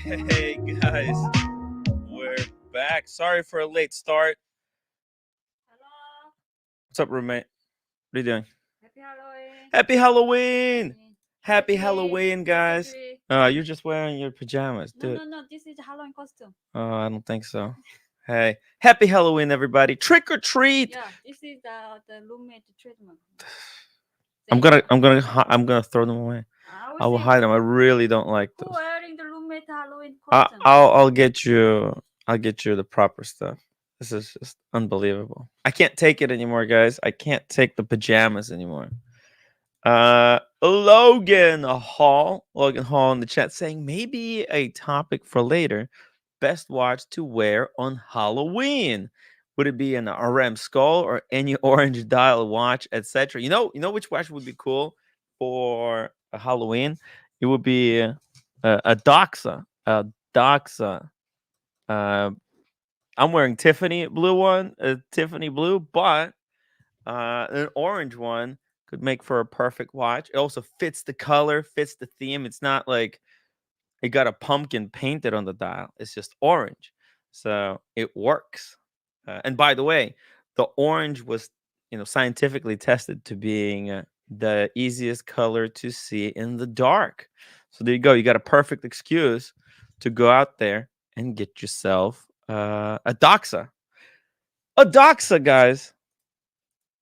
Hey guys, we're back. Sorry for a late start. Hello. What's up, roommate? What are you doing? Happy Halloween. Happy Halloween! Happy Trick or treat. Halloween, Trick or guys. treat. You're just wearing your pajamas, No, dude. no, no. This is Halloween costume. Oh, I don't think so. Hey, happy Halloween, everybody! Trick or treat. Yeah, this is the roommate treatment. I'm gonna throw them away. I will hide them. I really don't like Who those. wearing the roommate Halloween I, costume? I'll get you. I'll get you the proper stuff. This is just unbelievable. I can't take it anymore, guys. I can't take the pajamas anymore. Logan Hall in the chat saying maybe a topic for later. Best watch to wear on Halloween. Would it be an RM skull or any orange dial watch, etc.? You know which watch would be cool for a Halloween? It would be a Doxa. A Doxa. Uh, I'm wearing Tiffany blue one, Tiffany blue, but an orange one could make for a perfect watch. It also fits the color, fits the theme. It's not like it got a pumpkin painted on the dial. It's just orange, so it works. And by the way, the orange was, scientifically tested to being the easiest color to see in the dark. So there you go. You got a perfect excuse to go out there and get yourself a Doxa. A Doxa, guys.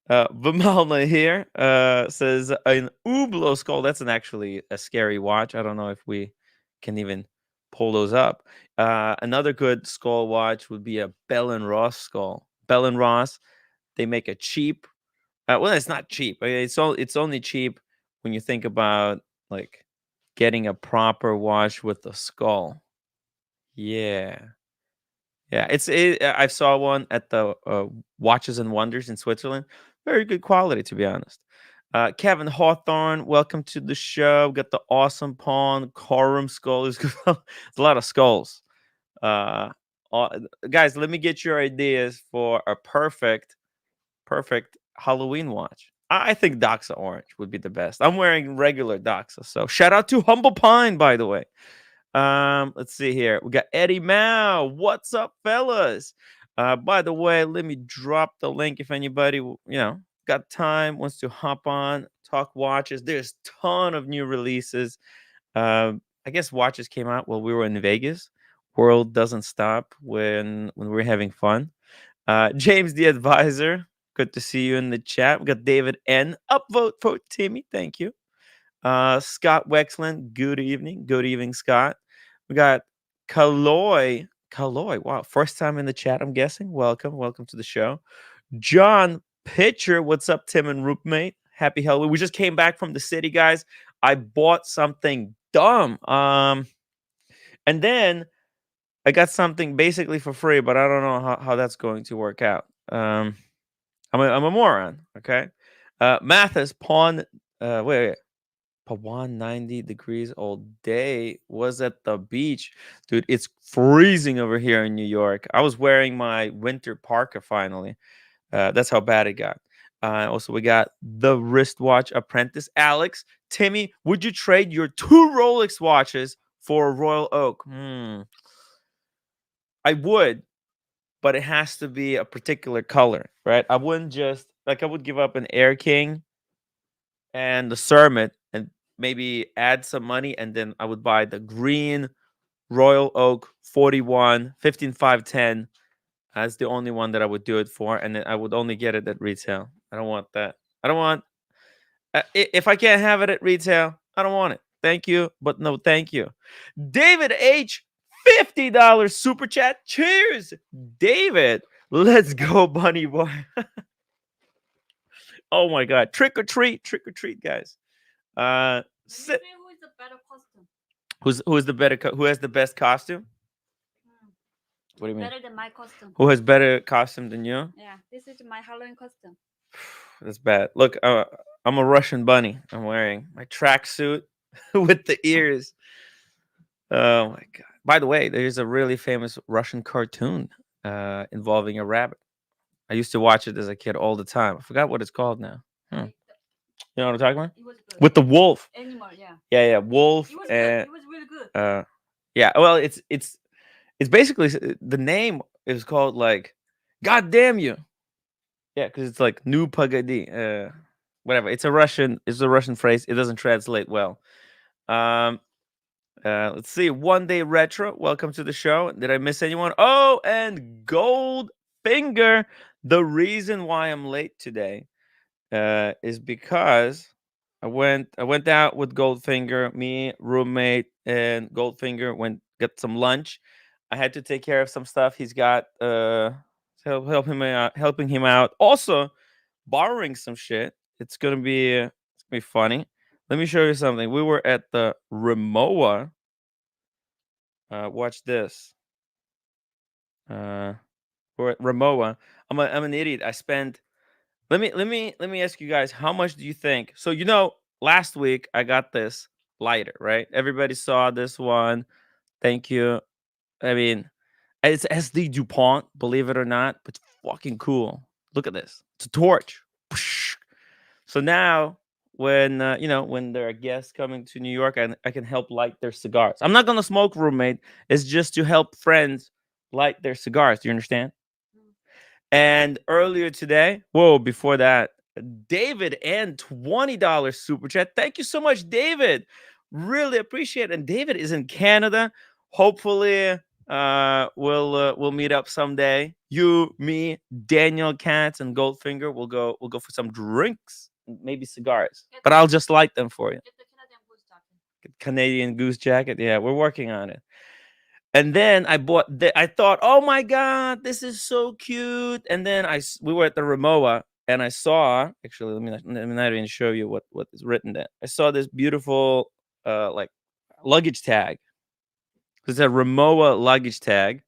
Vimalna here says an Hublot skull. That's actually a scary watch. I don't know if we can even pull those up. Another good skull watch would be a Bell and Ross skull. Bell and Ross, they make a cheap. Well, it's not cheap. It's only cheap when you think about like getting a proper watch with a skull. Yeah. Yeah, I saw one at the Watches and Wonders in Switzerland. Very good quality, to be honest. Kevin Hawthorne, welcome to the show. We got the awesome pawn, Corum skull. There's a lot of skulls. Uh, uh, guys, let me get your ideas for a perfect Halloween watch. I think Doxa Orange would be the best. I'm wearing regular Doxa, so shout out to Humble Pine, by the way. Let's see here. We got Eddie Mao. What's up, fellas? By the way, let me drop the link if anybody, got time, wants to hop on, talk watches. There's ton of new releases. I guess watches came out while we were in Vegas. World doesn't stop when we're having fun. James the advisor. Good to see you in the chat. We got David N. Upvote for Timmy. Thank you. Scott Wexland, good evening. Good evening, Scott. We got Kaloy. Kaloy, wow. First time in the chat, I'm guessing. Welcome to the show. John Pitcher, what's up, Tim and Roopmate? Happy Halloween. We just came back from the city, guys. I bought something dumb. And then I got something basically for free, but I don't know how that's going to work out. I'm a moron, okay? Mathis, pawn. Wait. Pawan 90 degrees all day, was at the beach. Dude, it's freezing over here in New York. I was wearing my winter parka finally. That's how bad it got. Also, we got the wristwatch apprentice. Alex, Timmy, would you trade your 2 Rolex watches for a Royal Oak? I would, but it has to be a particular color, right? I wouldn't just, like, I would give up an Air King and the Cermet and maybe add some money, and then I would buy the green Royal Oak 41 15510. That's the only one that I would do it for, and then I would only get it at retail. I don't want that. I don't want if I can't have it at retail, I don't want it. Thank you, but no thank you. David H, $50 super chat. Cheers, David. Let's go, bunny boy. Oh my god. Trick or treat, guys. Who is the better costume? Who's the better? Who has the best costume? What do you mean? Better than my costume. Who has better costume than you? Yeah, this is my Halloween costume. That's bad. Look, I'm a Russian bunny. I'm wearing my tracksuit with the ears. Oh my god! By the way, there's a really famous Russian cartoon involving a rabbit. I used to watch it as a kid all the time. I forgot what it's called now. You know what I'm talking about? It was good. With the wolf. Animal, yeah. Yeah, wolf. It was good. It was really good. Yeah, well, it's basically the name is called like "God damn you." Yeah, because it's like "new pagadi." Whatever. It's a Russian phrase. It doesn't translate well. Um, let's see. One Day Retro. Welcome to the show. Did I miss anyone? Oh, and Goldfinger. The reason why I'm late today is because I went out with Goldfinger, me, roommate, and Goldfinger went get some lunch. I had to take care of some stuff. He's got helping him out. Also borrowing some shit. It's gonna be funny. Let me show you something. We were at the Rimowa. Watch this. Uh, we're at Rimowa. I'm an idiot. I spent let me ask you guys, how much do you think? So last week I got this lighter, right? Everybody saw this one. Thank you. I mean, it's SD DuPont, believe it or not, but it's fucking cool. Look at this. It's a torch. So now when there are guests coming to New York, I can help light their cigars. I'm not gonna smoke, roommate. It's just to help friends light their cigars. Do you understand? And earlier today, whoa, before that, David and $20 super chat. Thank you so much, David. Really appreciate it. And David is in Canada. Hopefully, we'll meet up someday. You, me, Daniel Katz, and Goldfinger. We'll go for some drinks, maybe cigars. But I'll just light them for you. Get the Canadian Goose jacket. Canadian Goose jacket. Yeah, we're working on it. And then I thought, oh my God, this is so cute. And then we were at the Rimowa and I saw, actually, let me not even show you what is written there. I saw this beautiful, like luggage tag. It's a Rimowa luggage tag.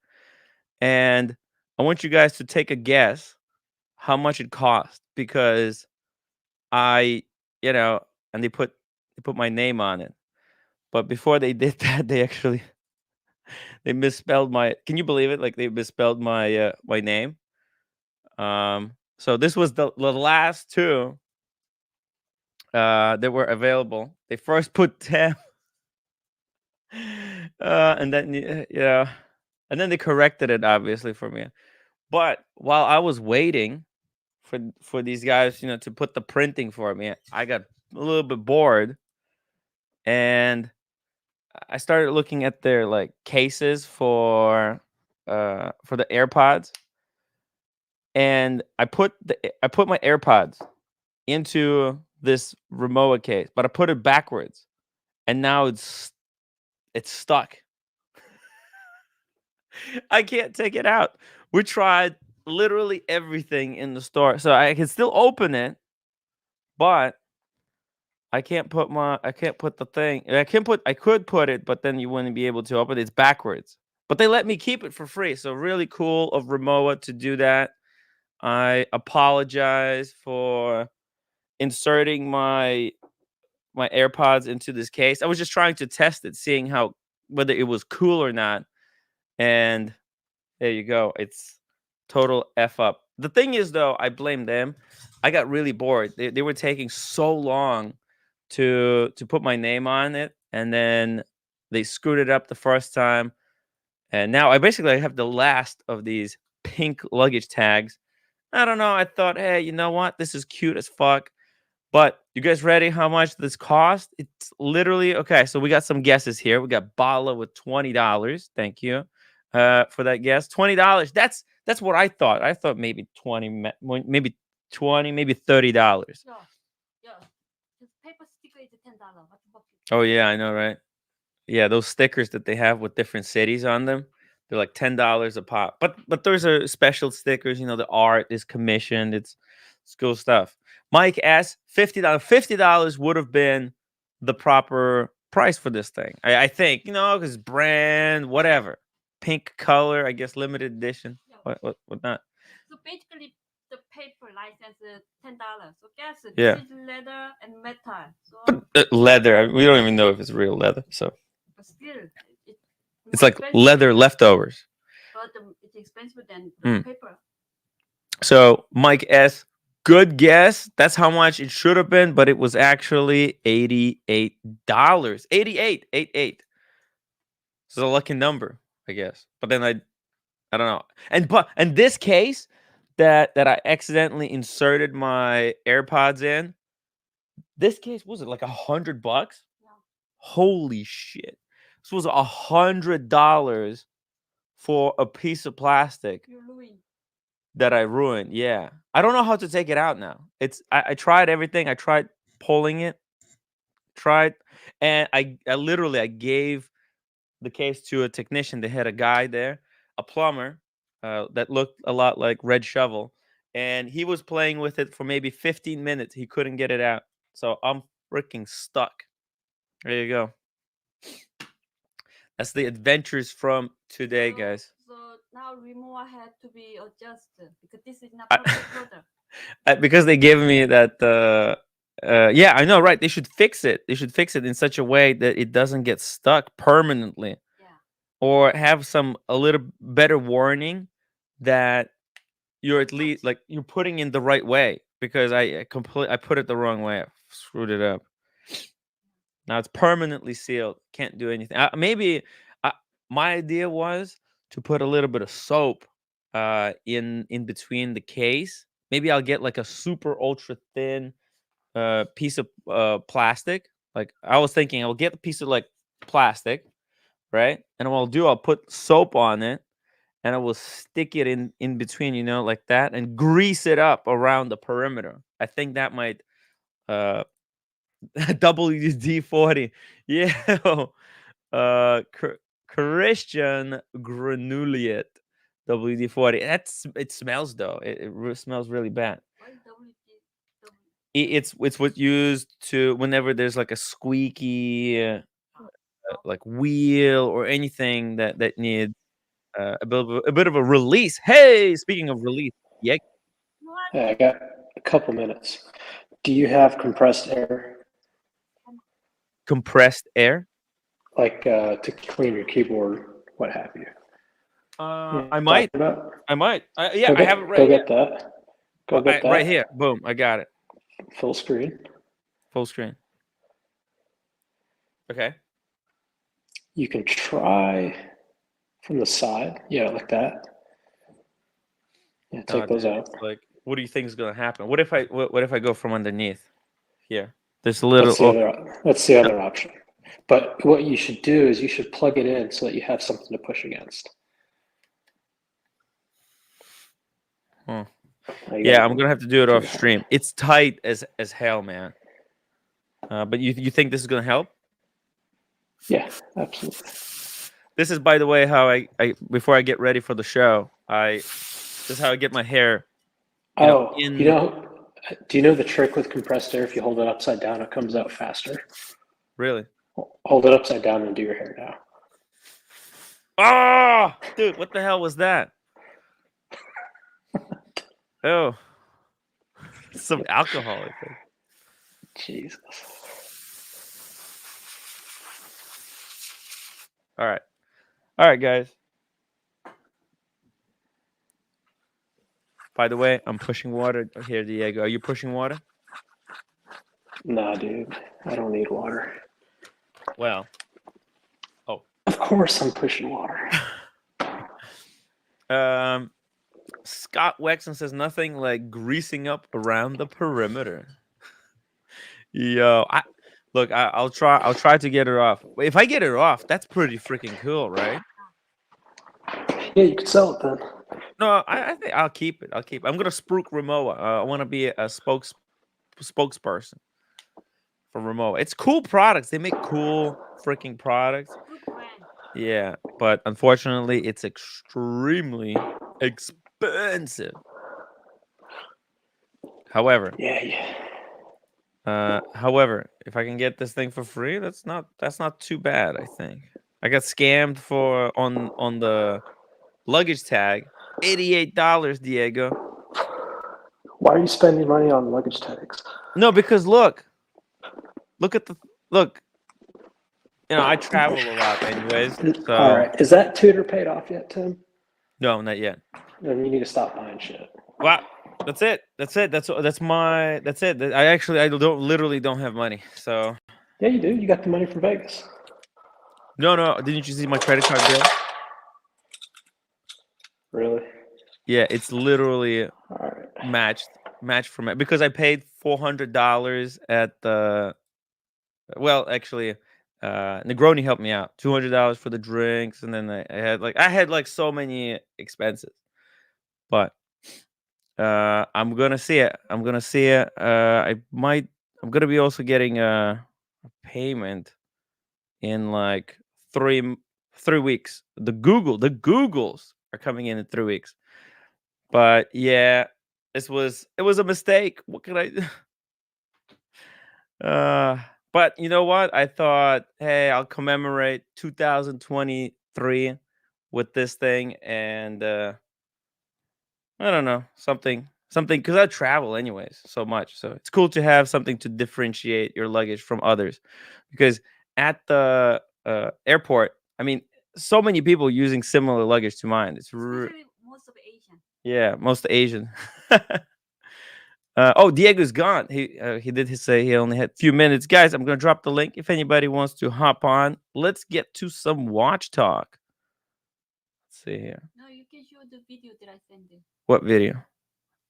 And I want you guys to take a guess how much it cost because I, and they put my name on it. But before they did that, they misspelled my. Can you believe it? Like they misspelled my name. So this was the last two that were available. They first put 10, and then and then they corrected it obviously for me. But while I was waiting for these guys, to put the printing for me, I got a little bit bored, and I started looking at their like cases for the AirPods. And I put my AirPods into this Rimowa case, but I put it backwards, and now it's stuck. I can't take it out. We tried literally everything in the store, so I can still open it, but I can't put the thing. I could put it, but then you wouldn't be able to open it. It's backwards. But they let me keep it for free, so really cool of Rimowa to do that. I apologize for inserting my AirPods into this case. I was just trying to test it, seeing whether it was cool or not. And there you go. It's total F up. The thing is, though, I blame them. I got really bored. They were taking so long to put my name on it, and then they screwed it up the first time. And now I basically have the last of these pink luggage tags. I don't know. I thought, hey, you know what? This is cute as fuck. But you guys ready? How much this cost? It's literally okay. So we got some guesses here. We got Bala with $20. Thank you for that guess. $20. That's what I thought. I thought maybe 20, maybe 20, maybe $30. Yeah. The paper sticker is $10. What about you? Oh yeah, I know, right? Yeah, those stickers that they have with different cities on them, they're like $10 a pop. But those are special stickers. The art is commissioned. It's cool stuff. Mike asks $50. $50 would have been the proper price for this thing. I think, because brand, whatever. Pink color, I guess limited edition. Yeah. What not? So basically, the paper license is $10. So guess this Yeah. is leather and metal. So But leather, we don't even know if it's real leather. So but still, it's like leather leftovers. But it's expensive than the paper. So Mike S, good guess. That's how much it should have been, but it was actually $88. 88. It's a lucky number, I guess. But then I don't know. And this case that I accidentally inserted my AirPods in, this case was it like $100? Yeah. Holy shit! This was $100 for a piece of plastic You ruin. that I ruined. Yeah, I don't know how to take it out now. I tried everything. I tried pulling it, and I literally I gave the case to a technician. They had a guy there, a plumber, that looked a lot like Red Shovel, and he was playing with it for maybe 15 minutes. He couldn't get it out, so I'm freaking stuck. There you go. That's the adventures from today, guys. So now Rimowa had to be adjusted because this is not I- perfect product. Because they gave me that. Yeah, I know, right? They should fix it. They should fix it in such a way that it doesn't get stuck permanently, Yeah. or have a little better warning that you're at least like you're putting in the right way. Because I put it the wrong way. I screwed it up. Now it's permanently sealed. Can't do anything. Maybe my idea was to put a little bit of soap in between the case. Maybe I'll get like a super ultra thin piece of plastic. Like I was thinking, I'll get a piece of like plastic, right? And what I'll do, I'll put soap on it, and I will stick it in between, like that, and grease it up around the perimeter. I think that might WD-40. Yeah. Christian granulate WD-40. It smells though. It smells really bad. What is It's what's used to whenever there's like a squeaky like wheel or anything that needs a bit of a release. Hey, speaking of release, yeah, Hey, I got a couple minutes. Do you have compressed air, compressed air. like to clean your keyboard, what have you? I might. Yeah, Go I have it right go here. get that. Go get that. Right here. Boom, I got it. Full screen. Full screen. Okay. You can try from the side. Yeah, like that. Yeah, take those out. Like, what do you think is gonna happen? What if I go from underneath here? There's a little. That's the other option. But what you should do is you should plug it in so that you have something to push against. Huh. Yeah, I'm gonna have to do it off stream. It's tight as hell, man. But you think this is gonna help? Yeah, absolutely. This is, by the way, how I before I get ready for the show, this is how I get my hair. Do you know the trick with compressed air? If you hold it upside down, it comes out faster. Really? Hold it upside down and do your hair now. Oh, dude, what the hell was that? Oh, some alcohol, I think. Jesus. All right, guys. By the way, I'm pushing water here, Diego. Are you pushing water? Nah, dude. I don't need water. Well. Oh. Of course I'm pushing water. Scott Wexon says nothing like greasing up around the perimeter. Yo, I'll try to get it off. If I get it off, that's pretty freaking cool, right? Yeah, you could sell it then. No, I think I'll keep it. I'm gonna spruik Rimowa. I want to be a spokesperson for Rimowa. It's cool products. They make cool freaking products. Yeah, but unfortunately, it's extremely expensive. However, however, if I can get this thing for free, that's not too bad. I think I got scammed on the luggage tag, $88, Diego. Why are you spending money on luggage tags? No, because look at the look. I travel a lot, anyways. So. All right, is that tutor paid off yet, Tim? No, not yet. Then you need to stop buying shit. Well, that's it. That's it. That's it. I literally don't have money. So. Yeah, you do. You got the money from Vegas. No. Didn't you see my credit card bill? Really? Yeah, it's literally All right. matched from it because I paid $400 at the. Well, actually, Negroni helped me out. $200 for the drinks, and then I had like so many expenses. But I'm gonna see it. I'm gonna see it. I'm gonna be also getting a payment in like 3 weeks. The Googles are coming in 3 weeks. But yeah, it was a mistake. What can I do? But you know what? I thought, hey, I'll commemorate 2023 with this thing, and I don't know, something because I travel anyways so much, so it's cool to have something to differentiate your luggage from others. Because at the airport, I mean, so many people using similar luggage to mine. Especially most of Asian. Yeah, most Asian. Oh, Diego's gone. He did say he only had a few minutes. Guys, I'm gonna drop the link if anybody wants to hop on. Let's get to some watch talk. Let's see here. No, you can show the video that I sent you. What video?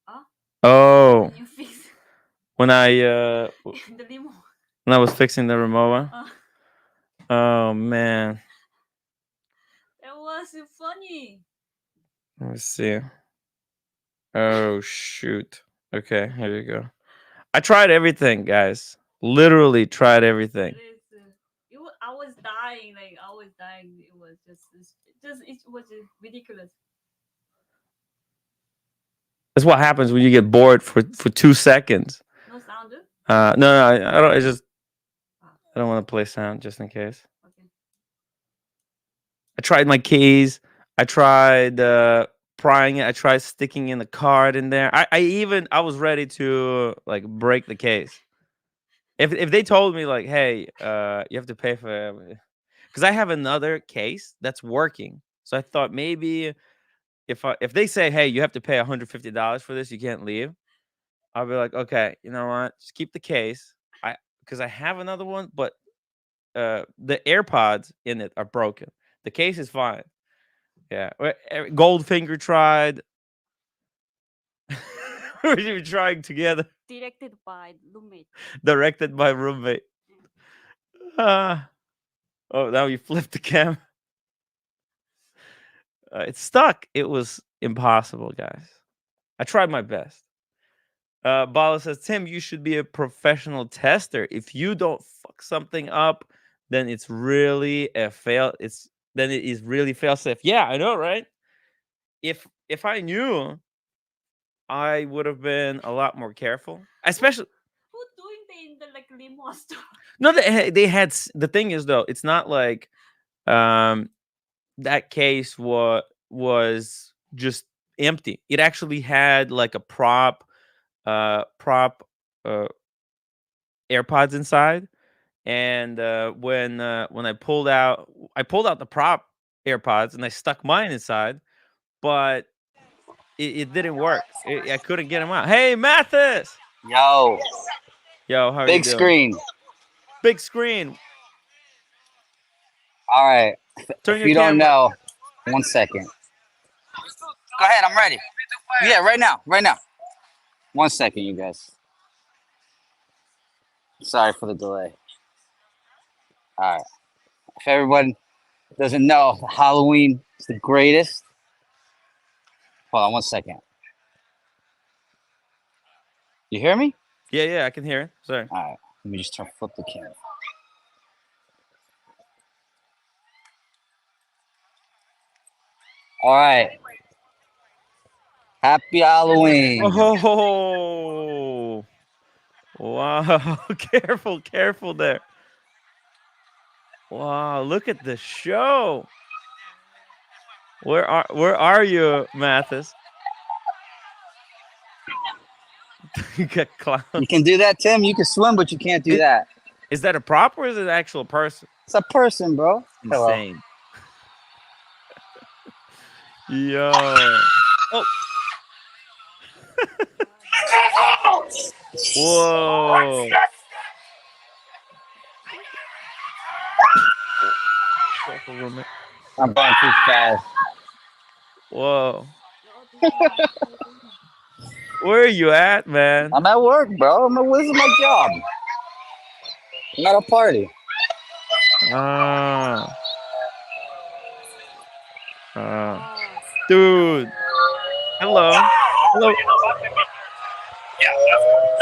Huh? Oh, When you fix when I the limo. when I was fixing the Rimowa. Uh, Oh man, that was funny. let me see. Oh shoot. Okay, here you go. I tried everything, guys. Literally tried everything. It is. I was dying. Like I was dying. It was it was just ridiculous. That's what happens when you get bored for 2 seconds. No sound. No, I don't. I don't want to play sound just in case. Okay. I tried my keys. I tried prying it. I tried sticking in the card in there. I was ready to like break the case. If they told me like, hey, you have to pay for, because I have another case that's working. So I thought maybe if they say, hey, you have to pay $150 for this, you can't leave. I'll be like, okay, you know what? Just keep the case. Because I have another one, but the AirPods in it are broken. The case is fine. Yeah, Goldfinger tried. We were trying together. Directed by roommate. Directed by roommate. Oh, now you flipped the camera. It's stuck. It was impossible, guys. I tried my best. Bala says, Tim, you should be a professional tester. If you don't fuck something up, then it's really a fail. Then it is really fail safe. Yeah, I know, right? If I knew, I would have been a lot more careful. Especially Who doing the in the like limo store? no, they had the thing is though, it's not like that case was just empty. It actually had like a prop AirPods inside, and when I pulled out the prop AirPods and I stuck mine inside, but it didn't work. I couldn't get them out. Hey, Mathis. Yo, Yo, how are you big doing? screen. Big screen. All right. Turn If your you don't camera. know, 1 second. Go ahead, I'm ready. Yeah, right now. 1 second, you guys. Sorry for the delay. All right. If everyone doesn't know, Halloween is the greatest. Hold on 1 second. You hear me? Yeah, I can hear it. Sorry. All right. Let me just flip the camera. All right. Happy Halloween. Oh, wow. Careful there. Wow, look at the show. Where are you, Mathis? You got clowns. You can do that, Tim. You can swim, but you can't do that. Is that a prop or is it an actual person? It's a person, bro. Hello. Insane. Yo. Oh. Whoa. Careful, roommate. I'm going too fast. Whoa. Oh, this is what you're doing. Where are you at, man? I'm at work, bro. This is my job. I'm at a party. Ah. Oh, Dude. Hello. Hello.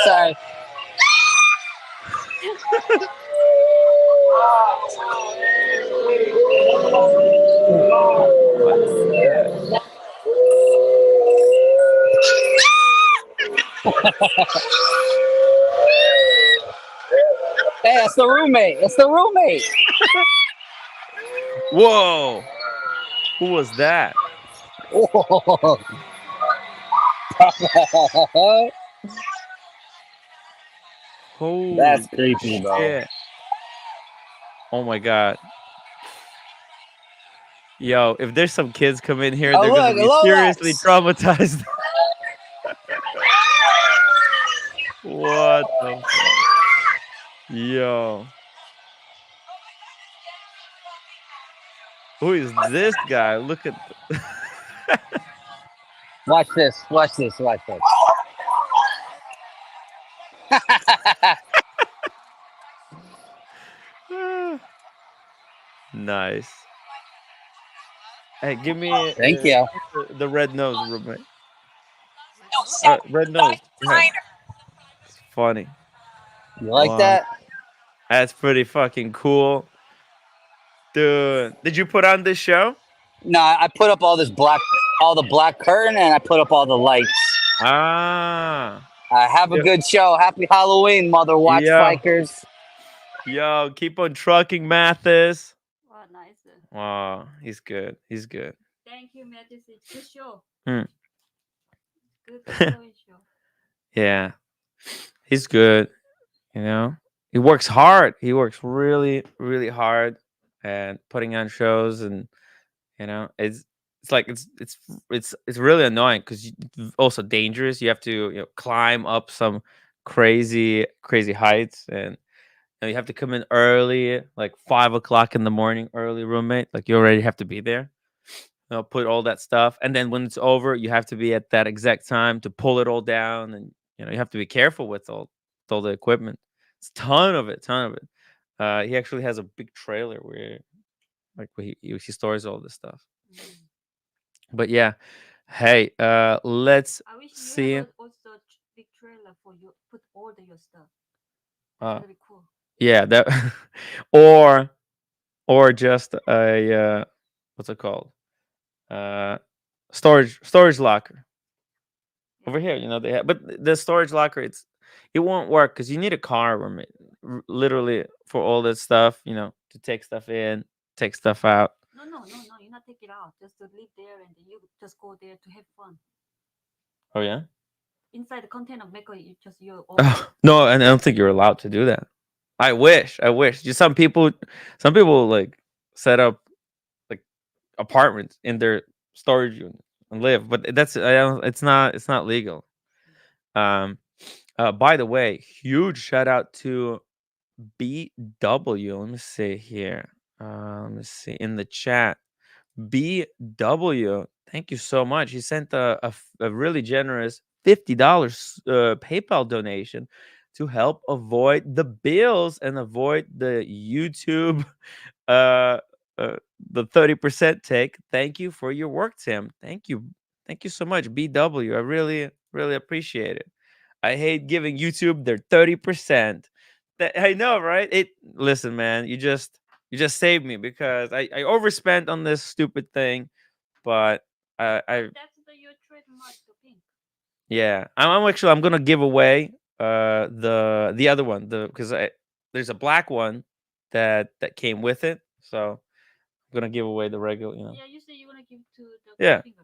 Sorry. What is that? Hey, it's the roommate. It's the roommate. Whoa. Who was that? That's Holy creepy, bro. shit. Oh my god. Yo, if there's some kids come in here, Oh, they're gonna look, be seriously Rolex. traumatized. What the fuck? Yo. Who is this guy? Look at Watch this. Watch this. Watch this. Nice. Hey, give me Thank you. the red nose, roommate. what? Red nose. Go ahead. It's funny. You like Wow. that? That's pretty fucking cool. Dude, did you put on this show? No, I put up all the black curtain, and I put up all the lights. Ah. Have a Yeah. good show. Happy Halloween, mother watch Yeah. bikers. Yo, keep on trucking, Mathis. Oh, nice. Wow, he's good. He's good. Thank you, Mathis. It's good show. Hmm. Good show. Yeah, he's good. You know, he works hard. He works really, really hard and putting on shows, and you know, it's like it's really annoying because also dangerous. You have to climb up some crazy heights, and you have to come in early, like 5 o'clock in the morning, early, roommate. Like you already have to be there. Put all that stuff, and then when it's over, you have to be at that exact time to pull it all down, and you have to be careful with all the equipment. It's ton of it. He actually has a big trailer where he stores all this stuff. Mm. But yeah, hey, let's I wish you see. have also big trailer for you. Put all your stuff. Uh, That'd be cool. yeah, that or just a what's it called? Storage locker. Over here, they have, but the storage locker, it won't work because you need a car room, literally, for all that stuff, to take stuff in, take stuff out. No. You not take it out. Just to live there and you just go there to have fun. Oh yeah. Inside the container maker, you just your own. No, and I don't think you're allowed to do that. I wish. Just some people like set up like apartments in their storage unit and live, but it's not legal. By the way, huge shout out to BW. Let me see here. Let me see in the chat. BW, thank you so much. He sent a really generous $50 PayPal donation to help avoid the bills and avoid the YouTube uh, the 30% take. Thank you for your work, Tim. Thank you so much, BW. I really, really appreciate it. I hate giving YouTube their 30%. I know, right? Listen, man, you just saved me because I overspent on this stupid thing, but I That's your trademark, the pink. yeah, I'm gonna give away the other one, because there's a black one that came with it, so I'm gonna give away the regular. Yeah, you say you're gonna give to the Yeah. finger.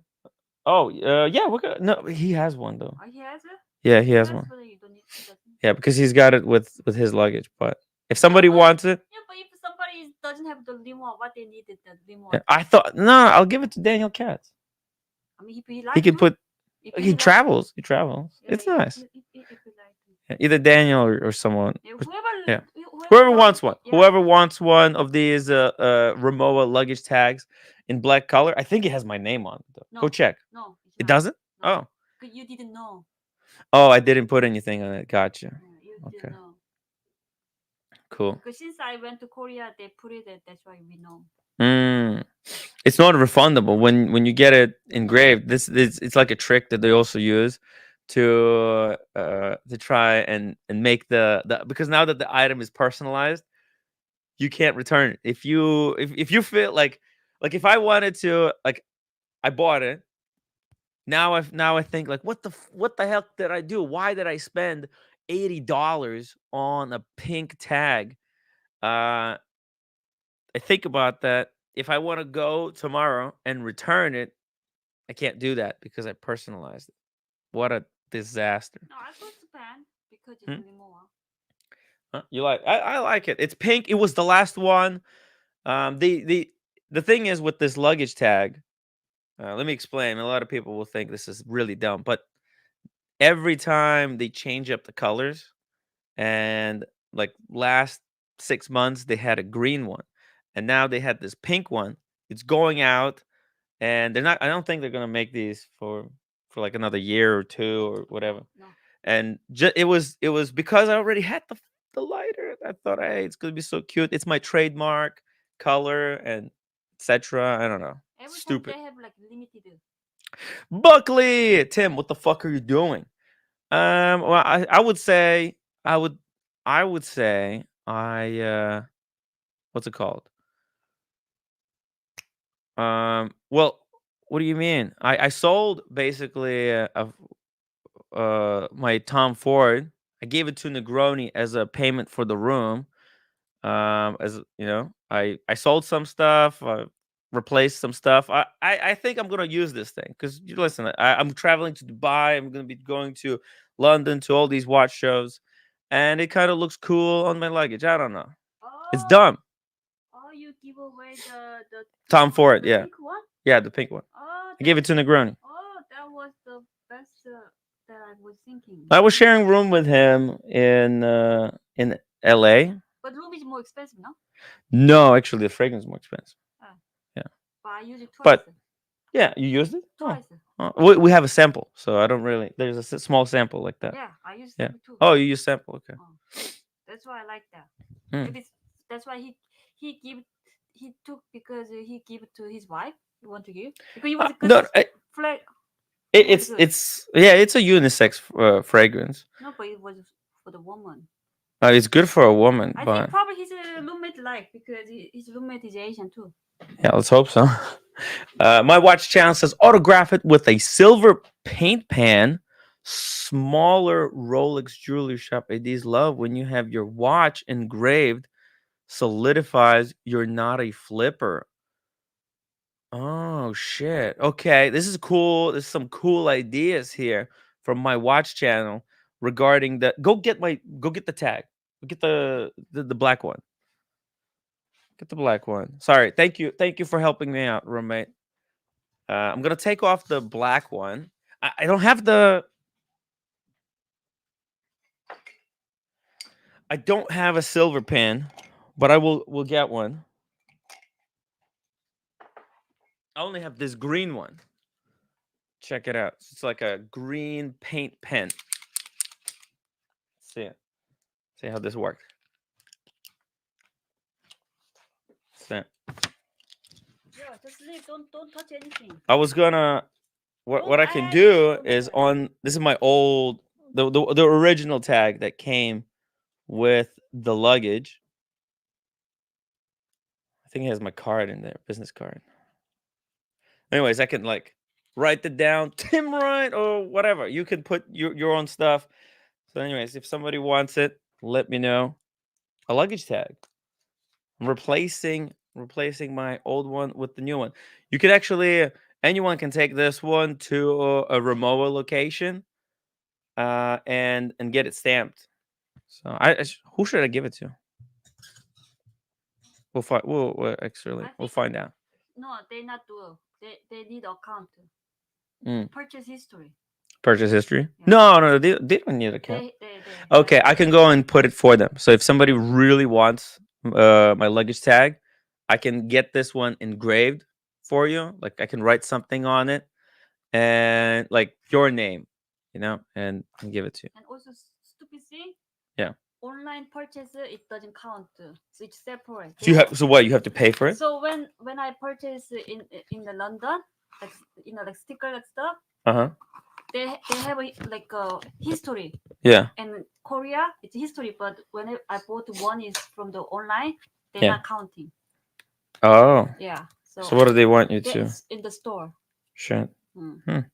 Oh, yeah, we're gonna. No, he has one though. Oh, he has it. Yeah, he has That's one. why you don't need to. Yeah, because he's got it with his luggage. But if somebody wants it, Yeah, but if somebody doesn't have the limo, what they needed the limo. I thought no, I'll give it to Daniel Katz. I mean, if he likes He can put. He like travels. He travels. Yeah, It's nice. if he like to. Yeah, either Daniel or someone. Yeah, Yeah. Whoever wants one. yeah. Whoever wants one of these Rimowa luggage tags in black color. I think it has my name on it, though. No, Go check. no, it's It not. doesn't? No. Oh. 'Cause you didn't know. Oh, I didn't put anything on it. Gotcha. Yeah, you Okay. didn't know. Cool. Because since I went to Korea, they put it. That's why we know. It's not refundable when you get it engraved. It's like a trick that they also use to try and make the because now that the item is personalized, you can't return it. If you feel like if I wanted to, like, I bought it. Now I think, like, what the heck did I do? Why did I spend $80 on a pink tag? I think about that. If I want to go tomorrow and return it, I can't do that because I personalized it. What a disaster. No, I go to Japan because it's Hmm? Rimowa. Huh? You like? I like it. It's pink. It was the last one. The thing is with this luggage tag. Let me explain. A lot of people will think this is really dumb, but every time they change up the colors, and like last 6 months they had a green one, and now they had this pink one. It's going out, and they're not. I don't think they're gonna make these for like another year or two or whatever. No. And it was because I already had the lighter. I thought, hey, it's gonna be so cute. It's my trademark color and etc. I don't know. Every Stupid. time they have like limited. Buckley, Tim, what the fuck are you doing? Well, I would say I would say what's it called? Well, what do you mean? I sold basically my Tom Ford. I gave it to Negroni as a payment for the room. As you know, I sold some stuff, replaced some stuff. I think I'm gonna use this thing because you listen. I'm traveling to Dubai. I'm gonna be going to London to all these watch shows, and it kind of looks cool on my luggage. I don't know. It's Oh, dumb. oh, you give away the Tom Ford, the yeah, pink one? yeah, the pink one. Oh, I gave it to Negroni. oh, that was the best that I was thinking. I was sharing room with him in LA. But room is more expensive, no? No, actually, the fragrance is more expensive. Ah. Yeah. But I use it twice. But yeah, you used it? Twice. We have a sample, so I don't really. There's a small sample like that. Yeah, I use Yeah. it too. Oh, you use sample, okay. Oh, that's why I like that. Mm. Maybe that's why he took because he gave it to his wife. You want to give because he was No, flag. it's a unisex fragrance. No, but it was for the woman. It's good for a woman, I but think probably his roommate like because his roommate is Asian too. yeah, let's hope so. My watch channel says autograph it with a silver paint pan. Smaller Rolex jewelry shop IDs love when you have your watch engraved, solidifies you're not a flipper. Oh shit. Okay, this is cool. There's some cool ideas here from my watch channel regarding the go get the tag. Go get the black one. Get the black one. Sorry. Thank you for helping me out, roommate. I'm gonna take off the black one. I don't have the. I don't have a silver pin, but I will get one. I only have this green one. Check it out. It's like a green paint pen. See it. See how this works. See it. Yeah, just leave. Don't touch anything. I was gonna. What I can do is on. This is my old the original tag that came with the luggage. I think it has my card in there, business card. Anyways, I can like write it down, Tim Wright or whatever. You can put your own stuff. So, anyways, if somebody wants it, let me know. A luggage tag. I'm replacing my old one with the new one. You could actually anyone can take this one to a Rimowa location, and get it stamped. So who should I give it to? We'll find. We'll find out. No, they not do. They need account. Mm. Purchase history. Purchase history? Yeah. No, they don't need an account. They Okay, have I can go and put it for them. So if somebody really wants my luggage tag, I can get this one engraved for you. Like I can write something on it and like your name, and give it to you. And also stupid thing. Yeah. Online purchase it doesn't count, so it's separate. So what? You have to pay for it? So when I purchase in the London, like like sticker like stuff, Uh-huh. they have like a history. Yeah. And Korea, it's history, but when I bought one is from the online, they're Yeah. not counting. Oh. Yeah. So what do they want you to? It's in the store. Shit. Mm.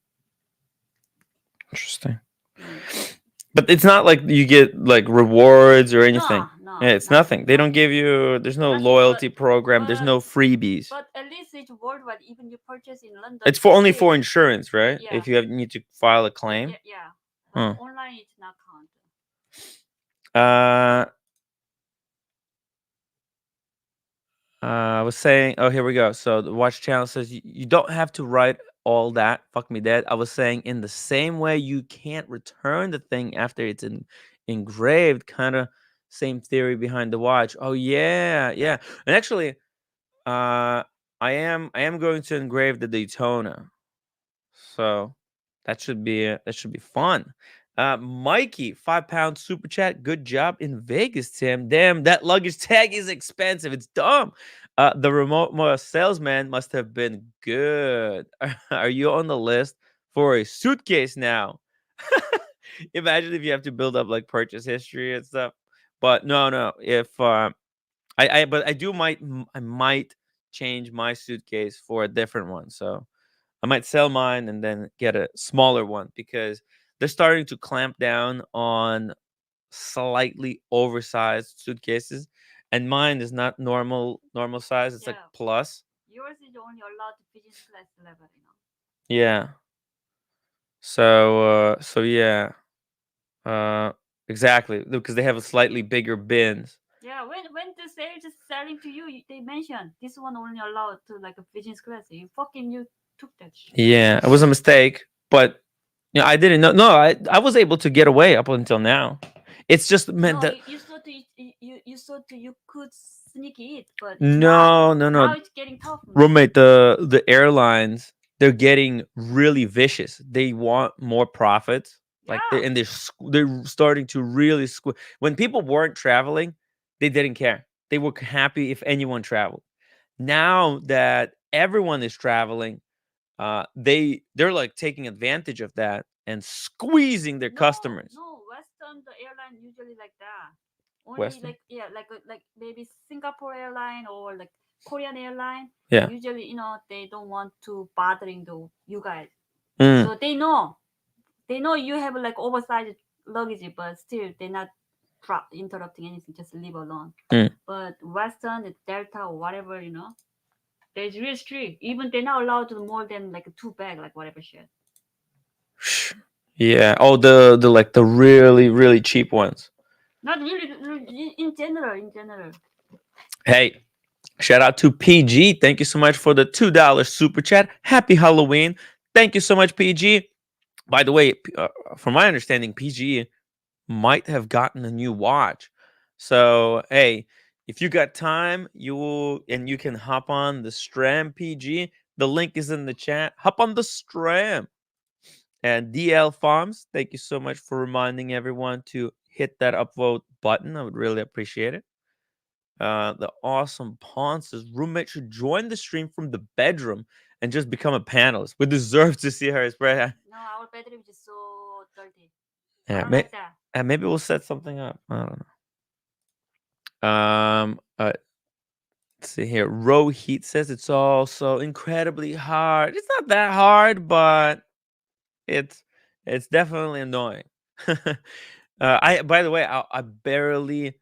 Interesting. Mm. But it's not like you get like rewards or anything. No, Yeah, it's nothing. They don't give you. There's no Nothing, loyalty program. There's but- no freebies. But at least it's worldwide. Even you purchase in London, It's for only still- for insurance, right? Yeah. If you need to file a claim. Yeah. Huh. But online it's not count. I was saying, oh, here we go. So the watch channel says you don't have to write all that. Fuck me dead. I was saying in the same way you can't return the thing after it's engraved. Kind of same theory behind the watch. Oh yeah. And actually, I am going to engrave the Daytona. So that should be fun. Mikey, £5 super chat. Good job in Vegas, Tim. Damn, that luggage tag is expensive. It's dumb. The remote salesman must have been good. Are you on the list for a suitcase now? Imagine if you have to build up like purchase history and stuff. But no. If but I might change my suitcase for a different one. So I might sell mine and then get a smaller one because they're starting to clamp down on slightly oversized suitcases, and mine is not normal size. It's like Yeah. plus. Yours is only allowed to business class level, Yeah. So yeah. Exactly, because they have a slightly bigger bins. Yeah, when the sales is selling to you, they mention this one only allowed to like a business class. You took that shit. Yeah, it was a mistake, but I didn't know. No, I was able to get away up until now. It's just meant No, that you thought you could sneak it, but it's no. not. Now it's getting tough. man. Roommate, the airlines, they're getting really vicious. They want more profits. Like Yeah. they're starting to really when people weren't traveling, they didn't care. They were happy if anyone traveled. Now that everyone is traveling, they're like taking advantage of that and squeezing their customers. No, Western the airline usually like that. Only Western? like maybe Singapore airline or like Korean airline. Yeah. Usually, they don't want to bothering you guys. Mm. So they know you have like oversized luggage, but still they're not interrupting anything. Just leave alone. Mm. But Western, Delta, or whatever, they're really strict. Even they're not allowed to more than like 2 bag, like whatever shit. Yeah. Oh, the like the really really cheap ones. Not really in general. Hey, shout out to PG. Thank you so much for the $2 super chat. Happy Halloween. Thank you so much, PG. By the way, from my understanding, PG might have gotten a new watch. So, hey, if you got time, you can hop on the Stram, PG. The link is in the chat. Hop on the Stram. And DL Farms, thank you so much for reminding everyone to hit that upvote button. I would really appreciate it. The awesome Pawn says roommate should join the stream from the bedroom and just become a panelist. We deserve to see her spread. No, our bedroom is just so dirty. Yeah, I don't like that. maybe we'll set something up. I don't know. Let's see here. Rohit says it's also incredibly hard. It's not that hard, but it's definitely annoying. By the way, I barely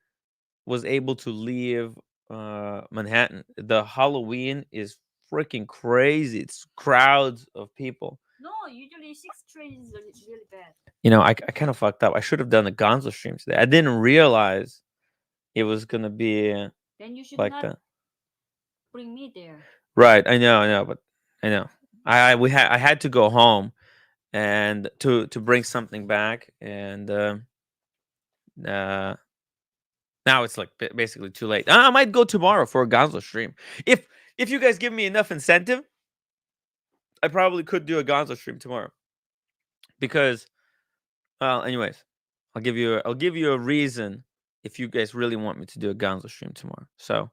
was able to leave Manhattan. The Halloween is freaking crazy. It's crowds of people. No, usually 6 trains is really bad. I kind of fucked up. I should have done a Gonzo stream today. I didn't realize it was gonna be Then you should like not that. bring me there. Right. I know, but I know. I had to go home and to bring something back. And now it's like basically too late. I might go tomorrow for a Gonzo stream. If you guys give me enough incentive, I probably could do a Gonzo stream tomorrow. Because, well, anyways, I'll give you a reason if you guys really want me to do a Gonzo stream tomorrow. So,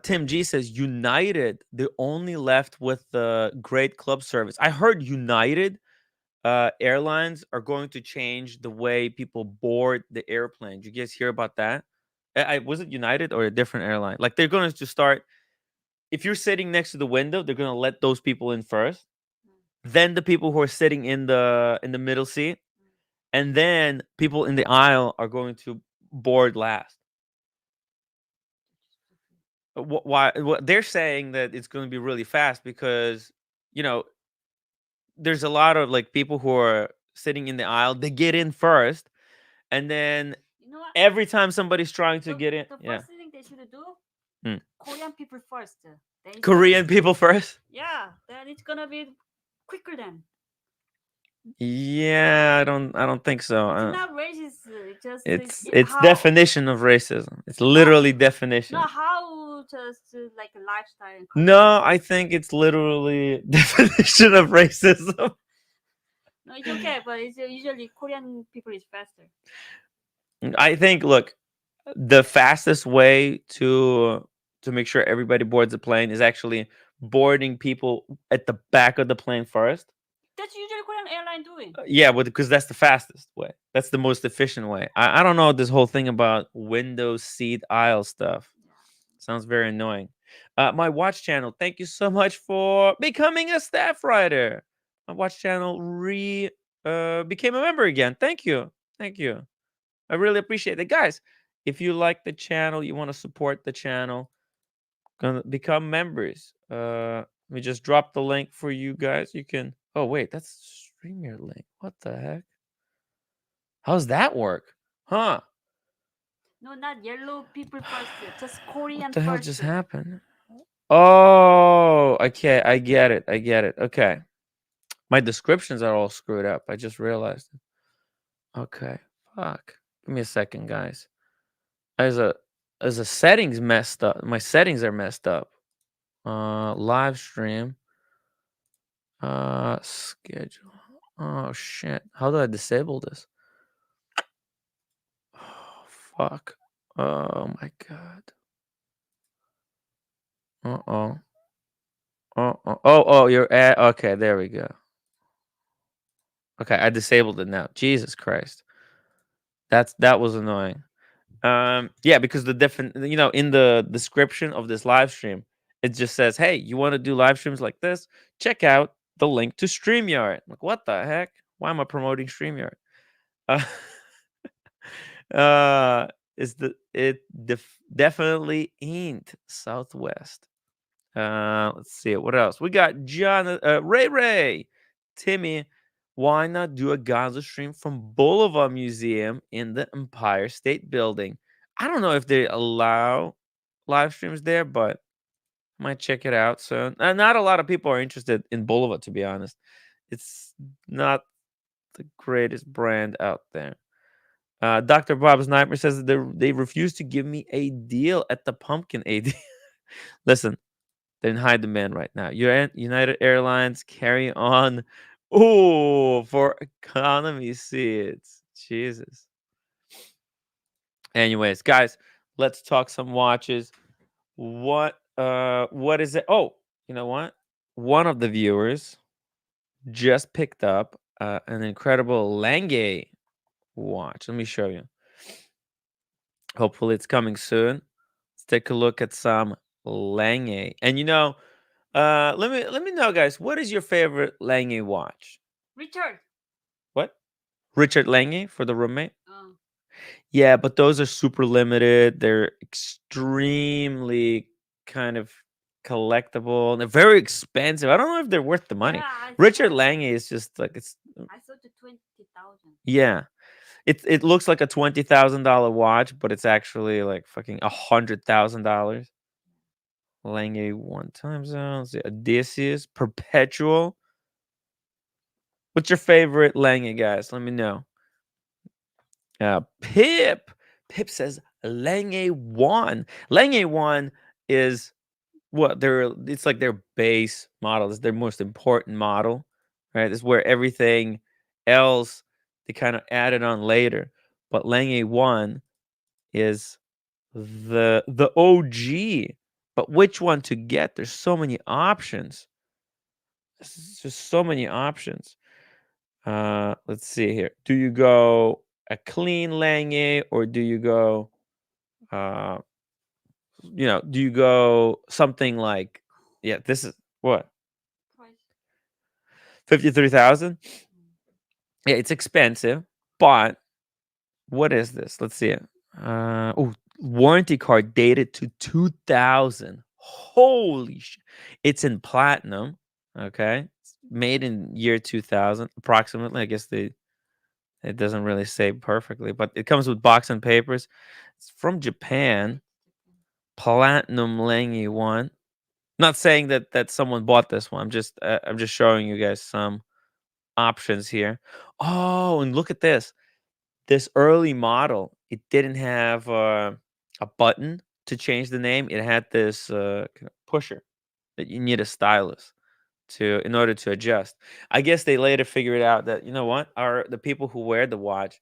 Tim G says United, they only left with the great club service. I heard United Airlines are going to change the way people board the airplane. Did you guys hear about that? Was it United or a different airline? Like they're going to start. If you're sitting next to the window, they're going to let those people in first. Then the people who are sitting in the middle seat, and then people in the aisle are going to board last. Why? They're saying that it's going to be really fast because there's a lot of like people who are sitting in the aisle. They get in first, and then You know what? every time somebody's trying to get in, The yeah, first thing they should do, Hmm. Korean people first. Then it's Korean people first. Yeah, then it's gonna be quicker then. Yeah, I don't think so. It's not racist. It's definition of racism. It's literally definition. Not how just like a lifestyle. And No, I think it's literally definition of racism. No, it's okay, but it's usually Korean people is faster. I think, look, the fastest way to make sure everybody boards the plane is actually boarding people at the back of the plane first. That's usually Korean airline doing. Yeah, because that's the fastest way. That's the most efficient way. I don't know this whole thing about window seat aisle stuff. Sounds very annoying. My watch channel, thank you so much for becoming a staff writer. My watch channel became a member again. Thank you. Thank you. I really appreciate it. Guys, if you like the channel, you want to support the channel, gonna become members. Let me just drop the link for you guys. You can. Oh wait, that's StreamYard link. What the heck? How's that work? Huh? No, not yellow people first. Just Korean What the hell first. just happened? Oh, okay. I get it. I get it. Okay. My descriptions are all screwed up. I just realized. Okay. Fuck. Give me a second, guys. There's a settings messed up. My settings are messed up. Live stream. Schedule. Oh shit. How do I disable this? Oh fuck. Oh my god. Uh-oh. Oh, you're at okay, there we go. Okay, I disabled it now. Jesus Christ. That was annoying. Yeah, because in the description of this live stream, it just says, "Hey, you want to do live streams like this? Check out the link to StreamYard." Like, what the heck? Why am I promoting StreamYard? Uh, definitely ain't Southwest. Let's see what else we got. John, Ray, Timmy. Why not do a Gonzo stream from Boulevard Museum in the Empire State Building? I don't know if they allow live streams there, but I might check it out soon. Not a lot of people are interested in Boulevard, to be honest. It's not the greatest brand out there. Dr. Bob's Nightmare says that they refuse to give me a deal at the Pumpkin AD. Listen, they're in high demand right now. United Airlines carry on. Oh, for economy seats. Jesus. Anyways, guys, let's talk some watches. What is it? Oh, you know what? One of the viewers just picked up an incredible Lange watch. Let me show you. Hopefully it's coming soon. Let's take a look at some Lange. And let me know, guys, what is your favorite Lange watch? Richard. What? Richard Lange for the roommate? Oh. Yeah, but those are super limited. They're extremely kind of collectible. They're very expensive. I don't know if they're worth the money. Yeah, Richard Lange is just like I sold to 20,000. Yeah. It looks like a $20,000 watch, but it's actually like fucking $100,000. Lange 1 time zones, Odysseus, Perpetual. What's your favorite Lange, guys? Let me know. Pip says Lange 1. Lange 1 is what it's like their base model. It's their most important model, right? It's where everything else they kind of added on later. But Lange 1 is the OG. But which one to get? There's so many options. There's just so many options. Let's see here. Do you go a clean Lange or do you go do you go something like this is what? Price. 53,000? Yeah, it's expensive, but what is this? Let's see it. Warranty card dated to 2000. Holy shit. It's in platinum, okay? It's made in year 2000 approximately. I guess it doesn't really say perfectly, but it comes with box and papers. It's from Japan. Platinum Lange 1. Not saying that someone bought this one. I'm just showing you guys some options here. Oh, and look at this. This early model, it didn't have a button to change the name. It had this kind of pusher that you need a stylus in order to adjust. I guess they later figured out that the people who wear the watch,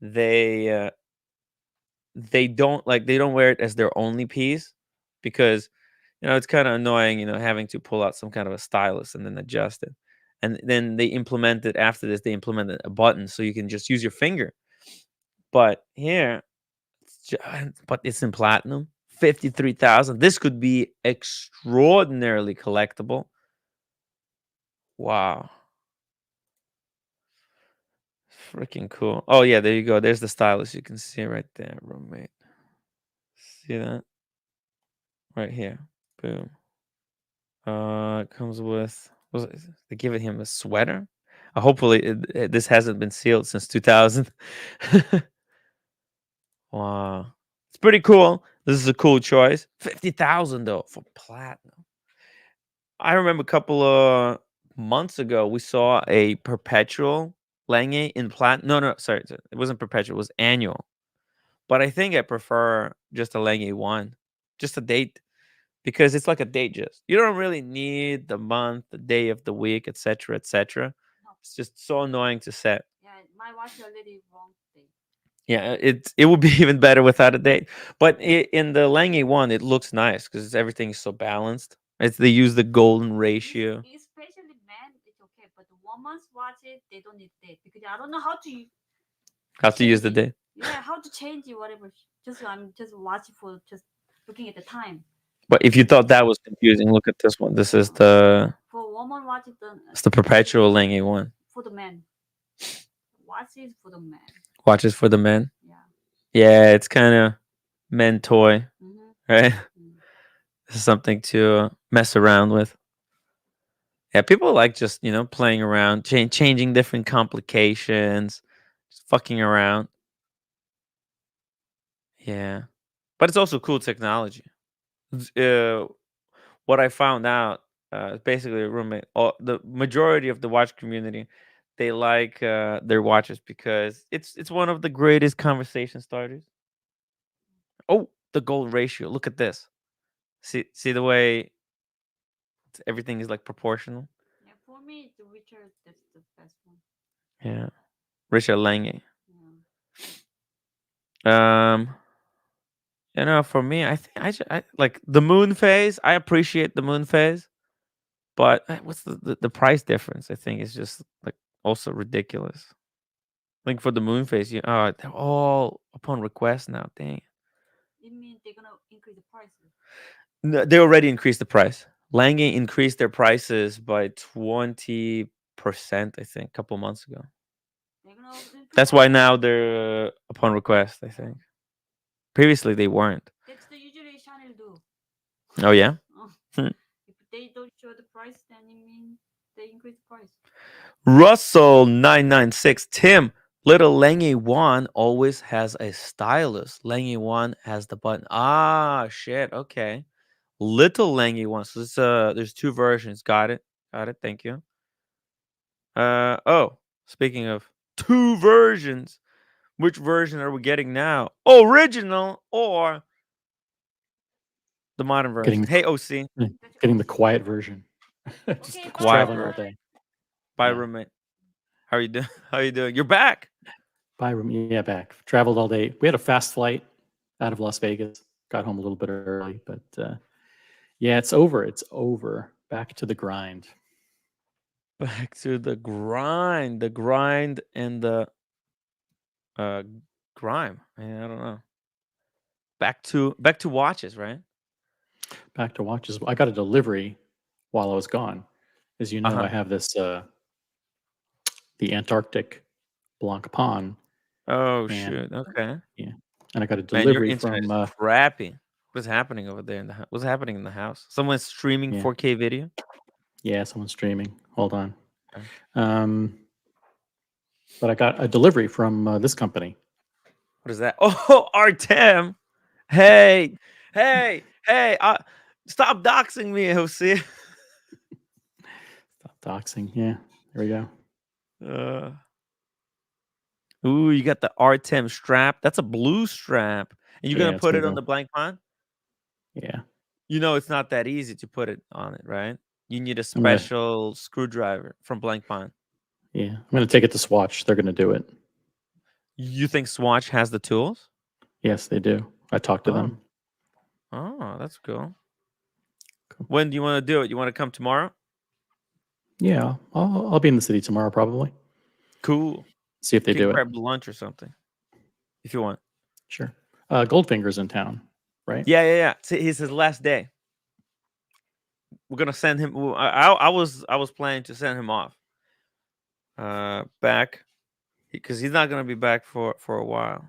they they don't wear it as their only piece because it's kind of annoying, having to pull out some kind of a stylus and then adjust it. And then they implemented a button so you can just use your finger. But here, but it's in platinum, 53,000. This could be extraordinarily collectible. Wow. Freaking cool. Oh yeah, there you go. There's the stylus. You can see right there, roommate. See that? Right here. Boom. It comes with they giving him a sweater. Hopefully this hasn't been sealed since 2000. Wow, it's pretty cool. This is a cool choice. 50,000 though for platinum. I remember a couple of months ago we saw a perpetual Lange in platinum. No, sorry, it wasn't perpetual. It was annual. But I think I prefer just a Lange 1, just a date. Because it's like a date just. You don't really need the month, the day of the week, etc., etc. No. It's just so annoying to set. Yeah, my watch already wrong date. Yeah, it would be even better without a date. But in the Lange 1, it looks nice because everything's so balanced. They use the golden ratio. Especially men, it's okay. But the women's watch it, they don't need date because I don't know how to Use the date. Yeah, how to change it, whatever. I'm just watching for just looking at the time. But if you thought that was confusing, look at this one. This is the For woman watch it's the perpetual Lange 1. For the men. Watch is for the men. Watches for the men. Yeah. Yeah, it's kind of men toy, right? Mm-hmm. This is something to mess around with. Yeah, people like just playing around, changing different complications, just fucking around. Yeah, but it's also cool technology. What I found out, basically, roommate, the majority of the watch community, they like their watches because it's one of the greatest conversation starters. Oh, the gold ratio. Look at this. See the way everything is like proportional. Yeah, for me, the Richard, that's the best one. Yeah, Richard Lange. Yeah. For me, I think I like the moon phase. I appreciate the moon phase, but what's the price difference? I think is just like also ridiculous. Like for the moon phase, they're all upon request now. Dang. It means they're gonna increase the prices. No, they already increased the price. Lange increased their prices by 20%, I think, a couple months ago. That's why now they're upon request, I think. Previously, they weren't. That's the usually Chanel do. Oh, yeah? If they don't show the price, then it means they increase the price. Russell 996. Tim, little Lange 1 always has a stylus. Lange 1 has the button. Ah, shit. Okay. Little Lange 1. So there's two versions. Got it. Thank you. Speaking of two versions, which version are we getting now? Original or the modern version? Getting- Hey, OC, Getting the quiet version. Just Okay, quiet traveling all version. day. bye, Yeah. roommate. How are you doing? How are you doing? You're back. Bye, room. Yeah, back. Traveled all day. We had a fast flight out of Las Vegas. Got home a little bit early, but yeah, it's over. It's over. Back to the grind. Back to the grind and the grime. Man, I don't know. Back to watches, right? Back to watches. I got a delivery while I was gone. As you know, Uh-huh. I have this the Antarctic Blanc Pan, Oh and shoot. Okay. and I got a Man, your delivery internet from is crappy. What's happening over there in the house? What's happening in the house? Someone's streaming Yeah. 4K video. yeah, someone's streaming. Hold on. Okay. But I got a delivery from this company. What is that? Oh, Artem. Hey, stop doxing me, Jose. Stop doxing. Yeah, there we go. Ooh, you got the Artem strap. That's a blue strap. And you're Yeah, gonna it's put gonna it on go- the blank pond? Yeah, You know it's not that easy to put it on it, right? You need a I'm gonna- special screwdriver from blank pond. yeah. I'm gonna take it to Swatch. They're gonna do it. You think Swatch has the tools? Yes, they do. I talked to them. Oh, that's cool. Cool. When do you want to do it? You want to come tomorrow? Yeah, I'll be in the city tomorrow probably. Cool. See if they You can do it. grab lunch or something if you want. Sure. Goldfinger's in town, right? Yeah. It's his last day. We're gonna send him. I was planning to send him off. Back, because he's not gonna be back for a while.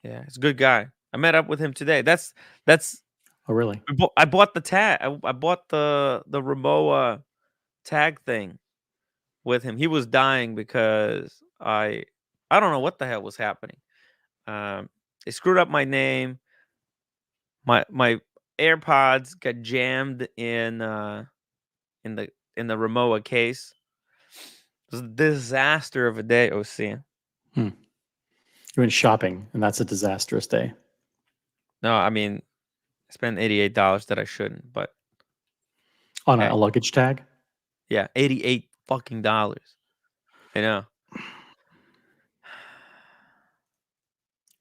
Yeah, he's a good guy. I met up with him today. That's Oh, really? I bought the tag. I bought the Rimowa tag thing with him. He was dying because I don't know what the hell was happening. They screwed up my name. My AirPods got jammed in the Rimowa case. It was a disaster of a day, OC. You went shopping, and that's a disastrous day. No, I mean, I spent $88 that I shouldn't, but On Hey. a luggage tag? yeah, $88 fucking dollars. I know.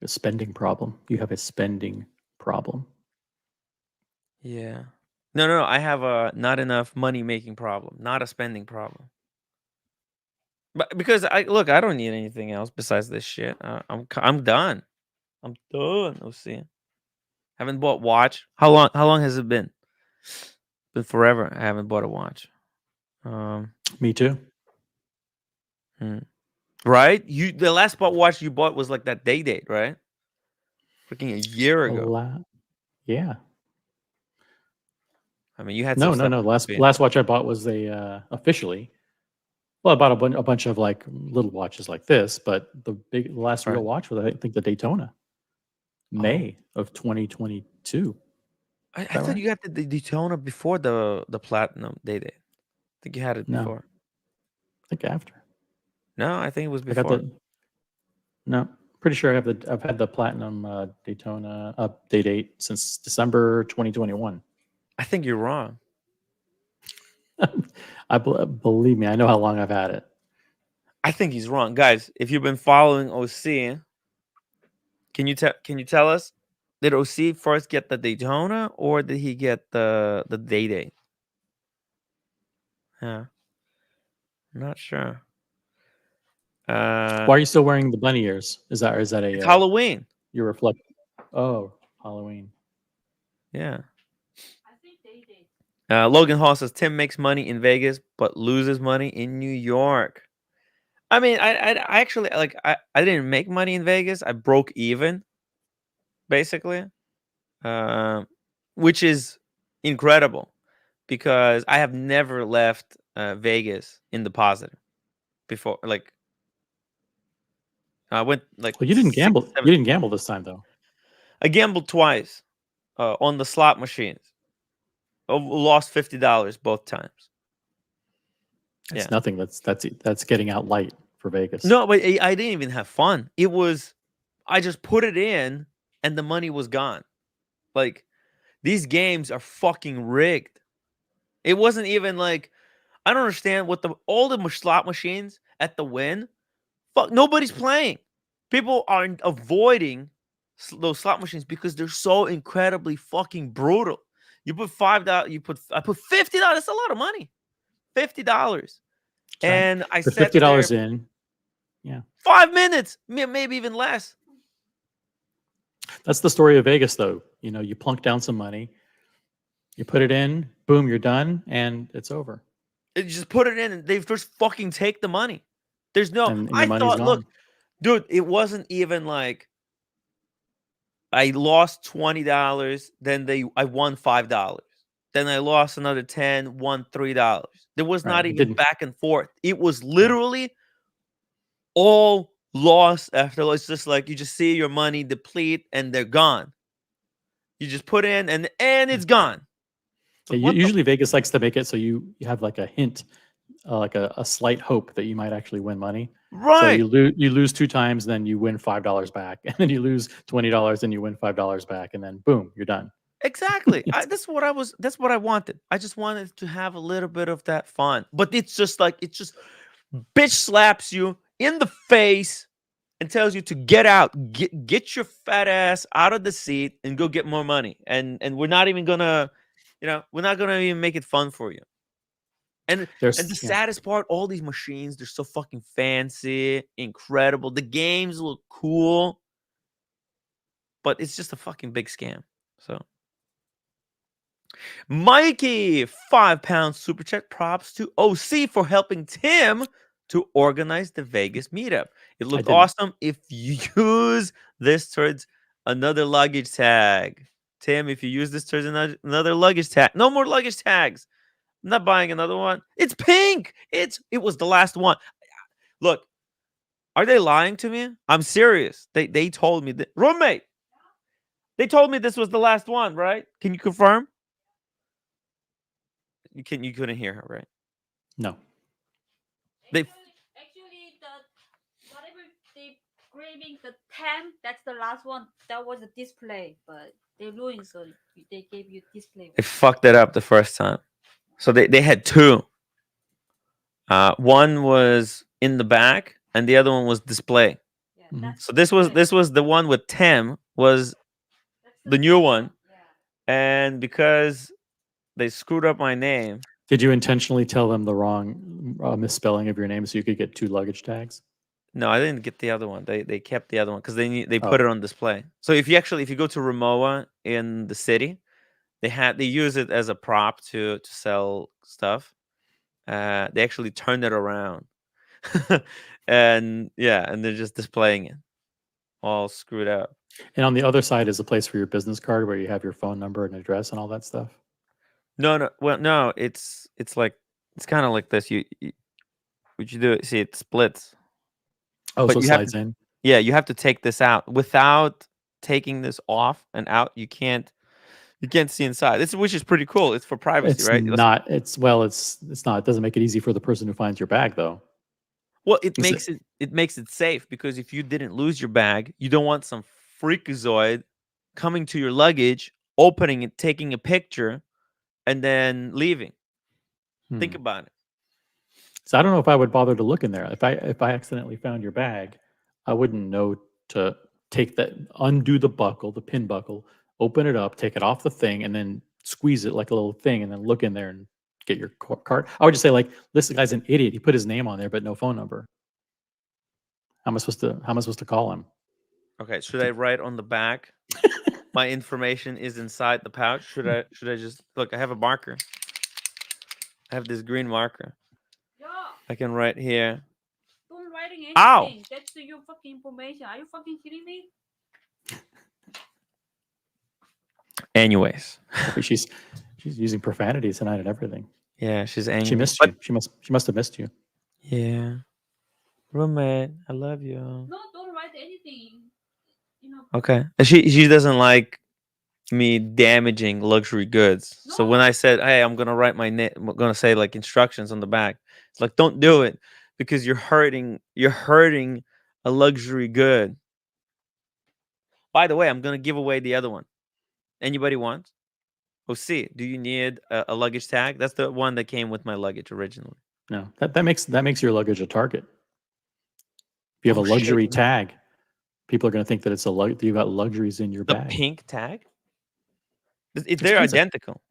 A spending problem. You have a spending problem. Yeah. No. I have a not enough money making problem, not a spending problem. But because I don't need anything else besides this shit. I'm done. I'm done. OC. Haven't bought watch. How long has it been? Been forever. I haven't bought a watch. Me too. Right? The last watch you bought was like that date, right? Freaking a year ago. Yeah. I mean, you had No. some stuff Last watch I bought was officially. Well, I bought a bunch of like little watches like this, but the last real Right. watch was I think the Daytona, May of 2022. I that thought right? you got the Daytona before the platinum date. I think you had it No. before. I think after. No, I think it was I got before. No, pretty sure I've had the platinum Daytona update date since December 2021. I think you're wrong. Believe me, I know how long I've had it. I think he's wrong, guys. If you've been following OC, can you tell us, did OC first get the Daytona or did he get the date? Yeah, I'm not sure. Why are you still wearing the bunny ears? Is that a It's Halloween. you reflect? Oh, Halloween. Yeah. I think they did. Logan Hall says Tim makes money in Vegas but loses money in New York. I mean, I actually like I didn't make money in Vegas. I broke even, basically, which is incredible because I have never left Vegas in the positive before. Like I went like Well, you didn't 6, gamble. 7 You didn't gamble this time, though. I gambled twice on the slot machines. I lost $50 both times. It's Yeah. nothing. That's getting out light for Vegas. No, but I didn't even have fun. It was, I just put it in and the money was gone. Like, these games are fucking rigged. It wasn't even like, I don't understand what all the slot machines at the Win, fuck, nobody's playing. People are avoiding those slot machines because they're so incredibly fucking brutal. You put $5, I put $50. That's a lot of money. $50. That's right. And I Put sat $50 there in. Yeah. 5 minutes, maybe even less. That's the story of Vegas, though. You know, you plunk down some money, you put it in, boom, you're done, and it's over. You just put it in and they just fucking take the money. There's no, And your I money's thought, look, gone. dude, it wasn't even like I lost $20, then I won $5. Then I lost another 10, won $3. There was Right. not It even didn't. back and forth. It was literally all lost after. It's just like you just see your money deplete and they're gone. You just put in and it's gone. So Yeah, usually Vegas likes to make it so you have like a hint, like a slight hope that you might actually win money. So right. you lose 2 times, then you win $5 back, and then you lose $20, and you win $5 back, and then boom, you're done. Exactly. That's what I wanted. I just wanted to have a little bit of that fun. But it's just like, bitch slaps you in the face and tells you to get out, get your fat ass out of the seat and go get more money. And we're not even gonna, we're not gonna even make it fun for you. And the saddest part, all these machines, they're so fucking fancy, incredible. The games look cool, but it's just a fucking big scam. So, Mikey, £5 super chat. Props to OC for helping Tim to organize the Vegas meetup. It looked awesome. If you use this towards another luggage tag, Tim, if you use this towards another luggage tag, no more luggage tags. I'm not buying another one. It's pink. It was the last one. Look, are they lying to me? I'm serious. They told me that, roommate. They told me this was the last one, right? Can you confirm? You couldn't hear her, right? No. Actually whatever they grading the 10, that's the last one. That was a display, but they ruined, so they gave you display. They fucked it up the first time. So they had 2. One was in the back and the other one was display. Yeah, so this was the one with Tim, was the new one. Yeah. And because they screwed up my name. Did you intentionally tell them the wrong misspelling of your name so you could get 2 luggage tags? No, I didn't get the other one. They kept the other one because they put it on display. So if you go to Rimowa in the city, they use it as a prop to sell stuff. They actually turned it around, and they're just displaying it, all screwed up. And on the other side is a place for your business card where you have your phone number and address and all that stuff. No, well, no, it's like it's kind of like this. What you do? See, it splits. Oh, But so it you have slides in. Yeah, you have to take this out. Without taking this off and out, you can't see inside. Which is pretty cool. It's for privacy, It's right? not. It's not. It doesn't make it easy for the person who finds your bag, though. Well, it makes it safe, because if you didn't lose your bag, you don't want some freakazoid coming to your luggage, opening it, taking a picture, and then leaving. Think about it. So I don't know if I would bother to look in there. If I accidentally found your bag, I wouldn't know to undo the buckle, the pin buckle, open it up, take it off the thing, and then squeeze it like a little thing, and then look in there and get your card. I would just say, like, this guy's an idiot. He put his name on there, but no phone number. How am I supposed to call him? Okay, should I write on the back? My information is inside the pouch. Should I just look? I have a marker. I have this green marker. Yeah. I can write here. Don't writing anything. Ow! That's your fucking information. Are you fucking kidding me? Anyways, she's using profanity tonight and everything. Yeah, she's angry. She missed you. She must have missed you. Yeah, roommate, I love you. No, don't write anything. Okay, she doesn't like me damaging luxury goods. So when No. I said, "Hey, I'm gonna write my name," I'm gonna say like instructions on the back. It's like, don't do it because you're hurting a luxury good. By the way, I'm gonna give away the other one. Anybody want? Oh, see, do you need a luggage tag? That's the one that came with my luggage originally. No, that makes your luggage a target. If you have Oh, a shit, luxury you know, tag, people are going to think that it's you got luxuries in your the bag. pink tag. They're Expensive. identical.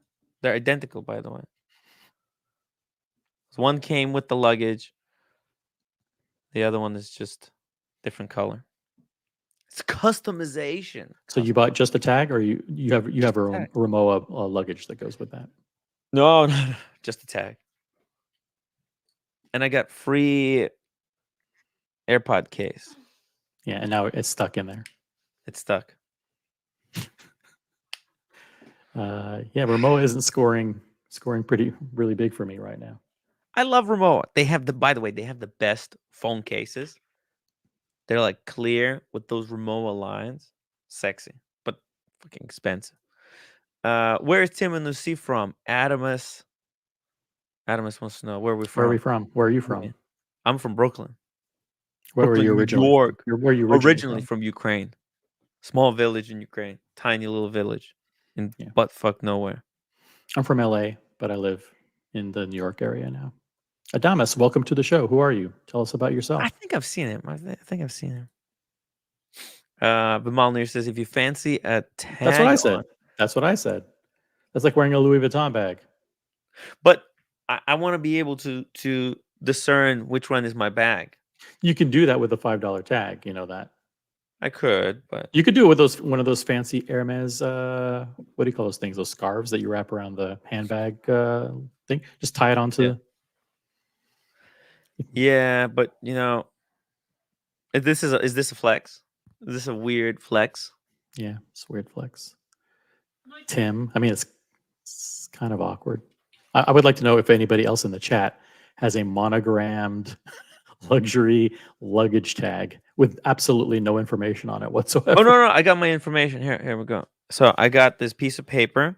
They're identical, by the way. One came with the luggage. The other one is just different color. It's customization. So you bought just a tag, or you have Just a a tag. Rimowa luggage that goes with that? No, just a tag. And I got free AirPod case. Yeah, and now it's stuck in there. It's stuck. Yeah, Rimowa isn't scoring really big for me right now. I love Rimowa. By the way, they have the best phone cases. They're like clear with those Rimowa lines. Sexy, but fucking expensive. Where is Tim and Lucy from? Adamus wants to know where we're Where are from. we from? Where are you from? I'm from Brooklyn. Where were Brooklyn, you New originally? York. Where are you Originally from Ukraine. Small village in Ukraine. Tiny little village in Yeah. buttfuck nowhere. I'm from LA, but I live in the New York area now. Adamus, welcome to the show. Who are you? Tell us about yourself. I think I've seen him. I think I've seen him. Vimalnir says, if you fancy a tag That's what I said. on- That's what I said. That's like wearing a Louis Vuitton bag. But I want to be able to discern which one is my bag. You can do that with a $5 tag. You know that. I could, but You could do it with one of those fancy Hermes. What do you call those things? Those scarves that you wrap around the handbag thing. Just tie it onto. yeah, but you know, is this a flex? Is this a weird flex? Yeah, it's a weird flex. No, it's Tim, I mean, it's kind of awkward. I would like to know if anybody else in the chat has a monogrammed luxury luggage tag with absolutely no information on it whatsoever. Oh no, I got my information here. Here we go. So I got this piece of paper.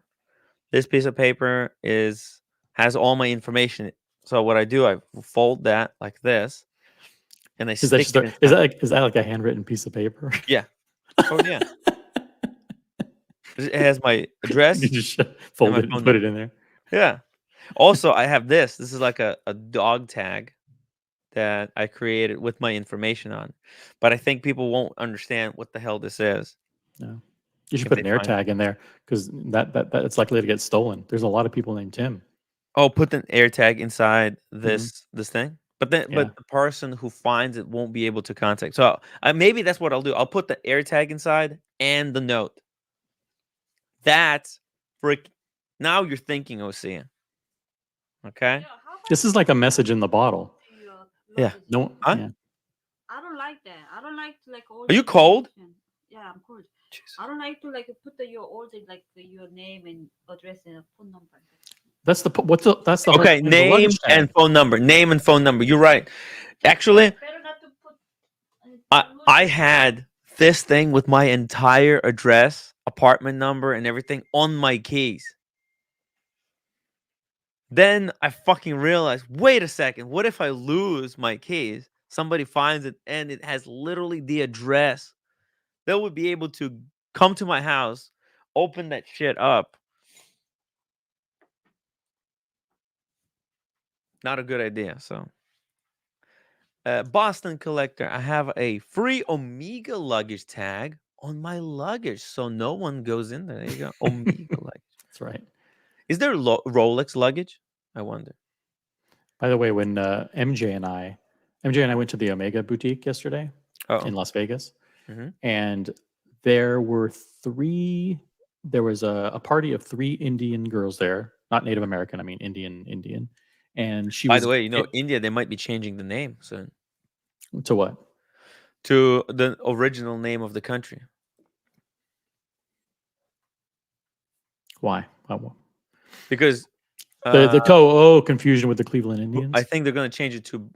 This piece of paper has all my information. So what I do, I fold that like this, and I Is that stick just it is inside. that like a handwritten piece of paper? Yeah. Oh yeah. It has my address You just and fold my it and phone put number. it in there. Yeah. Also, I have this. This is like a dog tag that I created with my information on. But I think people won't understand what the hell this is. No. You should If put they an air find tag in there because it's likely to get stolen. There's a lot of people named Tim. Oh, put an air tag inside Mhm. this thing. But then, Yeah. but the person who finds it won't be able to contact. So maybe that's what I'll do. I'll put the air tag inside and the note. That's frick. Now you're thinking, OC. Okay. Yeah, how about This is like a message in the bottle. your Yeah. luggage? No, Huh? yeah. I don't like that. I don't like to like all. Are you the cold? information. Yeah, I'm cold. Jesus. I don't like to like put your order like your name and address and a phone number. That's the that's the hard Okay, point of the name luggage tag. and phone number. Name and phone number. You're right. Actually, Better not to put. I had this thing with my entire address, apartment number, and everything on my keys. Then I fucking realized, wait a second, what if I lose my keys? Somebody finds it and it has literally the address. They would be able to come to my house, open that shit up. Not a good idea. So, Boston Collector, I have a free Omega luggage tag on my luggage, so no one goes in there. There you go, Omega luggage. That's right. Is there Rolex luggage? I wonder. By the way, when MJ and I went to the Omega boutique yesterday Oh, in Las Vegas, Mhm. and there was a party of 3 Indian girls there, not Native American, I mean Indian, and she by was the way, you know, India, they might be changing the name soon to what? to the original name of the country. Why? Because Confusion with the Cleveland Indians. I think they're going to change it to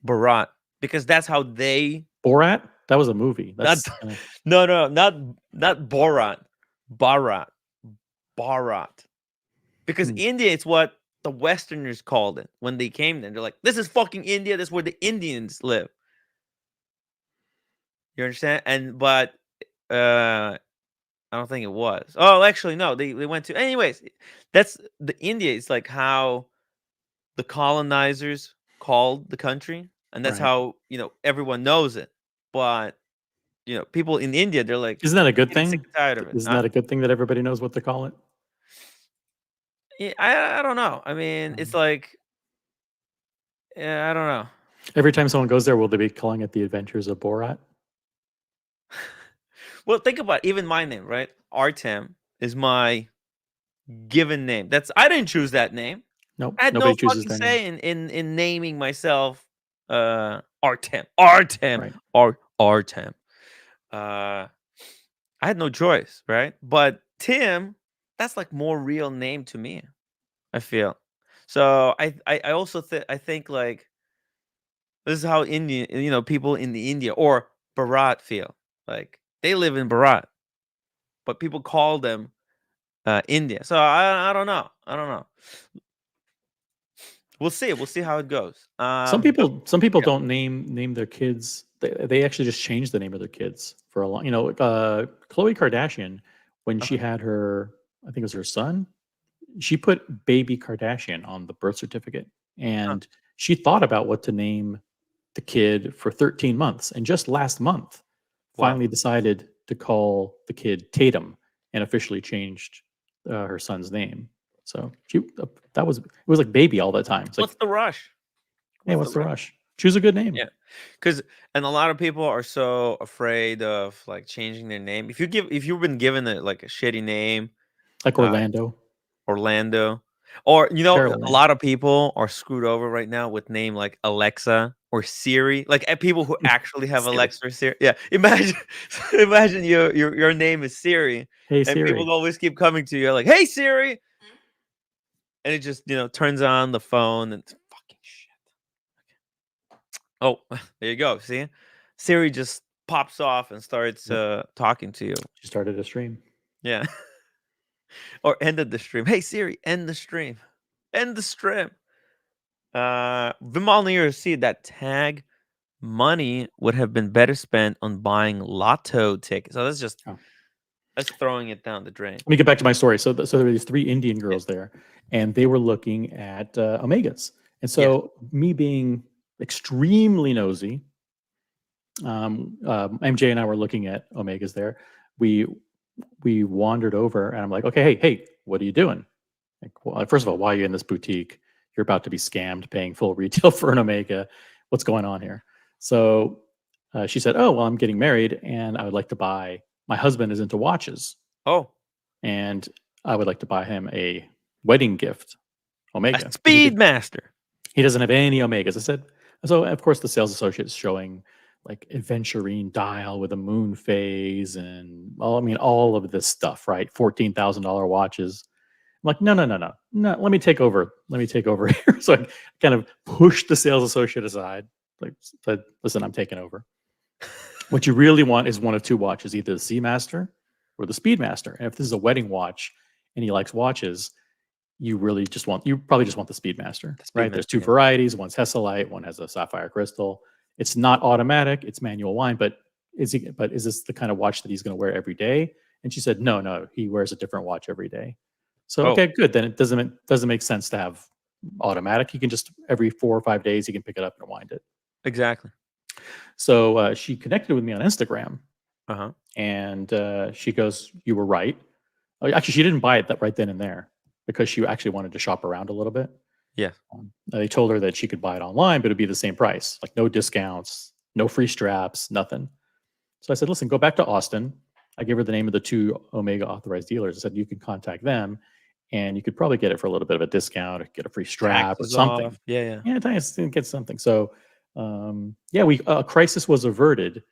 Bharat because that's how they. Borat? That was a movie. That's No, not Borat. Bharat. Bharat. Because Hmm. India, it's what the Westerners called it when they came there. They're like, this is fucking India. This is where the Indians live. You understand? But I don't think it was. Oh, actually, no. They went to. Anyways, that's the India. It's like how the colonizers called the country, and that's Right. how everyone knows it. But people in India, they're like, Isn't that a good getting sick thing? and tired of it. Isn't that a good thing that everybody knows what to call it? Yeah, I don't know. I mean, it's like, yeah, I don't know. Every time someone goes there, will they be calling it the Adventures of Borat? Well, think about even my name, right? Artem is my given name. I didn't choose that name. Nope. I had Nobody no chooses fucking their say name. in naming myself Artem. Artem. Right. Artem. I had no choice, right? But Tim, that's like more real name to me, I feel. So I also think like this is how Indian, people in the India or Bharat feel. Like they live in Bharat, but people call them India. So I don't know. I don't know. We'll see. We'll see how it goes. Some But people yeah. don't name their kids. They actually just change the name of their kids for a long. Khloe Kardashian, when she had her, I think it was her son, she put baby Kardashian on the birth certificate, and she thought about what to name the kid for 13 months, and just last month, Wow. finally decided to call the kid Tatum and officially changed her son's name. So it was like baby all the time. It's like, What's the rush? hey, what's the rush? Choose a good name. Yeah, and a lot of people are so afraid of like changing their name. If you've been given like a shitty name, Like Orlando. or Terrible a name. lot of people are screwed over right now with name like Alexa or Siri. Like people who actually have Siri. Alexa or Siri. Yeah, imagine your name is Siri, Hey and Siri. people always keep coming to you like, "Hey Siri," and it just turns on the phone and it's fucking shit. Oh, there you go. See, Siri just pops off and starts talking to you. She started a stream. Yeah. Or ended the stream. Hey Siri, end the stream. End the stream. Vimal see that tag money would have been better spent on buying lotto tickets. So that's throwing it down the drain. Let me get back to my story. So there were these 3 Indian girls there, and they were looking at Omegas. And so me being extremely nosy, MJ and I were looking at Omegas there. We wandered over, and I'm like, okay, hey, what are you doing? Like, well, first of all, why are you in this boutique? You're about to be scammed paying full retail for an Omega. What's going on here? So she said, oh, well, I'm getting married, and I would like to buy. My husband is into watches. Oh, And I would like to buy him a wedding gift, Omega. a Speedmaster. He doesn't have any Omegas. I said, so of course the sales associate is showing like aventurine dial with a moon phase and all of this stuff, right? $14,000 watches. I'm like, no. Let me take over. Here. So I kind of pushed the sales associate aside. Like, said, listen, I'm taking over. What you really want is one of 2 watches, either the Seamaster or the Speedmaster. And if this is a wedding watch and he likes watches, you probably just want the Speedmaster, right? There's 2 varieties. One's Hesselite, one has a sapphire crystal. It's not automatic, it's manual wind, but is this the kind of watch that he's going to wear every day? And she said, no, he wears a different watch every day. So, okay, good. Then it doesn't make sense to have automatic. He can just every 4 or 5 days, he can pick it up and wind it. Exactly. So she connected with me on Instagram. And she goes, you were right. Actually, she didn't buy it right then and there because she actually wanted to shop around a little bit. Yeah. They told her that she could buy it online, but it'd be the same price, like no discounts, no free straps, nothing. So I said, listen, go back to Austin. I gave her the name of the 2 Omega authorized dealers. I said, you can contact them and you could probably get it for a little bit of a discount or get a free strap or something. Off. Yeah. Yeah, get something. So, a crisis was averted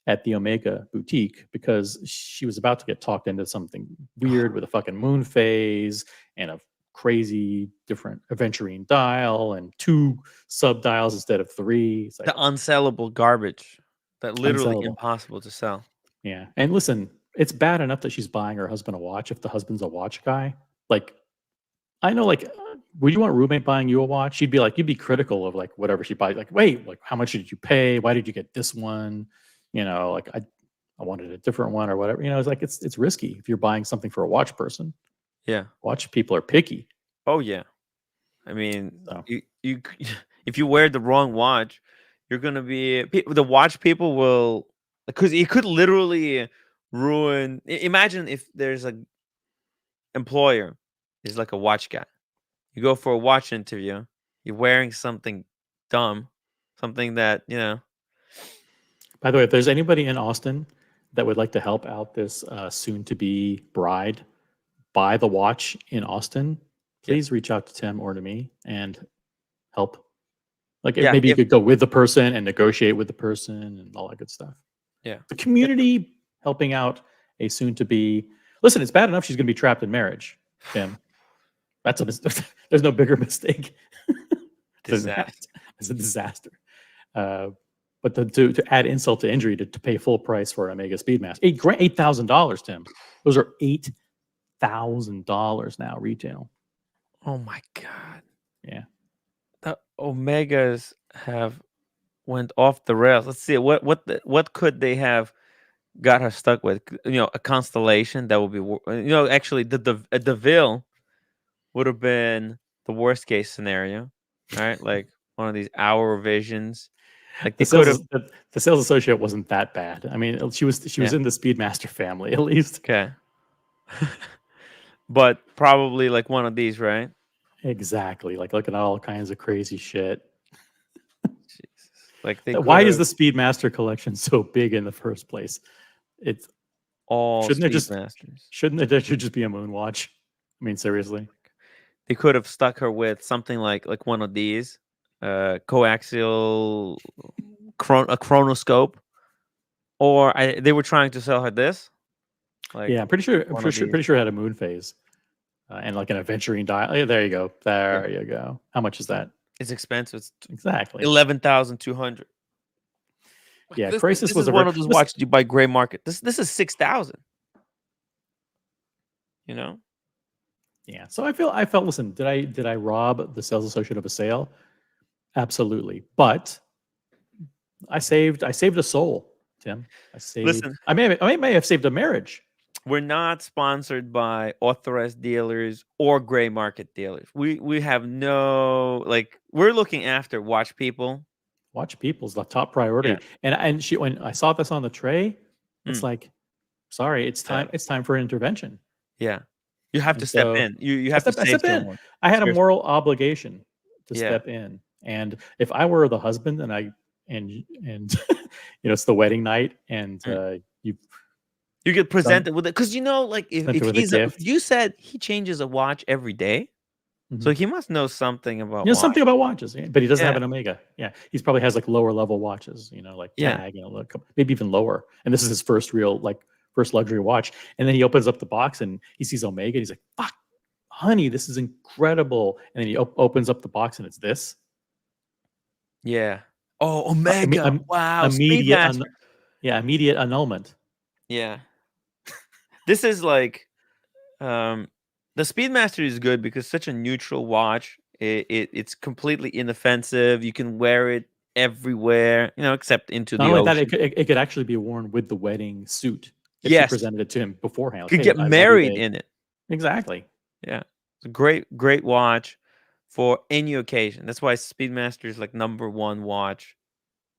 at the Omega boutique because she was about to get talked into something weird with a fucking moon phase and a crazy different aventurine dial and 2 sub dials instead of 3. It's like the unsellable garbage that literally unsellable. impossible to sell. Yeah. And listen, it's bad enough that she's buying her husband a watch if the husband's a watch guy. Like, I know, like, would you want a roommate buying you a watch? You'd be critical of like whatever she buys. Like, wait, like how much did you pay? Why did you get this one? Like I wanted a different one or whatever. It's like it's risky if you're buying something for a watch person. Yeah. Watch people are picky. Oh yeah. I mean, So. you if you wear the wrong watch, you're gonna be the watch people will, because it could literally ruin. Imagine if there's a employer is like a watch guy. You go for a watch interview, you're wearing something dumb, something that By the way, if there's anybody in Austin that would like to help out this soon-to-be bride buy the watch in Austin, please reach out to Tim or to me and help. Like, maybe you could go with the person and negotiate with the person and all that good stuff. Yeah. The community helping out a soon-to-be. Listen, it's bad enough she's going to be trapped in marriage, Tim. There's no bigger mistake. Disaster. It's a disaster. But to add insult to injury, to pay full price for an Omega Speedmaster, $8,000, Tim. Those are $8,000 now retail. Oh my god. Yeah. The Omegas have went off the rails. Let's see what could they have got her stuck with? A Constellation that would be. Actually, the DeVille would have been the worst case scenario, right? Like one of these hour visions. Like the sales associate wasn't that bad. I mean, she was in the Speedmaster family at least. Okay. But probably like one of these, right? Exactly. Like looking at all kinds of crazy shit. Jesus. Like why is the Speedmaster collection so big in the first place? It's all Speedmasters. Shouldn't it just be a Moonwatch? I mean, seriously. They could have stuck her with something like one of these, coaxial a chronoscope, or they were trying to sell her this. Like, yeah, I'm pretty sure it had a moon phase, and like an aventurine dial. Oh, there you go. There you go. How much is that? It's expensive. It's exactly $11,200. Yeah, this Crisis was one of those watches you buy gray market. This is $6,000. Yeah. So I felt. Listen, did I rob the sales associate of a sale? Absolutely. But I saved a soul, Tim. Listen, I may have saved a marriage. We're not sponsored by authorized dealers or gray market dealers. We have no, like, we're looking after watch people. Watch people's the top priority. Yeah. And when I saw this on the tray, it's like, sorry, it's time. It's time for an intervention. Yeah. You have to step in. You have to step in. I had a moral obligation to step in. And if I were the husband and it's the wedding night and you get presented with it, because like if you said he changes a watch every day, so he must know something about something about watches, but he doesn't have an Omega. Yeah, he probably has like lower level watches, like Tag, maybe even lower. And this is his first luxury watch. And then he opens up the box and he sees Omega. And he's like, "Fuck, honey, this is incredible." And then he opens up the box and it's this. Yeah. Oh, Omega! Wow. Immediate annulment. Yeah. This is like, the Speedmaster is good because such a neutral watch. It's completely inoffensive. You can wear it everywhere, except into the ocean. Not only that, it could actually be worn with the wedding suit. If she presented it to him beforehand. Could get married in it. Exactly. Yeah. It's a great watch for any occasion. That's why Speedmaster is like #1 watch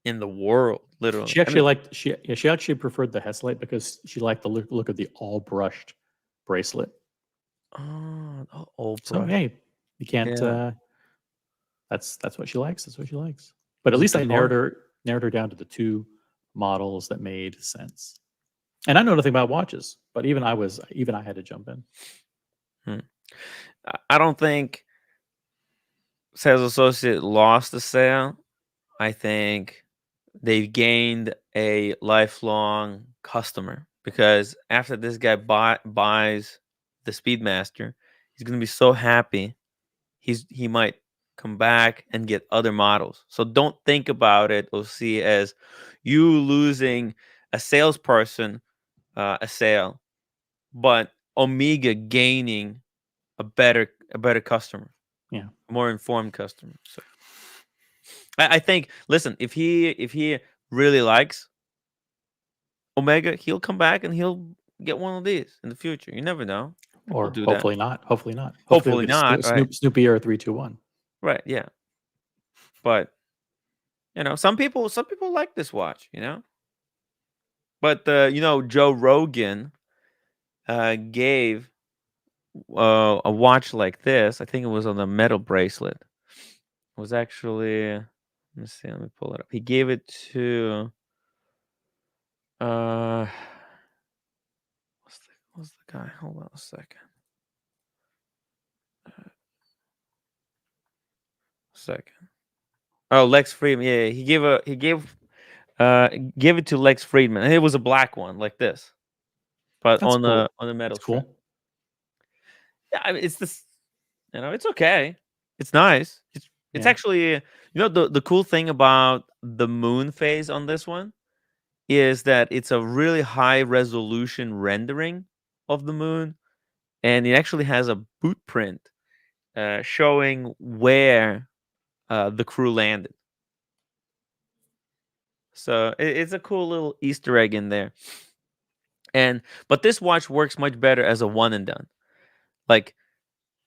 in the world, literally. She actually she actually preferred the Heslite because she liked the look of the all brushed bracelet. Oh, all brushed. So hey, you can't. That's what she likes. That's what she likes. But at least I narrowed her down to the two models that made sense. And I know nothing about watches, but even I had to jump in. I don't think sales associate lost the sale. I think they've gained a lifelong customer, because after this guy buys the Speedmaster, he's going to be so happy. He might come back and get other models. So don't think about it, OC, as you losing a salesperson a sale, but Omega gaining a better customer, Yeah. more informed customer. So I think, listen, if he really likes Omega, he'll come back and he'll get one of these in the future. You never know. People Or do that. hopefully not. Hopefully not. Hopefully it'll not, be right. Snoopy or 321. Right, yeah. But some people like this watch, But Joe Rogan gave a watch like this. I think it was on a metal bracelet. It was actually, let me see, let me pull it up. He gave it to what's the guy? Hold on a second. Oh, Lex Friedman. Yeah, he gave it to Lex Friedman, and it was a black one like this, but That's on cool. the metal That's cool. strip. Yeah, I mean, it's this. It's okay. It's nice. It's Yeah. actually, the cool thing about the moon phase on this one is that it's a really high resolution rendering of the moon, and it actually has a boot print showing where the crew landed. So it's a cool little Easter egg in there. But this watch works much better as a one and done. Like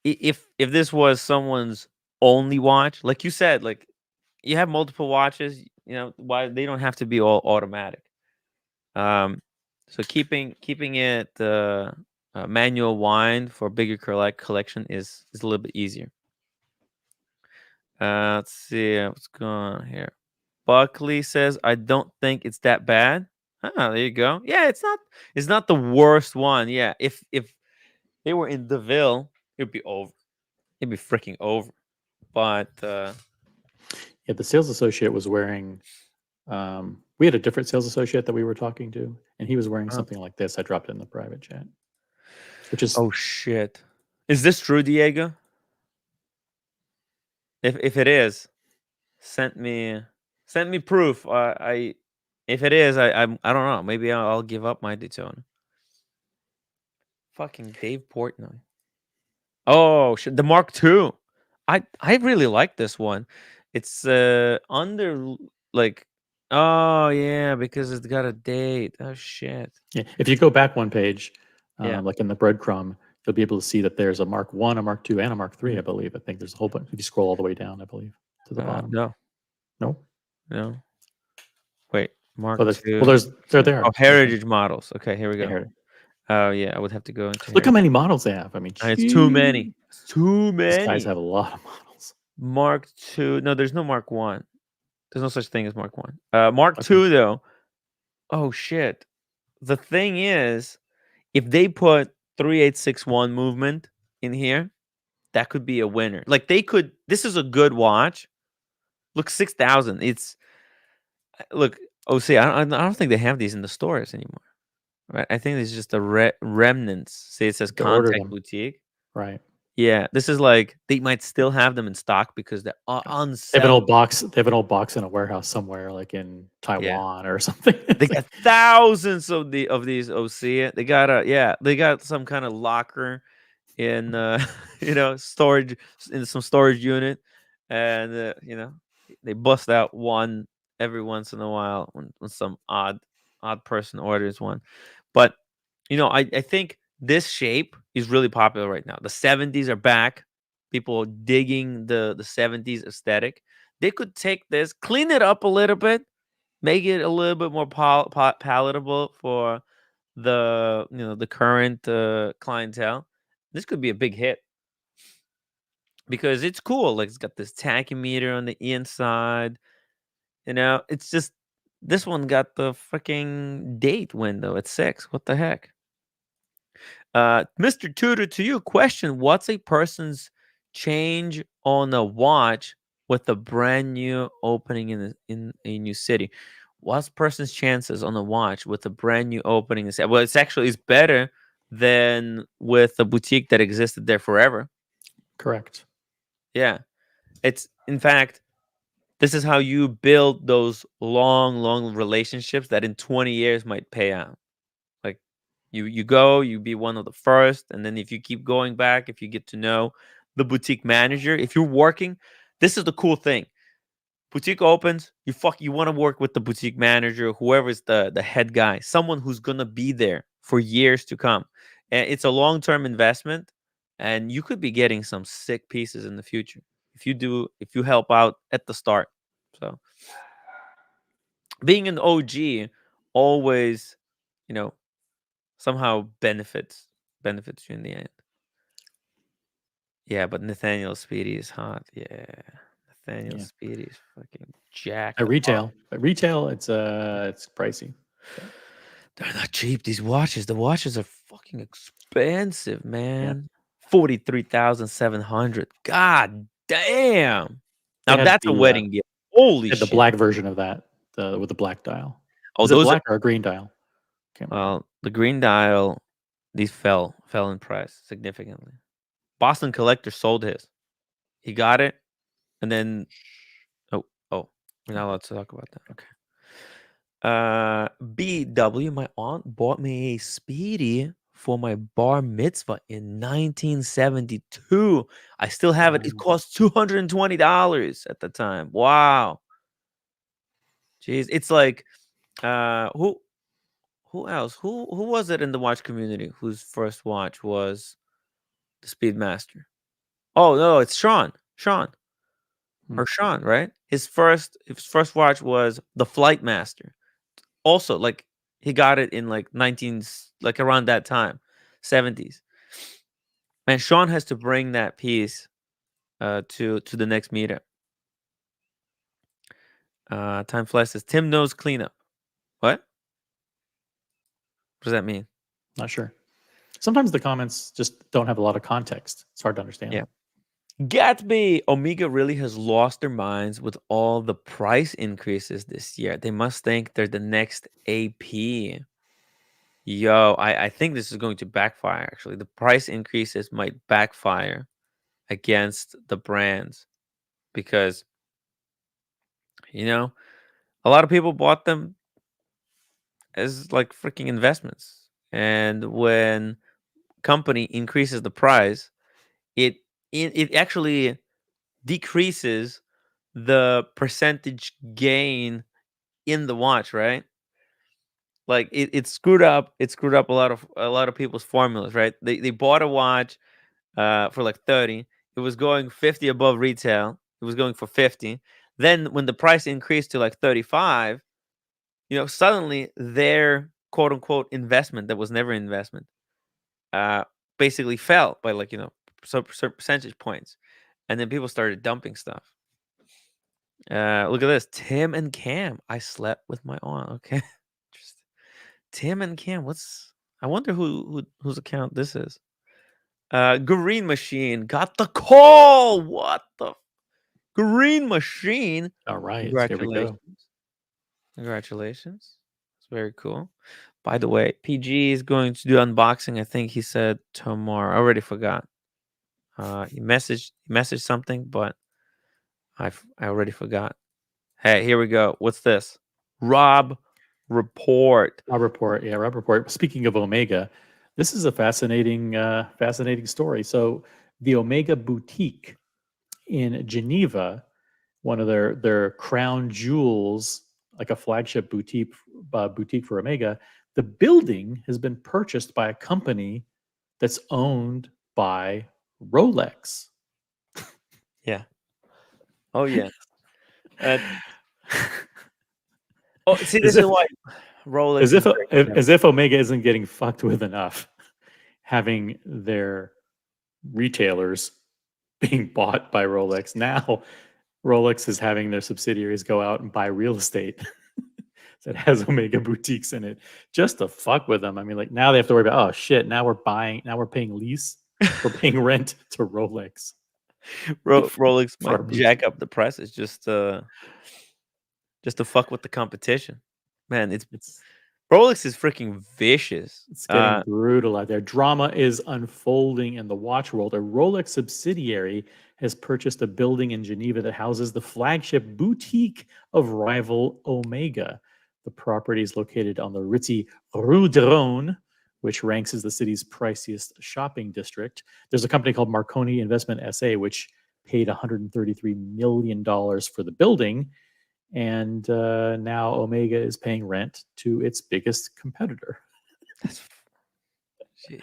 if this was someone's only watch, like you said, like you have multiple watches, why they don't have to be all automatic. So keeping it manual wind for bigger collection is a little bit easier. Let's see what's going on here. Buckley says, I don't think it's that bad. Ah, there you go. Yeah, it's not the worst one. Yeah, if they were in DeVille, it'd be over. It'd be freaking over. But Yeah, the sales associate was wearing. We had a different sales associate that we were talking to, and he was wearing something like this. I dropped it in the private chat, which is oh shit, is this true, Diego? If it is, send me proof. If it is, I don't know. Maybe I'll give up my Daytona. Fucking Dave Portnoy. Oh shit, the Mark II. I really like this one. It's under like, oh yeah, because it's got a date. Oh shit. yeah. If you go back one page, Yeah. like in the breadcrumb, you'll be able to see that there's a Mark I, a Mark II, and a Mark III. I believe. I think there's a whole bunch. If you scroll all the way down, I believe to the bottom. No. No. Wait, Mark Oh, II. they're there. Oh, heritage models. Okay, here we Yeah, go. here. Oh yeah, I would have to go into. Look how many models they have. I mean, It's too many. gee, It's too These guys many. have a lot of models. Mark II. No, there's no Mark One. There's no such thing as Mark One. Mark Okay. II though. Oh shit. The thing is, if they put 3861 movement in here, that could be a winner. Like they could. This is a good watch. Look, 6,000. It's look. OC. I don't think they have these in the stores anymore. Right. I think it's just a remnants. Say it says To order Contact them. Boutique. Right. Yeah, this is like they might still have them in stock because they're on They have an sale. old box. They have an old box in a warehouse somewhere, like in Taiwan or something. They got thousands of these OC. They got some kind of locker in storage, in some storage unit, and they bust out one every once in a while when some odd person orders one. But I think this shape is really popular right now. The 70s are back. People are digging the 70s aesthetic. They could take this, clean it up a little bit, make it a little bit more palatable for the current clientele. This could be a big hit because it's cool. Like it's got this tachymeter on the inside. It's just this one got the freaking date window at 6. What the heck? Mr. Tudor, to you, question: what's a person's change on a watch with a brand new opening in a new city? What's person's chances on a watch with a brand new opening? Well, it's better than with a boutique that existed there forever. Correct. Yeah, it's in fact, this is how you build those long relationships that in 20 years might pay out. Like You go, you be one of the first, and then if you keep going back, if you get to know the boutique manager, if you're working, this is the cool thing. Boutique opens, you want to work with the boutique manager, whoever's the head guy, someone who's gonna be there for years to come. And it's a long-term investment, and you could be getting some sick pieces in the future if you help out at the start. So being an OG always, you know, somehow benefits you in the end. Yeah, but Nathaniel Speedy is hot. Yeah. Nathaniel Yeah. Speedy is fucking jacked At up. retail, it's pricey. They're not cheap. These watches, the watches are fucking expensive, man. 43,700. God damn. They Now had that's a the wedding gift. Holy the shit. black version of that, with the black dial. Oh, Is it those black or a green dial? Can't remember. well, the green dial, these fell in price significantly. Boston Collector sold his. He got it, and then oh, we're not allowed to talk about that. Okay. BW, my aunt bought me a Speedy for my bar mitzvah in 1972. I still have it. It Wow. cost $220 at the time. Wow. Jeez, it's like who else? Who was it in the watch community whose first watch was the Speedmaster? Oh no, it's Sean. Hmm. Or Sean, right? His first watch was the Flight Master. Also, like he got it in like like around that time, 70s. Man, Sean has to bring that piece to the next meetup. Time flies says Tim knows cleanup. What? What does that mean? Not sure. Sometimes the comments just don't have a lot of context. It's hard to understand. Yeah. Gatsby, Omega really has lost their minds with all the price increases this year. They must think they're the next AP. Yo, I think this is going to backfire, actually. The price increases might backfire against the brands because, a lot of people bought them as like freaking investments. And when company increases the price, it actually decreases the percentage gain in the watch, right? Like it screwed up a lot of people's formulas, right? They bought a watch for like 30. It was going 50 above retail. It was going for 50. Then when the price increased to like 35, suddenly their quote unquote investment that was never investment basically fell by like, some percentage points. And then people started dumping stuff. Look at this. Tim and Cam. I slept with my aunt. Okay. Interesting. Tim and Cam. I wonder whose account this is. Green Machine got the call. What the Green Machine? All right. Here we Congratulations. go. Congratulations. It's very cool. By the way, PG is going to do unboxing. I think he said tomorrow. I already forgot. He messaged something, but I already forgot. Hey, here we go. What's this? Rob Report. Rob Report. Yeah, Rob Report. Speaking of Omega, this is a fascinating story. So the Omega Boutique in Geneva, one of their crown jewels, like a flagship boutique for Omega, the building has been purchased by a company that's owned by Rolex. Yeah. Oh yeah. Oh, see, this is why Rolex. As if Omega isn't getting fucked with enough, having their retailers being bought by Rolex. Now, Rolex is having their subsidiaries go out and buy real estate that has Omega boutiques in it, just to fuck with them. I mean, like now they have to worry about, oh shit, now we're paying lease, we're paying rent to Rolex. Rolex for our might jack up the prices just to fuck with the competition. Man, it's Rolex is freaking vicious. It's getting brutal out there. Drama is unfolding in the watch world. A Rolex subsidiary has purchased a building in Geneva that houses the flagship boutique of rival Omega. The property is located on the ritzy Rue de Rhône, which ranks as the city's priciest shopping district. There's a company called Marconi Investment SA, which paid $133 million for the building. And now Omega is paying rent to its biggest competitor. Jeez.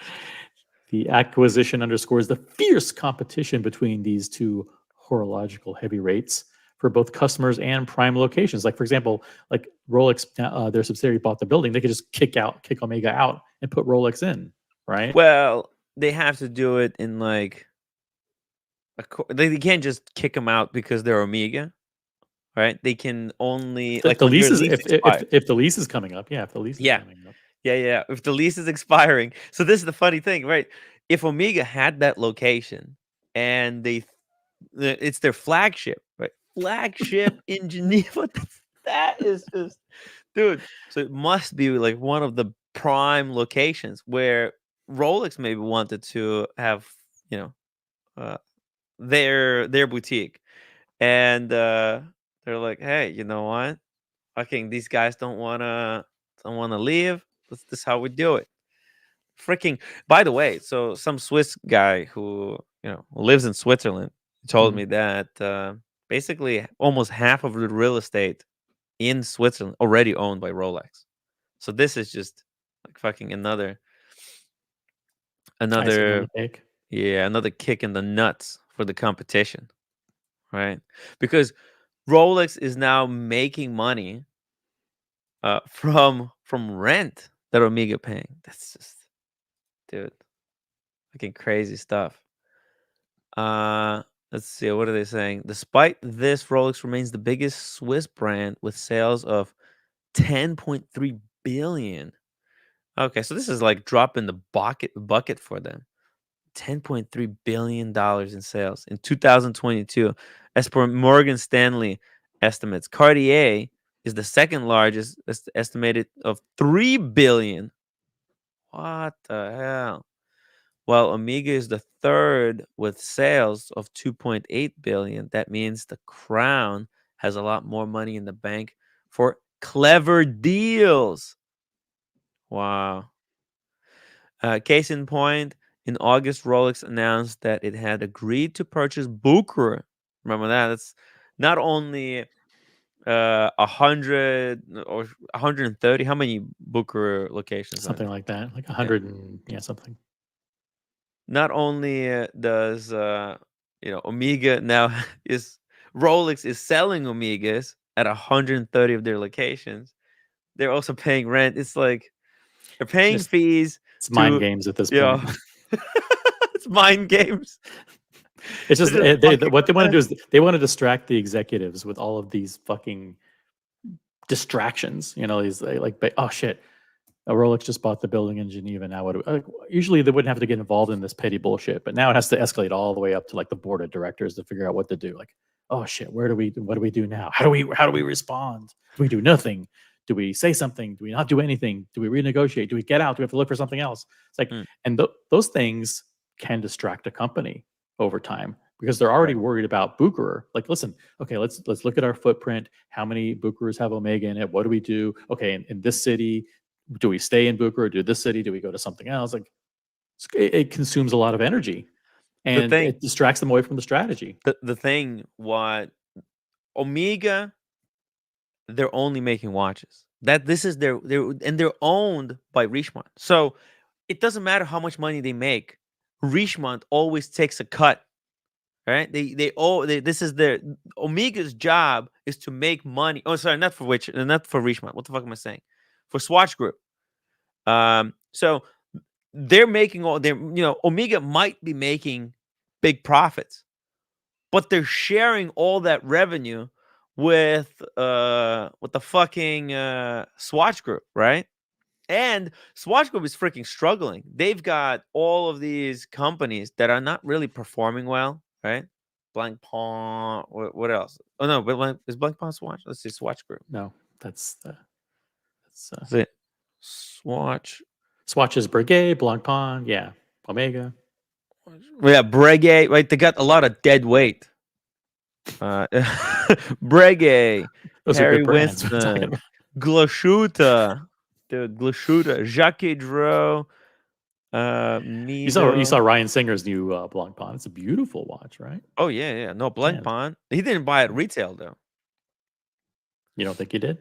The acquisition underscores the fierce competition between these two horological heavyweights for both customers and prime locations. Like, for example, like Rolex, their subsidiary bought the building. They could just kick Omega out and put Rolex in, right? Well, they have to do it in like they can't just kick them out because they're Omega, right? They can only The, like the when your lease is lease expires. if the lease is coming up, yeah. If the lease is Yeah. coming up, Yeah. If the lease is expiring, so this is the funny thing, right? If Omega had that location and it's their flagship, right? Flagship in Geneva. That is just, dude. So it must be like one of the prime locations where Rolex maybe wanted to have, their boutique, and they're like, hey, you know what? Fucking these guys don't wanna leave. This is how we do it. Freaking. By the way, so some Swiss guy who lives in Switzerland told Mhm. me that basically almost half of the real estate in Switzerland already owned by Rolex. So this is just like fucking another icing on the cake. another kick in the nuts for the competition, right? Because Rolex is now making money from rent that Omega paying. That's just, dude, fucking crazy stuff. Let's see, what are they saying? Despite this, Rolex remains the biggest Swiss brand with sales of 10.3 billion. Okay, so this is like dropping the bucket for them. $10.3 billion in sales in 2022, as per Morgan Stanley estimates. Cartier is the second largest, estimated of 3 billion. What the hell? While Omega is the third with sales of 2.8 billion. That means the Crown has a lot more money in the bank for clever deals. Wow. Case in point, in August, Rolex announced that it had agreed to purchase Bucher. Remember that? It's not only 100 or 130. How many Bucher locations? Something like that, like 100 and something. Not only does Omega now is Rolex is selling Omegas at 130 of their locations. They're also paying rent. It's like they're paying Just- fees. It's mind games at this point. It's mind games. It's just They're just what they want to do is they want to distract the executives with all of these fucking distractions. These oh shit, Rolex just bought the building in Geneva. Now what? Usually they wouldn't have to get involved in this petty bullshit, but now it has to escalate all the way up to like the board of directors to figure out what to do. Like, oh shit, what do we do now? How do we respond? Do we do nothing? Do we say something? Do we not do anything? Do we renegotiate? Do we get out? Do we have to look for something else? It's like, and those things can distract a company over time because they're already worried about Bucherer. Like, listen, okay, let's look at our footprint. How many Bucherers have Omega in it? What do we do? Okay, in this city, do we stay in Bucherer? Do this city? Do we go to something else? Like, it consumes a lot of energy, and it distracts them away from the strategy. The thing, what Omega, they're only making watches. That this is their and they're owned by Richemont. So it doesn't matter how much money they make. Richemont always takes a cut, right? This is their Omega's job is to make money. Oh, sorry, not for Richemont. What the fuck am I saying? For Swatch Group. So they're making Omega might be making big profits, but they're sharing all that revenue with the fucking Swatch Group, right? And Swatch Group is freaking struggling. They've got all of these companies that are not really performing well, right? Blanc Pawn, what else? Oh no, is Blanc Pawn Swatch? Let's see, Swatch Group. No, that's it. Swatch. Swatch is Breguet, Blanc Pawn, yeah, Omega. Yeah, Breguet, right? They got a lot of dead weight. Breguet, Those Harry are good brands. Winston, Glashütte, Jacques Drouot, You saw Mido. Ryan Singer's new Blanc Bond. It's a beautiful watch, right? Oh yeah. No, Blanc Man. Bond. He didn't buy it retail though. You don't think you did?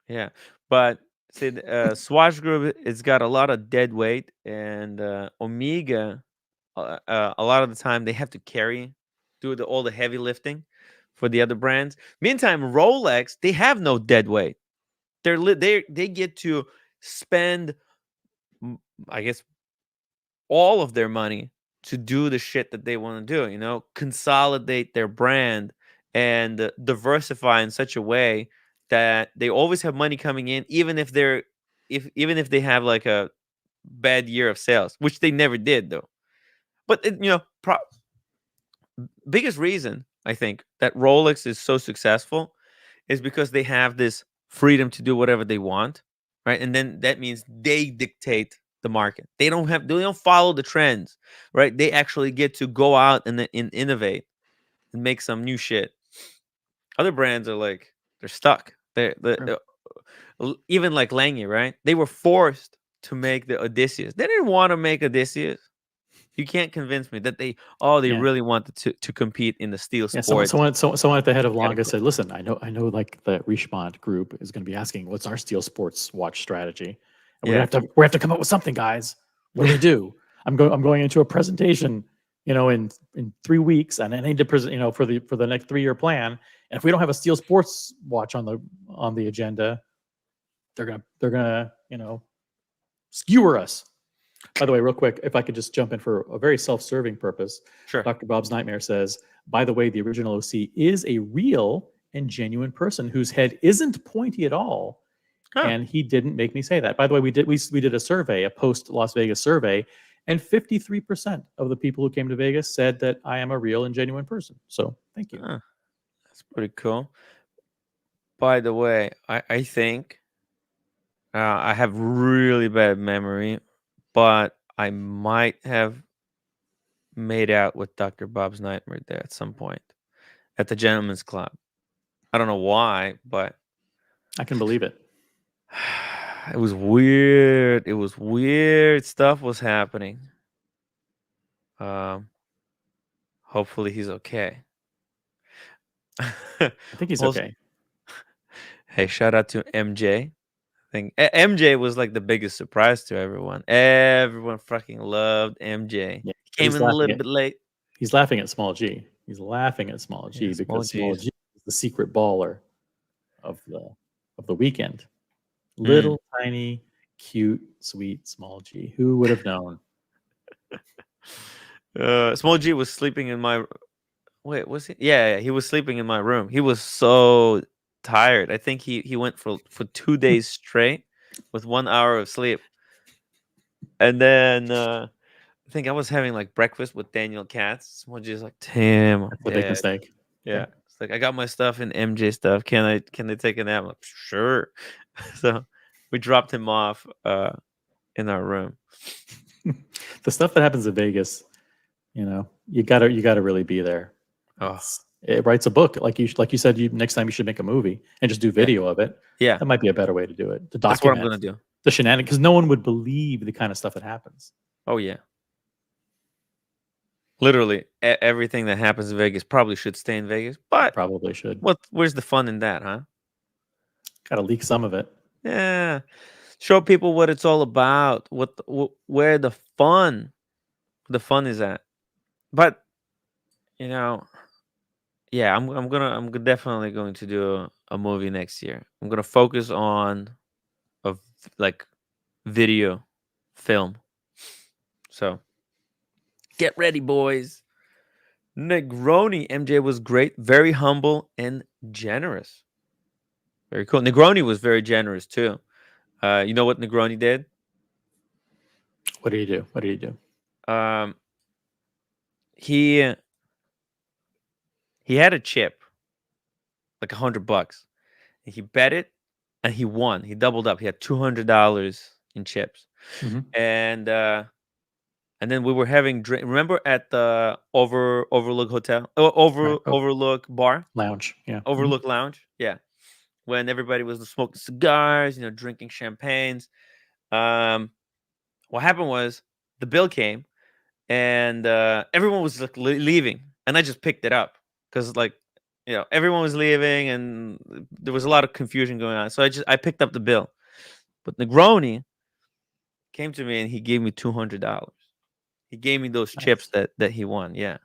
Yeah, but see, Swatch Group, it's got a lot of dead weight, and Omega, a lot of the time they have to do all the heavy lifting for the other brands. Meantime, Rolex, they have no dead weight. They get to spend, I guess, all of their money to do the shit that they want to do. Consolidate their brand and diversify in such a way that they always have money coming in, even if they have like a bad year of sales, which they never did though. But biggest reason I think that Rolex is so successful is because they have this freedom to do whatever they want, right? And then that means they dictate the market. They don't follow the trends, right? They actually get to go out and innovate and make some new shit. Other brands are like they're stuck. Even like Lange, right? They were forced to make the Odysseus. They didn't want to make Odysseus. You can't convince me that they Yeah. really wanted to compete in the steel Yeah, sports. someone at the head of Lange category. said, "Listen, I know, like the Richemont group is going to be asking, what's our steel sports watch strategy? And we Yeah. have to come up with something, guys. What do we do? I'm going into a presentation, in 3 weeks, and I need to present, for the next 3-year plan. And if we don't have a steel sports watch on the agenda, they're gonna skewer us." By the way, real quick, if I could just jump in for a very self-serving purpose, Sure. Dr. Bob's Nightmare says, by the way, the original OC is a real and genuine person whose head isn't pointy at all. Huh. And he didn't make me say that. By the way, we did a survey, a post Las Vegas survey, and 53% of the people who came to Vegas said that I am a real and genuine person. So thank you. Huh. That's pretty cool. By the way, I think I have really bad memory, but I might have made out with Dr. Bob's Nightmare there at some point at the Gentleman's Club. I don't know why, but I can believe it. it was weird. It was weird stuff was happening. Hopefully he's okay. I think he's Also- okay. Hey, shout out to MJ. I think MJ was like the biggest surprise to everyone. Everyone fucking loved MJ. Yeah, He came he's in a little laughing bit late. He's laughing at Small G. He's laughing at Small G Yeah, Small because Small G's. G is the secret baller of the weekend. Little tiny, cute, sweet Small G. Who would have known? Small G was sleeping in my. Wait, was he? Yeah, he was sleeping in my room. He was so tired. I think he went for 2 days straight with 1 hour of sleep. And then I think I was having like breakfast with Daniel Katz. Small G's like, damn, That's a big mistake. yeah. It's like I got my stuff in MJ stuff. Can they take a nap? I'm like, sure. So we dropped him off in our room. The stuff that happens in Vegas, you gotta really be there. Oh, It writes a book, like you said. Next time you should make a movie and just do video of it. yeah. That might be a better way to do it. To That's what I'm document gonna do. the shenanigans, because no one would believe the kind of stuff that happens. Oh yeah. Literally everything that happens in Vegas probably should stay in Vegas. But Probably should. where's the fun in that, huh? Got to leak some of it. Yeah. Show people what it's all about. Where the fun is at. But yeah, I'm definitely going to do a movie next year. I'm gonna focus on like video film. So get ready, boys. Negroni MJ was great, very humble and generous. Very cool. Negroni was very generous too. You know what Negroni did? What did he do? He had a chip, like $100, and he bet it, and he won. He doubled up. He had $200 in chips, Mhm. and then we were having drink. Remember at the Overlook Hotel, Overlook Bar, Lounge, yeah. Overlook Lounge, yeah. When everybody was smoking cigars, drinking champagnes. What happened was the bill came, and everyone was like leaving, and I just picked it up because like everyone was leaving, and there was a lot of confusion going on. So I picked up the bill, but Negroni came to me and he gave me $200. He gave me those Nice. chips that he won. Yeah,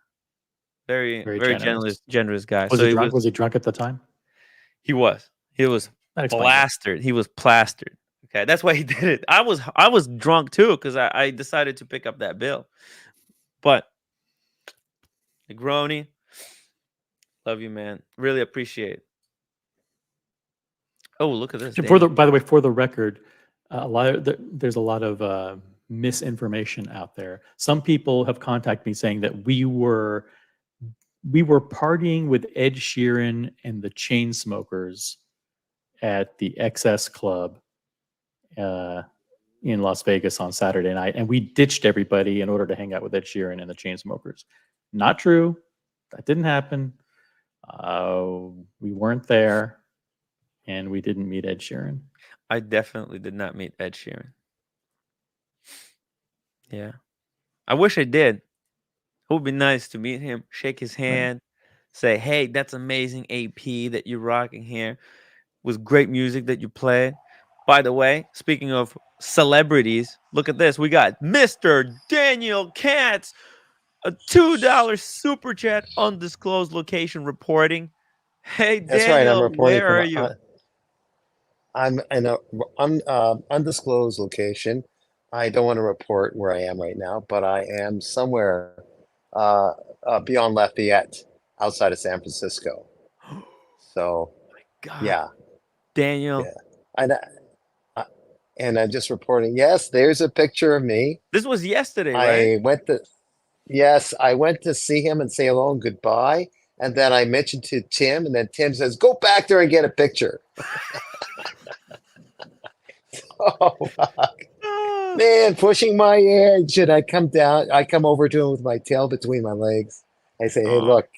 very Very generous guy. Was So he drunk? Was he drunk at the time? he was That explains it. plastered. He was plastered. Okay, that's why he did it. I was drunk too because I decided to pick up that bill. But Negroni, love you, man. Really appreciate it. Oh, look at this. By the way, for the record, there's a lot of misinformation out there. Some people have contacted me saying that we were partying with Ed Sheeran and the Chainsmokers at the XS Club in Las Vegas on Saturday night, and we ditched everybody in order to hang out with Ed Sheeran and the Chainsmokers. Not true. That didn't happen. We weren't there, and we didn't meet Ed Sheeran. I definitely did not meet Ed Sheeran. Yeah. I wish I did. It would be nice to meet him, shake his hand, say, hey, that's amazing AP that you're rocking here. It was great music that you played. By the way, speaking of celebrities, look at this. We got Mr. Daniel Katz, a $2 super chat, undisclosed location reporting. Hey, That's Daniel, right. I'm reporting where are you? I'm in a undisclosed location. I don't want to report where I am right now, but I am somewhere beyond Lafayette, outside of San Francisco. So, God, yeah, Daniel. yeah. And I'm just reporting. Yes, there's a picture of me. This was yesterday, right? I went to see him and say hello and goodbye. And then I mentioned to Tim, and then Tim says, go back there and get a picture. Oh, fuck. Man, pushing my edge. Should I come down? I come over to him with my tail between my legs. I say, hey, look,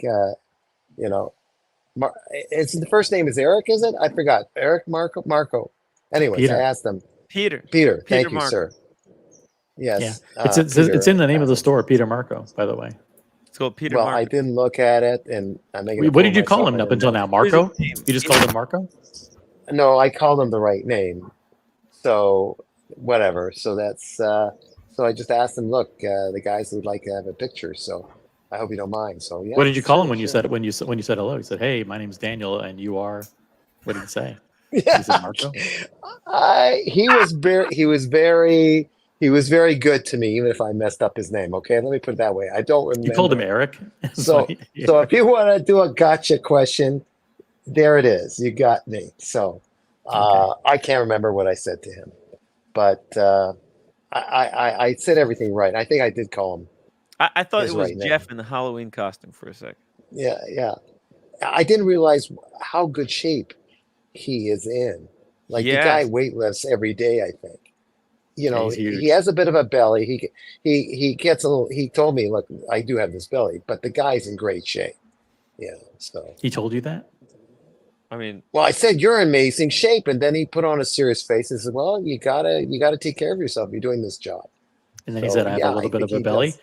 it's the first name is Eric, is it? I forgot. Eric, Marco. Anyways, Peter. I asked him. Peter, thank you, Marco. sir. Yes. Yeah. It's in the name of the store, Peter Marco, by the way. It's called Peter Well, Marco. I didn't look at it, and I'm making. What did you call him up until now? Marco? You just called him Marco? No, I called him the right name. So whatever. So that's so I just asked him, look, the guys would like to have a picture, so I hope you don't mind. So yeah. What did you call him when you said hello? He said, "Hey, my name's Daniel, and you are." What did he say? Yeah. He said Marco. He was very good to me, even if I messed up his name. Okay, let me put it that way. I don't remember. You called him Eric. So if you want to do a gotcha question, there it is. You got me. So I can't remember what I said to him, but I said everything right. I think I did call him. I thought it was right Jeff name. in the Halloween costume for a second. Yeah. I didn't realize how good shape he is in. Like the guy weightlifts every day, I think. You know, he has a bit of a belly. He gets a little. He told me, look, I do have this belly, but the guy's in great shape. Yeah. So he told you that? I mean, well, I said you're in amazing shape, and then he put on a serious face and said, well, you gotta take care of yourself. You're doing this job. And then he said, I have a little bit of a belly. Does.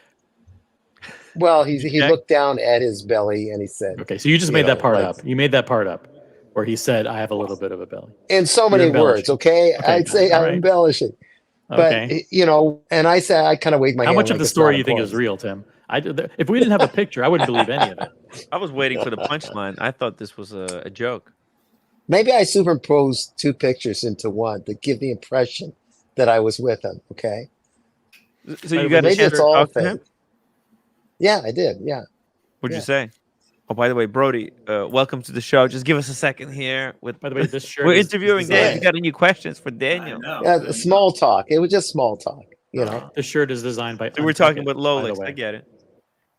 Well, he looked down at his belly and he said, okay, so you just made that part up. You made that part up where he said, I have a little bit of a belly. In so many words, okay? I'd say I'm embellishing. But, and I said, I kind of waved my hand. How much of the story do you think is real, Tim? If we didn't have a picture, I wouldn't believe any of it. I was waiting for the punchline. I thought this was a joke. Maybe I superimposed two pictures into one to give the impression that I was with him, okay? So you got a chance to talk to him? Yeah, I did, yeah. What'd you say? Oh, by the way, Brody, welcome to the show. Just give us a second here. By the way, this shirt we're interviewing Daniel. You got any questions for Daniel? Yeah, small talk. It was just small talk, you know. This shirt is designed by. So we're talking about Rolex. I get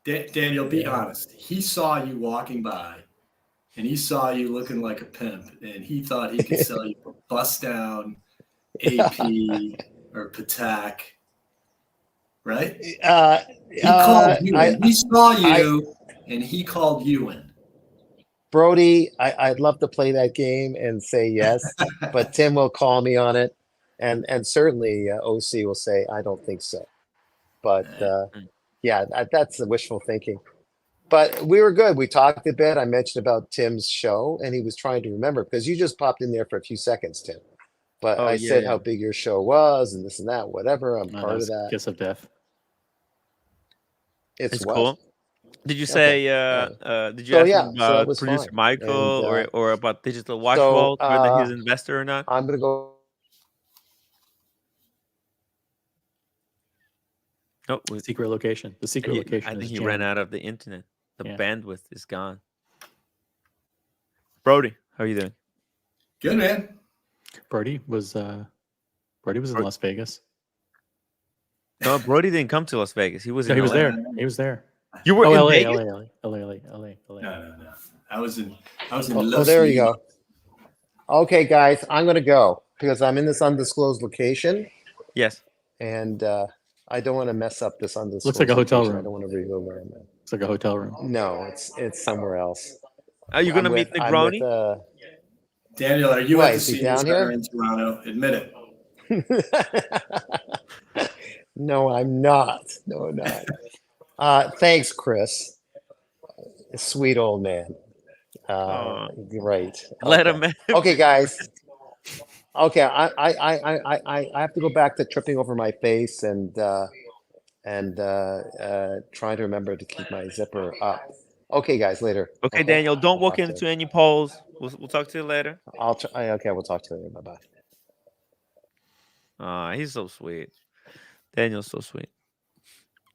it. Daniel, be honest. He saw you walking by, and he saw you looking like a pimp, and he thought he could sell you a bust down AP or Patek, right? He called you in. He saw you, and he called you in. Brody, I'd love to play that game and say yes, but Tim will call me on it, and certainly OC will say I don't think so. But yeah, that's the wishful thinking. But we were good. We talked a bit. I mentioned about Tim's show, and he was trying to remember because you just popped in there for a few seconds, Tim. But I said how big your show was and this and that, whatever. I'm part of that. Kiss of Death. It's cool. Did you Okay. say? Did you ask him so that about was producer fine. Michael And, or about Digital Watch so, Vault, whether he's an investor or not? I'm gonna go. Oh, secret location. The secret location. I think he jammed. ran out of the internet. The bandwidth is gone. Brody, how are you doing? Good, man. Brody was in Las Vegas. No, Brody didn't come to Las Vegas. He was. No, in he was LA. there. He was there. You were in LA, Vegas? LA. No. I was in. Oh, there you go. Okay, guys, I'm gonna go because I'm in this undisclosed location. Yes. And I don't want to mess up this undisclosed. Looks like a hotel location. room. I don't want to reveal where I'm at. It's like a hotel room. No, it's somewhere else. Are you gonna meet Negroni? Daniel, are you at the is he senior down center here? in Toronto? Admit it. No, I'm not. No, I'm not. Thanks, Chris. Sweet old man. Right. Let him in. Okay, guys. Okay, I have to go back to tripping over my face and trying to remember to keep my zipper up. Okay, guys, later. Okay, Daniel, don't walk into any polls. We'll talk to you later. I'll try. Okay, we'll talk to you later. Bye bye. He's so sweet. Daniel's so sweet.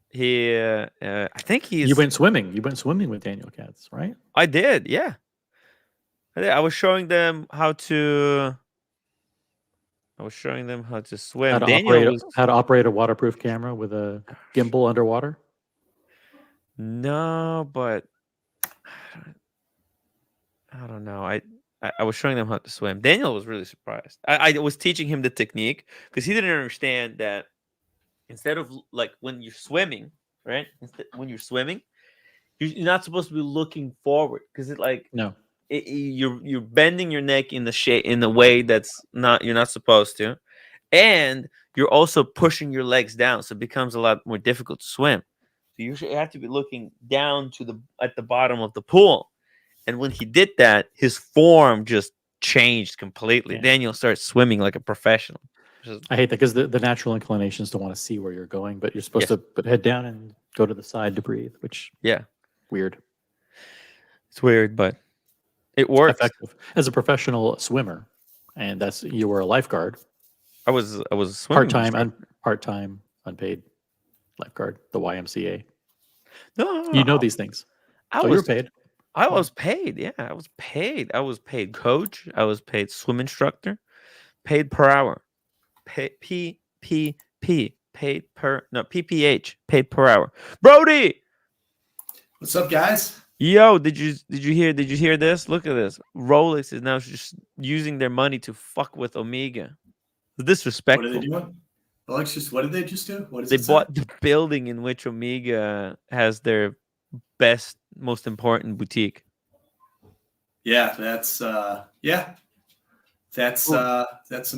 He, I think he's. You went swimming. You went swimming with Daniel Katz, right? I did. Yeah. I was showing them how to. swim. How to operate a waterproof camera with a gimbal underwater. No, but I don't know. I was showing them how to swim. Daniel was really surprised. I was teaching him the technique because he didn't understand that instead of like when you're swimming, right? When you're swimming, you're not supposed to be looking forward because you're bending your neck in the way that's you're not supposed to, and you're also pushing your legs down, so it becomes a lot more difficult to swim. So you have to be looking down at the bottom of the pool. And when he did that, his form just changed completely. Yeah. Daniel started swimming like a professional. I hate that because the natural inclination is to want to see where you're going, but you're supposed to put head down and go to the side to breathe, which weird. It's weird, but it works. Effective. As a professional swimmer, and you were a lifeguard. I was swimming part-time unpaid lifeguard, the YMCA. No, you know these things. You were paid. I was paid. Yeah, I was paid. I was paid coach. I was paid swim instructor. Paid per hour. PPP. PPH. Paid per hour. Brody. What's up, guys? Yo, did you hear this? Look at this. Rolex is now just using their money to fuck with Omega. It's disrespectful. What are they doing? Rolex what did they just do? What is they bought the building in which Omega has their best, most important boutique. Yeah, that's some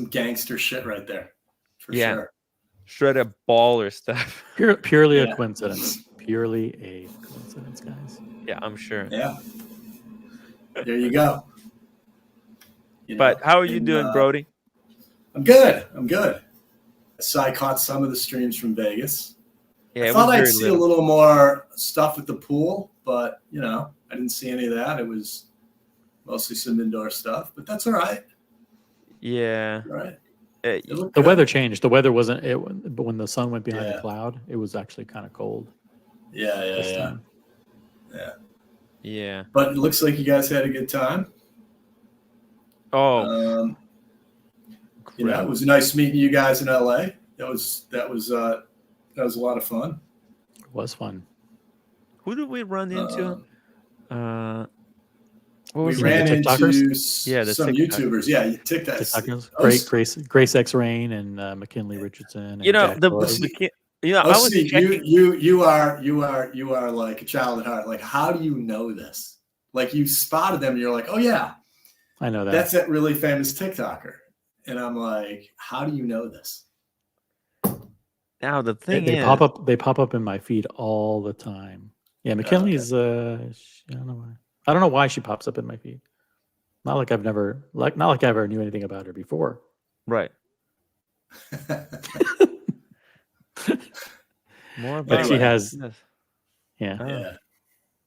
gangster shit right there. For sure. Straight up baller stuff. Purely a coincidence. Purely a coincidence, guys. Yeah, I'm sure. Yeah. There you go. But how are you doing, Brody? I'm good. I caught some of the streams from Vegas. Yeah, I thought I'd see a little more stuff at the pool, but I didn't see any of that. It was mostly some indoor stuff, but that's all right. Yeah. All right. The weather changed. The weather wasn't but when the sun went behind the cloud, it was actually kind of cold. Yeah. But it looks like you guys had a good time. Oh. It was nice meeting you guys in LA. That was a lot of fun. It was fun. Who did we run into? We ran into some YouTubers. Yeah, TikTokers. Grace X Rain and McKinley Richardson. And you are like a child at heart. Like, how do you know this? Like, you spotted them and you're like, oh yeah, I know that. That's that really famous TikToker. And I'm like, how do you know this? Now the thing They is, pop up. They pop up in my feed all the time. Yeah, McKinley's. I don't know why. I don't know why she pops up in my feed. Not like I ever knew anything about her before. right? More But about she Anyway. has. yes. Yeah. Yeah,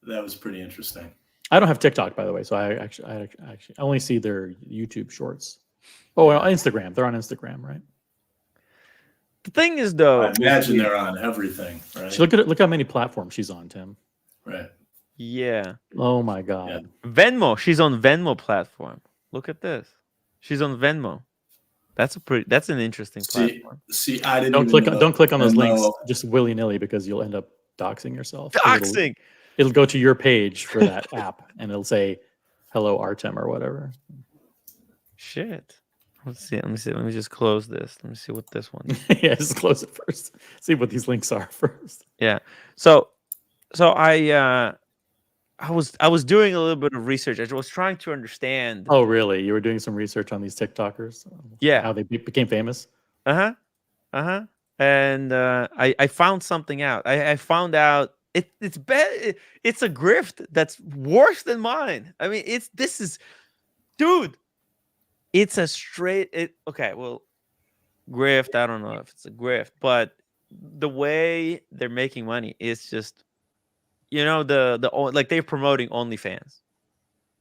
that was pretty interesting. I don't have TikTok, by the way, so I actually only see their YouTube shorts. Oh, well, Instagram. They're on Instagram, right? The thing is, though, I imagine they're on everything, right? So look how many platforms she's on, Tim. Right. yeah, Oh my God. Venmo. She's on Venmo platform. Look at this. She's on Venmo. That's an interesting platform. See, I didn't Don't click on those links Venmo. just willy nilly because you'll end up doxing yourself. Doxing. It'll go to your page for that app and it'll say hello Artem or whatever. Shit. Let's see. Let me just close this. Let me see what this one is. Yeah, just close it first. See what these links are first. Yeah. So I was doing a little bit of research. I was trying to understand. Oh, really? You were doing some research on these TikTokers? Yeah. How they became famous? And I found something out. I found out it's bad. It's a grift that's worse than mine. I mean, dude. It's a straight. Okay, well, grift. I don't know if it's a grift, but the way they're making money is just, like they're promoting OnlyFans.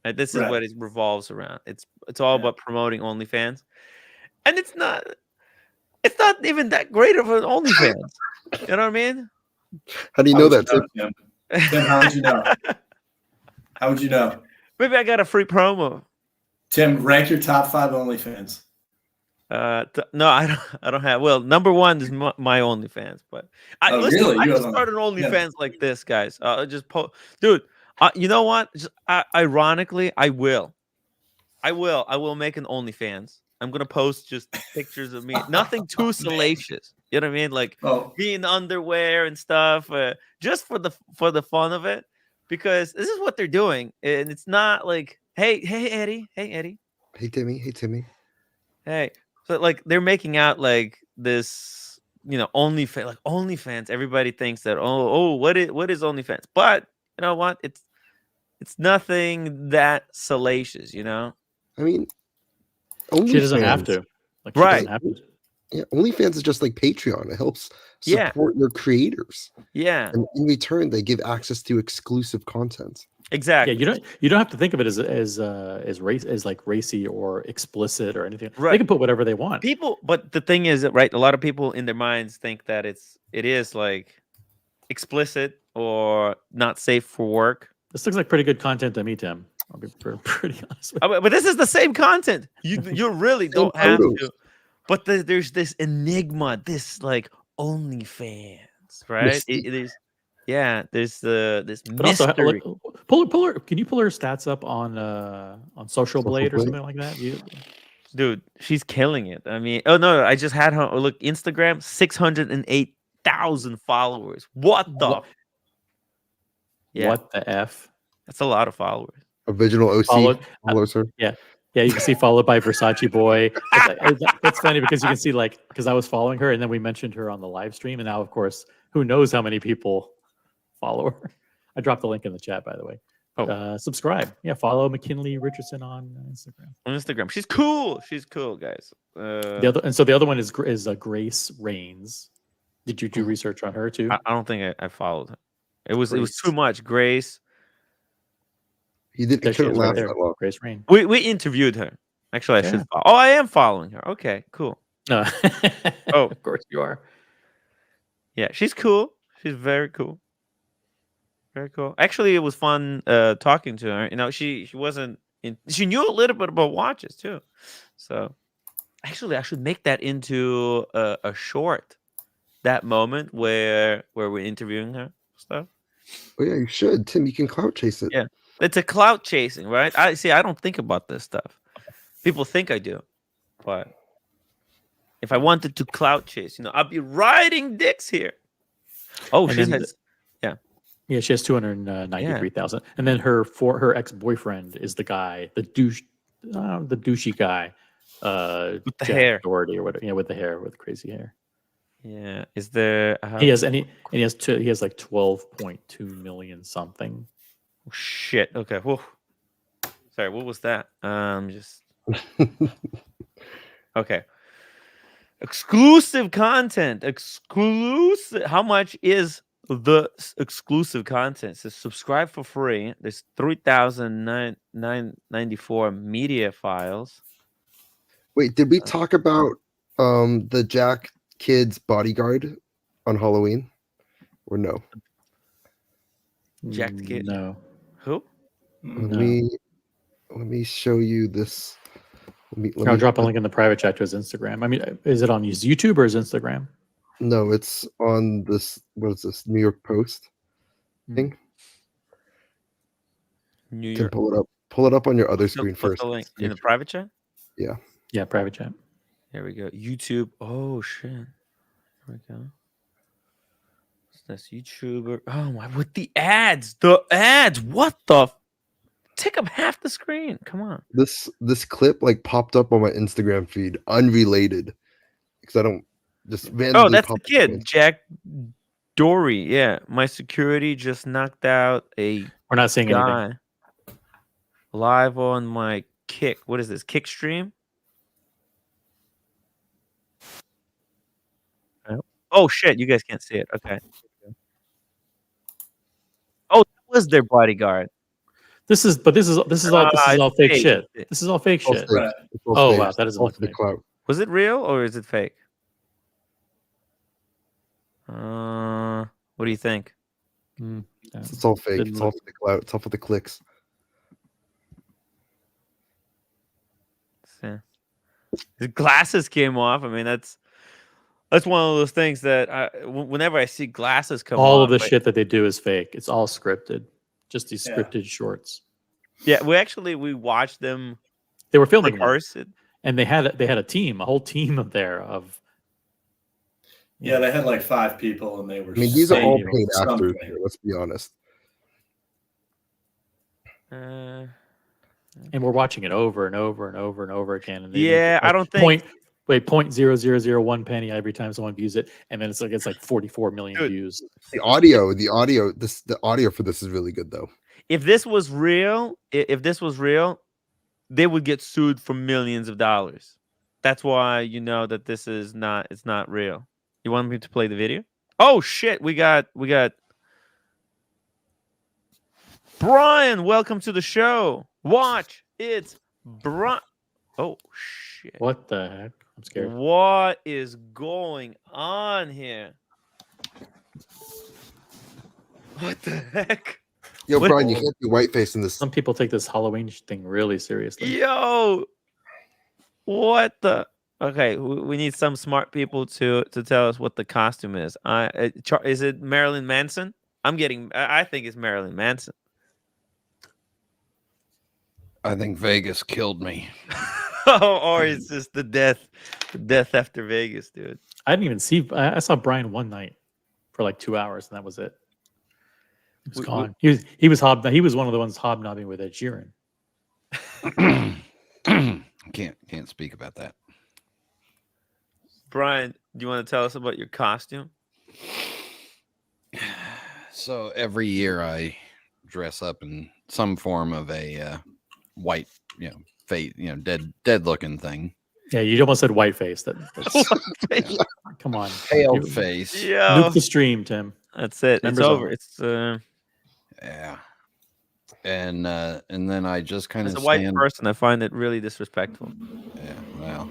Right? This is what it revolves around. It's all about promoting OnlyFans, and it's not even that great of an OnlyFans. You know what I mean? How do you know that, Tim? Tim, how would you know? How would you know? Maybe I got a free promo. Tim, rank your top 5 OnlyFans. No, I don't have. Well, number 1 is my OnlyFans, but really? I just started OnlyFans like this, guys. Dude. You know what? Ironically, I will make an OnlyFans. I'm gonna post just pictures of me. Nothing too salacious. You know what I mean? Like me in underwear and stuff, just for the fun of it. Because this is what they're doing, and it's not like, hey Eddie, hey Timmy. Hey, so like they're making out like this, OnlyFans, like OnlyFans. Everybody thinks that what is OnlyFans? But you know what? It's nothing that salacious, I mean, she doesn't have to. Like, right? Doesn't have to. Yeah, OnlyFans is just like Patreon. It helps support your creators. Yeah. And in return, they give access to exclusive content. Exactly. Yeah, you don't have to think of it as like racy or explicit or anything. Right. They can put whatever they want. But the thing is that, right, a lot of people in their minds think that it is like explicit or not safe for work. This looks like pretty good content to me, Tim. I'll be pretty honest with you. But this is the same content. You really don't have to. But there's this enigma, this like OnlyFans, right? There's this mystery. Also, pull her. Can you pull her stats up on Social Blade or something like that? Dude, she's killing it. I mean, no, I just had her look. Instagram, 608,000 followers. What the? Yeah. What the f? That's a lot of followers. Original OC followers her. Yeah, you can see followed by Versace Boy. It's funny because you can see because I was following her and then we mentioned her on the live stream, and now of course who knows how many people follow her. I dropped the link in the chat, by the way. Subscribe. Yeah, follow McKinley Richardson on Instagram. She's cool. She's cool, guys. The other one is Grace Rains. Did you do research on her too? I don't think I followed her. It was too much. Grace. You couldn't laugh that long. Grace Rain. We interviewed her. Actually, I should follow. Oh, I am following her. Okay, cool. Of course you are. Yeah, she's cool. She's very cool. Very cool. Actually, it was fun talking to her. She wasn't. She knew a little bit about watches too. So, actually, I should make that into a short. That moment where we're interviewing her stuff. Oh yeah, you should, Tim. You can clout chase it. Yeah, it's a clout chasing, right? I don't think about this stuff. People think I do, but if I wanted to clout chase, I'd be riding dicks here. Oh, she has. Yeah, she has 293,000, and then her ex-boyfriend is the guy, the douchey guy, with the Jack hair, Doherty or whatever. Yeah, with the hair, with crazy hair. Yeah. Is there? He has any, and he has two. He has like 12.2 million something. Oh, shit. Okay. Whoa. Sorry. What was that? Just. Okay. Exclusive content. Exclusive. How much is the exclusive content? So subscribe for free. There's 3,994 media files. Wait, did we talk about the Jack Kids Bodyguard on Halloween? Or no? Jack the Kid. No. Who? No. Let me show you this. I'll drop a link in the private chat to his Instagram. I mean, is it on his YouTube or his Instagram? No, it's on this. What is this? New York Post thing. New You can York. pull it up. Pull it up on your other screen Put first. the link in the private chat. Yeah. Yeah, private chat. There we go. YouTube. Oh shit. There we go. That's YouTuber. Oh my! With the ads. The ads. What the? Take up half the screen. Come on. This clip like popped up on my Instagram feed, unrelated, because I don't just randomly. Oh, that's the pop up kid, Jack Doherty. Yeah, my security just knocked out a. We're not saying guy anything. Live on my Kick. What is this? Kick stream? Oh shit! You guys can't see it. Okay. Oh, that was their bodyguard. This is all fake shit. This is all fake shit. Right. Oh wow, that doesn't look the fake. clout. Was it real or is it fake? What do you think? It's all fake. It's all for the clout. It's all for the clicks. Yeah. His glasses came off. I mean, that's one of those things that whenever I see glasses come off, all of the shit that they do is fake. It's all scripted. Just these scripted shorts. Yeah, we watched them. They were filming rehearse it, and they had a team, a whole team of Yeah, they had like 5 people, and they were. I mean, these are all paid actors here. Let's be honest. And we're watching it over and over and over and over again. And yeah, I don't think. 0.0001 penny every time someone views it, and then it's like 44 million views. The audio for this is really good though. If this was real, they would get sued for millions of dollars. That's why you know that this is not. It's not real. You want me to play the video? Oh shit! We got Brian. Welcome to the show. Watch, it's Brian. Oh shit! What the heck? I'm scared. What is going on here? What the heck? Yo, Brian, you can't be white-faced in this. Some people take this Halloween thing really seriously. Yo, what the? Okay, we need some smart people to tell us what the costume is. Is it Marilyn Manson? I think it's Marilyn Manson. I think Vegas killed me. Or it's just the death after Vegas, dude. I didn't even see. I saw Brian one night for like 2 hours, and that was it. He was gone. He was one of the ones hobnobbing with Ed Sheeran. Can't speak about that. Brian, do you want to tell us about your costume? So every year I dress up in some form of a white, face, dead looking thing. Yeah, you almost said white face. Come on, pale face. Yeah, nuke the stream, Tim. That's it. It's over. It's yeah. And then I just kind of as a white person, I find it really disrespectful. Yeah, well.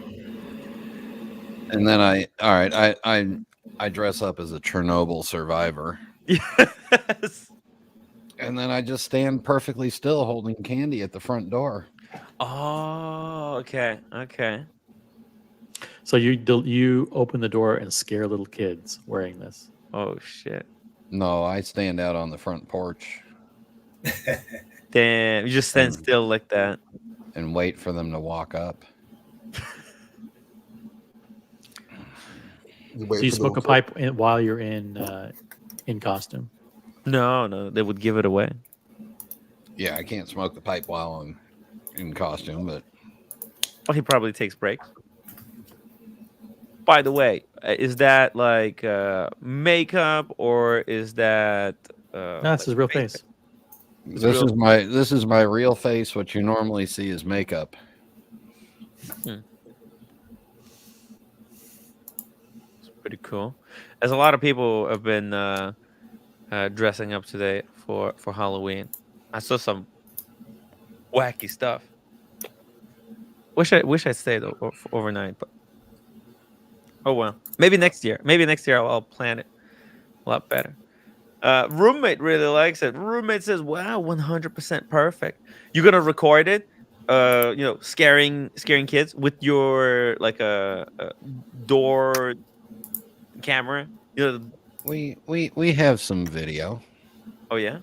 And then I dress up as a Chernobyl survivor. Yes. And then I just stand perfectly still holding candy at the front door. Oh, okay. So you open the door and scare little kids wearing this. Oh shit. No, I stand out on the front porch. Damn, you just stand still like that and wait for them to walk up. So you smoke a pipe while you're in costume? No, they would give it away. Yeah, I can't smoke the pipe while I'm in costume, but he probably takes breaks. By the way, is that like makeup or is that? No, that's his real face. This is my real face. What you normally see is makeup. It's pretty cool. As a lot of people have been dressing up today for Halloween. I saw some wacky stuff. Wish I stayed overnight, but oh well. Maybe next year. Maybe next year I'll plan it a lot better. Roommate really likes it. Roommate says, "Wow, 100% perfect." You're gonna record it, scaring kids with your like a door camera. We have some video. Oh yeah.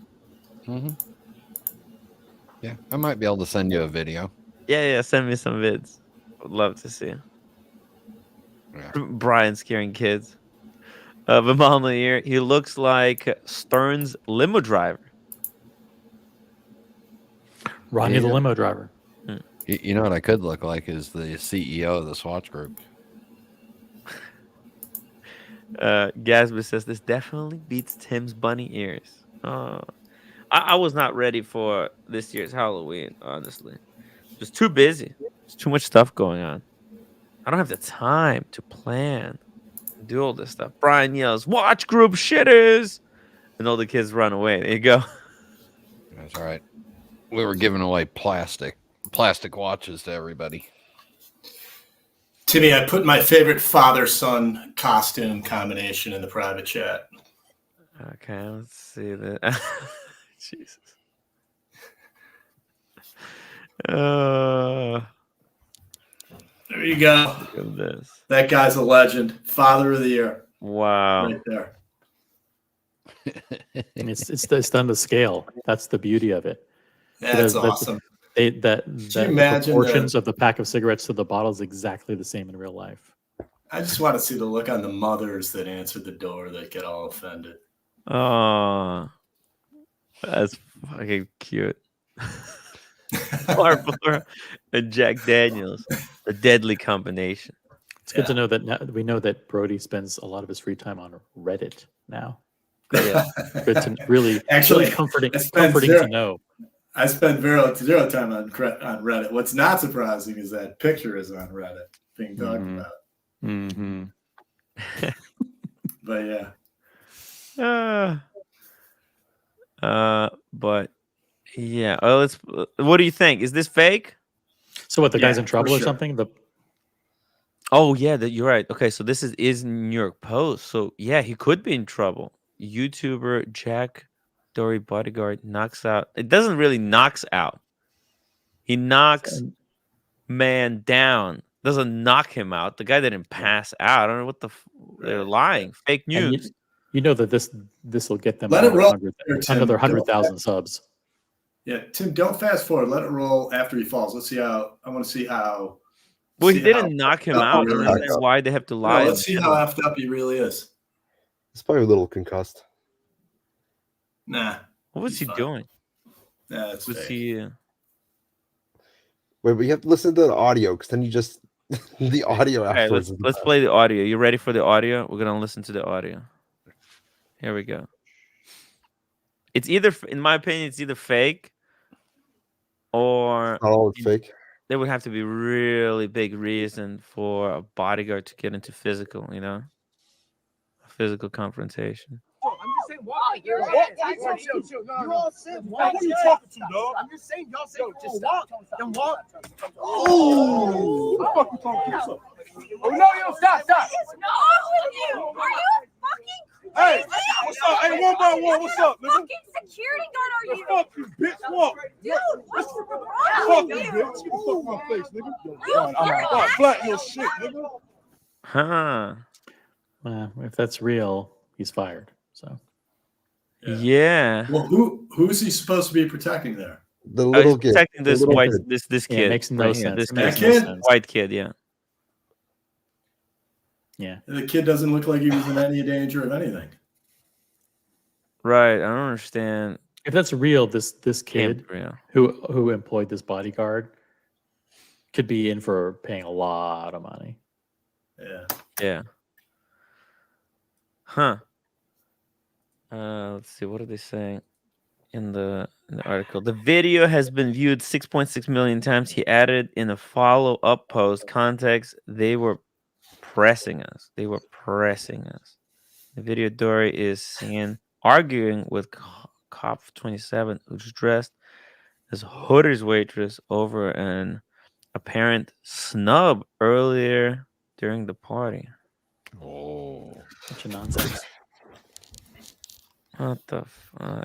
Yeah, I might be able to send you a video. Yeah. Send me some vids. Would love to see. Yeah. Brian scaring kids. Vimal here. He looks like Stern's limo driver. Ronnie the limo driver. You know what I could look like is the CEO of the Swatch Group. Gasby says this definitely beats Tim's bunny ears. I was not ready for this year's Halloween, honestly. Just too busy. There's too much stuff going on. I don't have the time to plan, do all this stuff. Brian yells, "Watch group shitters!" And all the kids run away. There you go. That's all right. We were giving away plastic watches to everybody. Timmy, I put my favorite father-son costume combination in the private chat. Okay, let's see that. Jesus. There you go. Look at this. That guy's a legend. Father of the year. Wow. Right there. It's done to scale. That's the beauty of it. That's awesome. The proportions of the pack of cigarettes to the bottle is exactly the same in real life. I just want to see the look on the mothers that answered the door that get all offended. Oh, that's fucking cute. Barbara and Jack Daniels, the deadly combination. It's good to know that we know that Brody spends a lot of his free time on Reddit now. Yeah, good to really comforting to know. I spend zero time on Reddit. What's not surprising is that picture is on Reddit being talked about. Mm-hmm. But yeah. But yeah. What do you think? Is this fake? So what? The guy's in trouble or something? Oh yeah, you're right. Okay, so this is New York Post. So yeah, he could be in trouble. YouTuber Jack Doherty Bodyguard knocks out. It doesn't really knocks out. He knocks man down. Doesn't knock him out. The guy didn't pass out. I don't know what they're lying. Fake news. You know that this will get them another 100,000 subs. Yeah, Tim, don't fast forward. Let it roll after he falls. Let's see how. I want to see how. Well, he didn't knock him out. Really why they have to lie? Let's see how effed up he really is. He's probably a little concussed. Nah. What was he doing? Nah, that's was fake. he? Wait, but you have to listen to the audio because then you just the audio afterwards. Right, let's play the audio. You ready for the audio? We're gonna listen to the audio. Here we go. It's either, in my opinion, it's either fake or all fake. There would have to be really big reason for a bodyguard to get into physical, a physical confrontation. I'm just saying, why? You're all said, why? Who are you talking to, dog? I'm just saying, y'all said, just walk. Then walk. Oh! What the fuck you talking to? Oh, no, stop. What's wrong with you? Are you fucking Hey, what's up? Hey, one by one, what's up, nigga? fucking security guard are you? Fuck you, bitch. Walk. Dude, what's wrong Fuck with you, you? bitch. Get the fuck my face, nigga. I'm flat your shit, nigga. Huh. Well, if that's real, he's fired. So. Yeah. Well, who's he supposed to be protecting there? The little kid. Protecting this white kid. This kid. It makes no sense. This kid? White kid, yeah. Yeah. The kid doesn't look like he was in any danger of anything. Right. I don't understand. If that's real, this kid who employed this bodyguard could be in for paying a lot of money. Yeah. Yeah. Huh. Let's see. What are they saying in the article? The video has been viewed 6.6 million times. He added in a follow-up post context, they were pressing us. They were pressing us. The video Dory is seen arguing with Cop 27, who's dressed as Hooters waitress over an apparent snub earlier during the party. Oh, Bunch of nonsense. What the?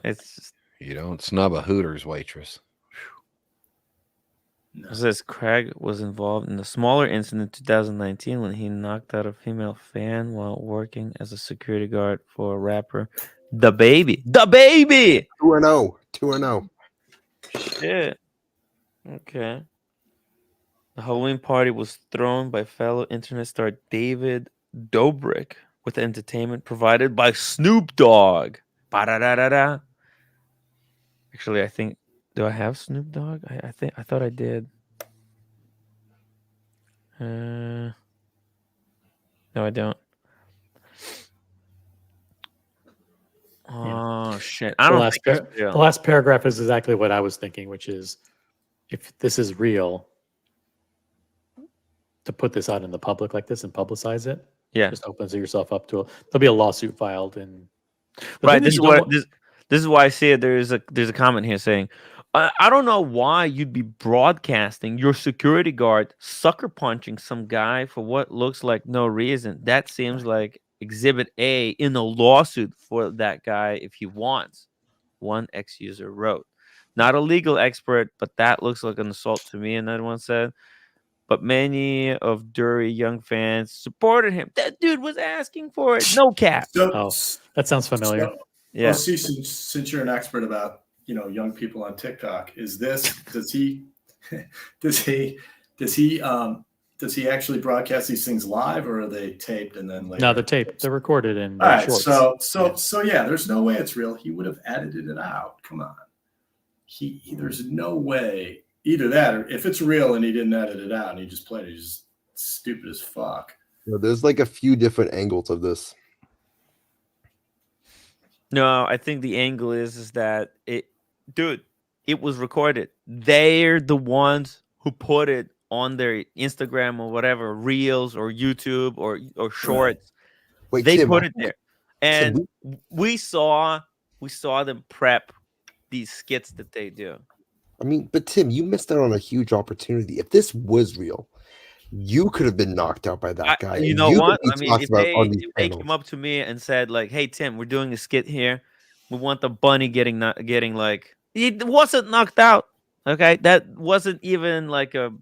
It's just, you don't snub a Hooters waitress. No. it says Craig was involved in a smaller incident in 2019 when he knocked out a female fan while working as a security guard for a rapper, The Baby. The Baby. 2-0. 2-0. Shit. Okay. The Halloween party was thrown by fellow internet star David Dobrik with entertainment provided by Snoop Dogg. Ba-da-da-da-da. Actually, I think, do I have Snoop Dogg? I thought I did. No, I don't. Oh shit! I don't think it's real. The last paragraph is exactly what I was thinking, which is, if this is real, to put this out in the public like this and publicize it, Yeah, just opens yourself up to there'll be a lawsuit filed, and right. This is why I see it. There's a comment here saying, I don't know why you'd be broadcasting your security guard sucker punching some guy for what looks like no reason. That seems like Exhibit A in a lawsuit for that guy if he wants. One ex-user wrote. Not a legal expert, but that looks like an assault to me, another one said. But many of Doherty young fans supported him. That dude was asking for it. No cap. That sounds familiar. Yeah. Well, see, since you're an expert about young people on TikTok, does he actually broadcast these things live, or are they taped and then later? No, they're taped. They're recorded in all right. shorts. So yeah, there's no way it's real. He would have edited it out. Come on. There's no way either that, or if it's real and he didn't edit it out and he just played it, he's just stupid as fuck. There's like a few different angles of this. No, I think the angle is that it was recorded. They're the ones who put it on their Instagram or whatever, Reels or YouTube or Shorts. Wait, they Tim, put it there, and we saw them prep these skits that they do. I mean, but Tim, you missed out on a huge opportunity. If this was real, you could have been knocked out by that guy. You know what? I mean, if they came up to me and said like, "Hey Tim, we're doing a skit here. We want the bunny getting like it wasn't knocked out. Okay, that wasn't even like a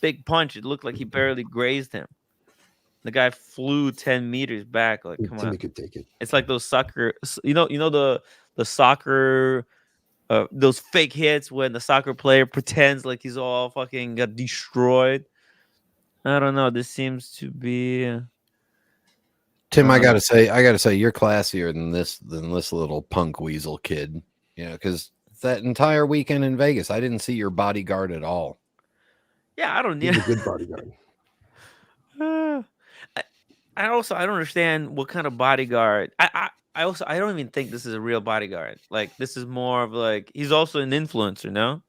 big punch. It looked like he barely grazed him. The guy flew 10 meters back. Like, come on, could take it. It's like those soccer. You know the soccer. Those fake hits when the soccer player pretends like he's all fucking got destroyed. I don't know. This seems to be. Tim, I gotta say, you're classier than this little punk weasel kid. Because that entire weekend in Vegas, I didn't see your bodyguard at all. Yeah, I don't need a good bodyguard. I don't understand what kind of bodyguard. I don't even think this is a real bodyguard. Like, this is more of like, he's also an influencer, no?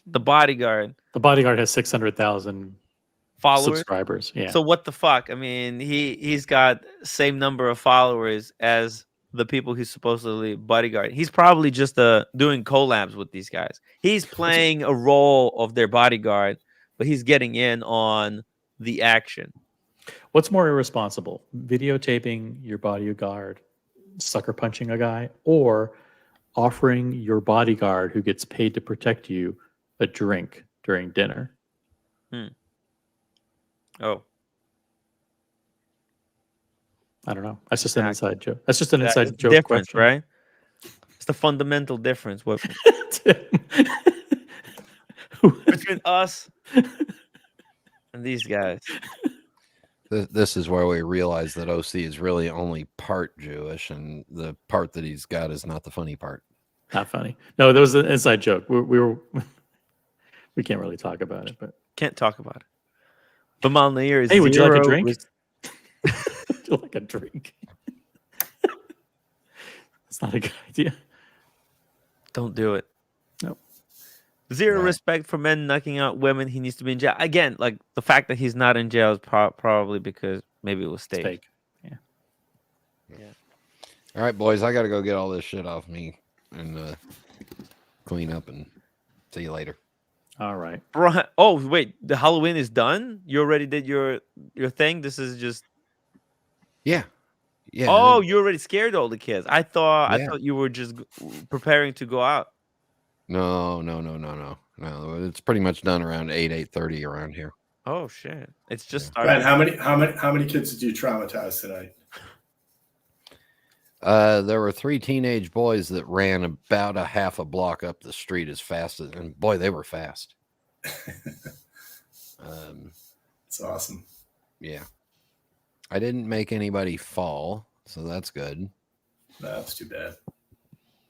The bodyguard has 600,000 followers, subscribers. Yeah. So what the fuck? I mean, he's got same number of followers as the people he's supposedly bodyguard. He's probably just doing collabs with these guys. He's playing a role of their bodyguard, but he's getting in on the action. What's more irresponsible, videotaping your bodyguard sucker punching a guy, or offering your bodyguard who gets paid to protect you a drink during dinner? Oh, I don't know. That's just an inside joke. That's just an inside joke difference, question, right? It's the fundamental difference between us and these guys. This is where we realize that OC is really only part Jewish, and the part that he's got is not the funny part. Not funny. No, there was an inside joke. We can't really talk about it, but can't talk about it. But Malnair is. Hey, would you like a drink? Like a drink. It's not a good idea. Don't do it. Nope. Zero Right. respect for men knocking out women. He needs to be in jail. Again, like the fact that he's not in jail is probably because maybe it was It's staged. fake. Yeah. All right, boys, I got to go get all this shit off me and clean up and see you later. All right. Brian, oh wait, the Halloween is done. You already did your thing. This is just. Yeah. Yeah. Oh, you already scared all the kids. I thought Yeah. you were just preparing to go out. No. It's pretty much done around 8:30 around here. Oh shit! It's just Brian, started. how many kids did you traumatize tonight? There were 3 teenage boys that ran about a half a block up the street as fast as, and boy, they were fast. It's awesome. Yeah. I didn't make anybody fall, so that's good. No, that's too bad.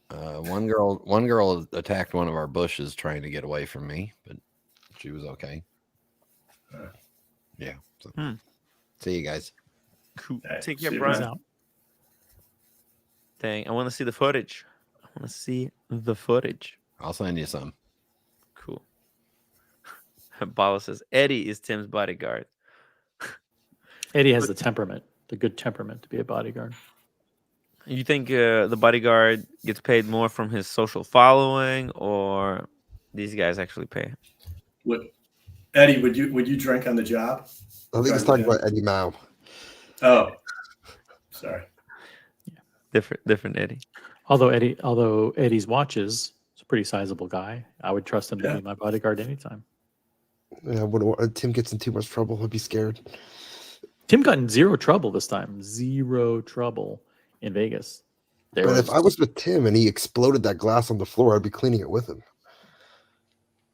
One girl attacked one of our bushes trying to get away from me, but she was okay. Yeah. So. See you guys. Cool. Right, Take care, see you, Brian. Peace out. Dang, I want to see the footage. I want to see the footage. I'll send you some. Cool. Bala says Eddie is Tim's bodyguard. Eddie has the temperament, the good temperament to be a bodyguard. You think the bodyguard gets paid more from his social following, or these guys actually pay? Eddie, would you drink on the job? I think he's talking about Eddie Mao. Oh, sorry. Different Eddie. Although Eddie's watches is a pretty sizable guy. I would trust him to be my bodyguard anytime. Yeah, Tim gets in too much trouble, he'll be scared. Tim got in zero trouble this time. Zero trouble in Vegas. But if I was with Tim and he exploded that glass on the floor, I'd be cleaning it with him.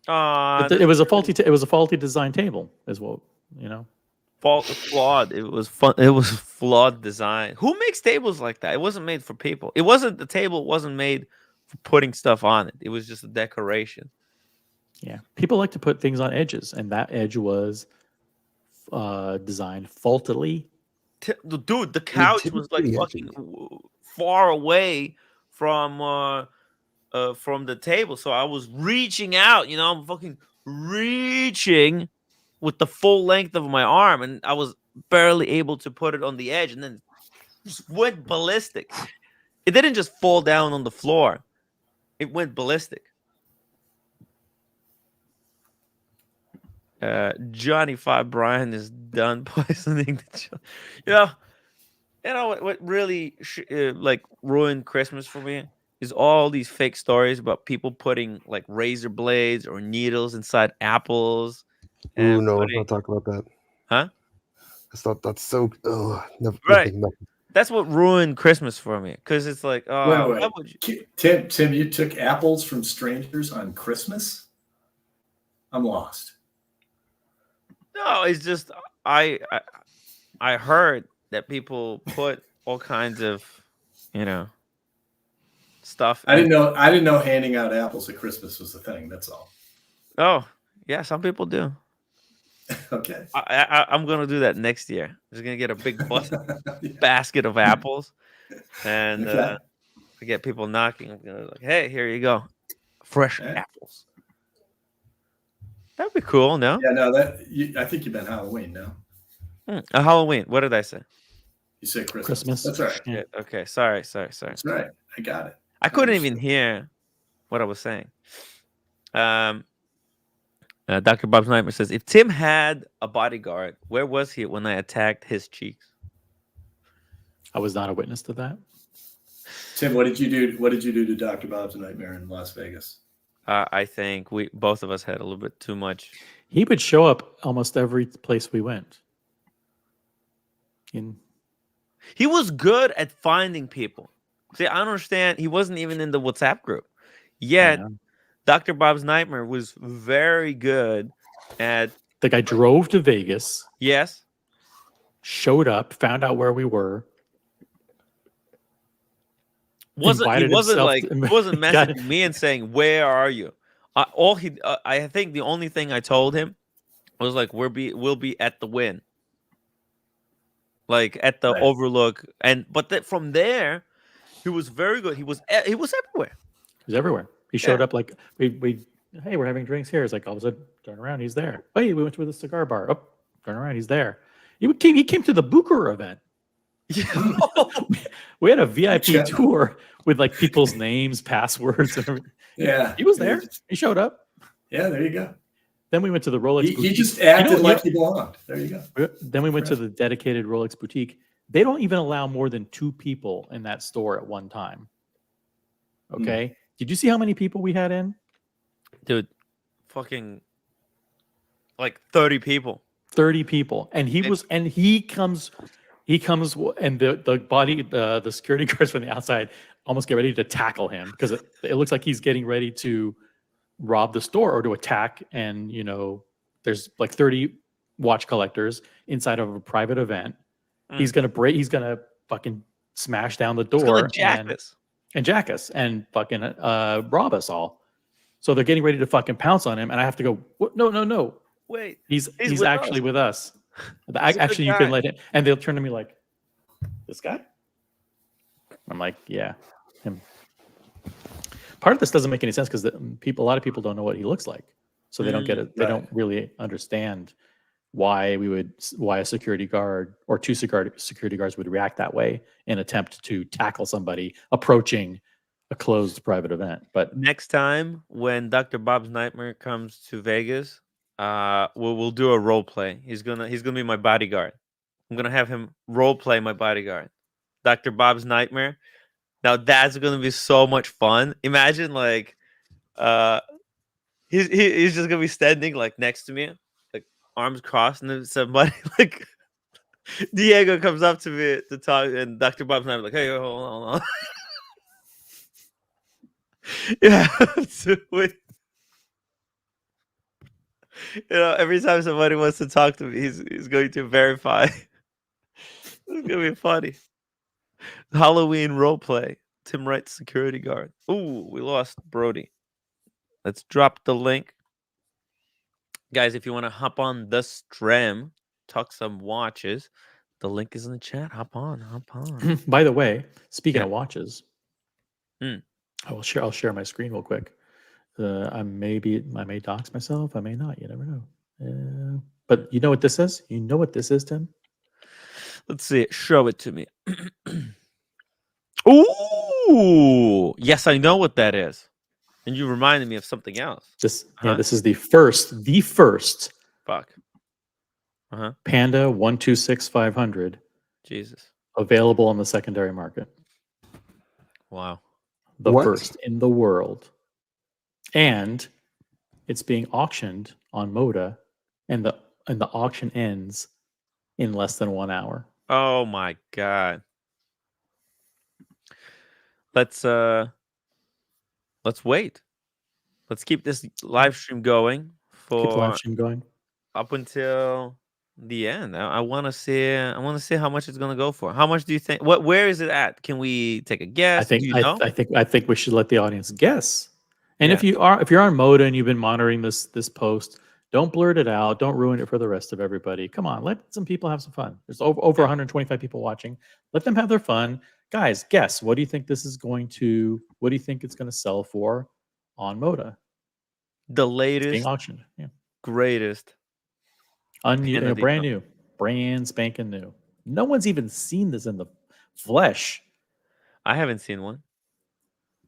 It was a faulty design table, is what you know. Flawed. It was fun. It was flawed design. Who makes tables like that? It wasn't made for people. The table wasn't made for putting stuff on it. It was just a decoration. Yeah, people like to put things on edges, and that edge was designed faultily. Dude, the couch was like fucking far away from the table, so I was reaching out. You know, I'm fucking reaching with the full length of my arm, and I was barely able to put it on the edge, and then it just went ballistic. It didn't just fall down on the floor; it went ballistic. Johnny 5 Brian is done poisoning the children. You know what really like ruined Christmas for me is all these fake stories about people putting like razor blades or needles inside apples. Ooh, no, let's not talk about that. Huh? That's so. Never, right. nothing. That's what ruined Christmas for me because it's like, wait. Tim, you took apples from strangers on Christmas? I'm lost. No, it's just I heard that people put all kinds of, stuff. I didn't know handing out apples at Christmas was a thing. That's all. Oh, yeah, some people do. Okay. I'm gonna do that next year. I'm just gonna get a big basket of apples, and I get people knocking. I'm gonna like, hey, here you go, fresh apples. That'd be cool, no? Yeah, no. I think you meant Halloween, no? A Halloween. What did I say? You said Christmas. That's all right. Yeah. Okay. Sorry. That's all right. I got it. I couldn't even hear what I was saying. Dr. Bob's Nightmare says, if Tim had a bodyguard, where was he when I attacked his cheeks? I was not a witness to that. Tim, what did you do? What did you do to Dr. Bob's Nightmare in Las Vegas? I think both of us had a little bit too much. He would show up almost every place we went. He was good at finding people. See, I don't understand. He wasn't even in the WhatsApp group. Yet, Dr. Bob's Nightmare was very good at... The guy drove to Vegas. Yes. Showed up, found out where we were. He wasn't messaging me and saying, where are you? I think the only thing I told him was like, we'll be at the Win. like at the Right. Overlook, but from there, he was very good. He was everywhere. He's everywhere. He showed up like we hey, we're having drinks here. It's like all of a sudden, turn around, he's there. Hey, we went to the cigar bar. Oh, turn around, he's there. He came to the Booker event. Yeah. We had a VIP tour with like people's names, passwords, and everything. Yeah. He was there. He showed up. Yeah, there you go. Then we went to the Rolex boutique. He just acted like he belonged. There you go. Then we went to the dedicated Rolex boutique. They don't even allow more than 2 people in that store at one time. Okay. Did you see how many people we had in? Dude, fucking like 30 people. 30 people. And he comes and the security guards from the outside almost get ready to tackle him because it looks like he's getting ready to rob the store or to attack. And there's like 30 watch collectors inside of a private event. He's gonna fucking smash down the door and jack us and fucking rob us all. So they're getting ready to fucking pounce on him, and I have to go, what? No. Wait. He's actually with us. Actually, you can let him. And they'll turn to me like, this guy? I'm like, yeah, him. Part of this doesn't make any sense because a lot of people don't know what he looks like. So they don't get it. They don't really understand why a security guard or 2 security guards would react that way in attempt to tackle somebody approaching a closed private event. But next time when Dr. Bob's Nightmare comes to Vegas, we'll do a role play. He's gonna be my bodyguard. I'm gonna have him role play my bodyguard, Dr. Bob's Nightmare. Now that's gonna be so much fun. Imagine like, he's just gonna be standing like next to me, like arms crossed, and then somebody like Diego comes up to me to talk, and Dr. Bob's Nightmare like, hey, hold on. Yeah, every time somebody wants to talk to me, he's going to verify. It's gonna be funny. Halloween role play. Tim Wright, security guard. Ooh, we lost Brody. Let's drop the link, guys. If you want to hop on the stream, talk some watches, the link is in the chat. Hop on. By the way, speaking of watches, I'll share my screen real quick. I may dox myself. I may not. You never know. But you know what this is? You know what this is, Tim? Let's see it. Show it to me. Ooh, yes, I know what that is. And you reminded me of something else. This is the first. Fuck. Panda 126-500. Jesus. Available on the secondary market. Wow. The first in the world. And it's being auctioned on Moda, and the auction ends in less than 1 hour. Oh my god. Let's wait. Let's keep this live stream going up until the end. I want to see how much it's going to go for. How much do you think? Where is it at? Can we take a guess? I think we should let the audience guess. And if you're on Moda and you've been monitoring this post, don't blurt it out. Don't ruin it for the rest of everybody. Come on, let some people have some fun. There's over 125 people watching. Let them have their fun. Guys, guess. What do you think it's going to sell for on Moda? The latest, being auctioned. Yeah. Greatest. Brand spanking new. No one's even seen this in the flesh. I haven't seen one.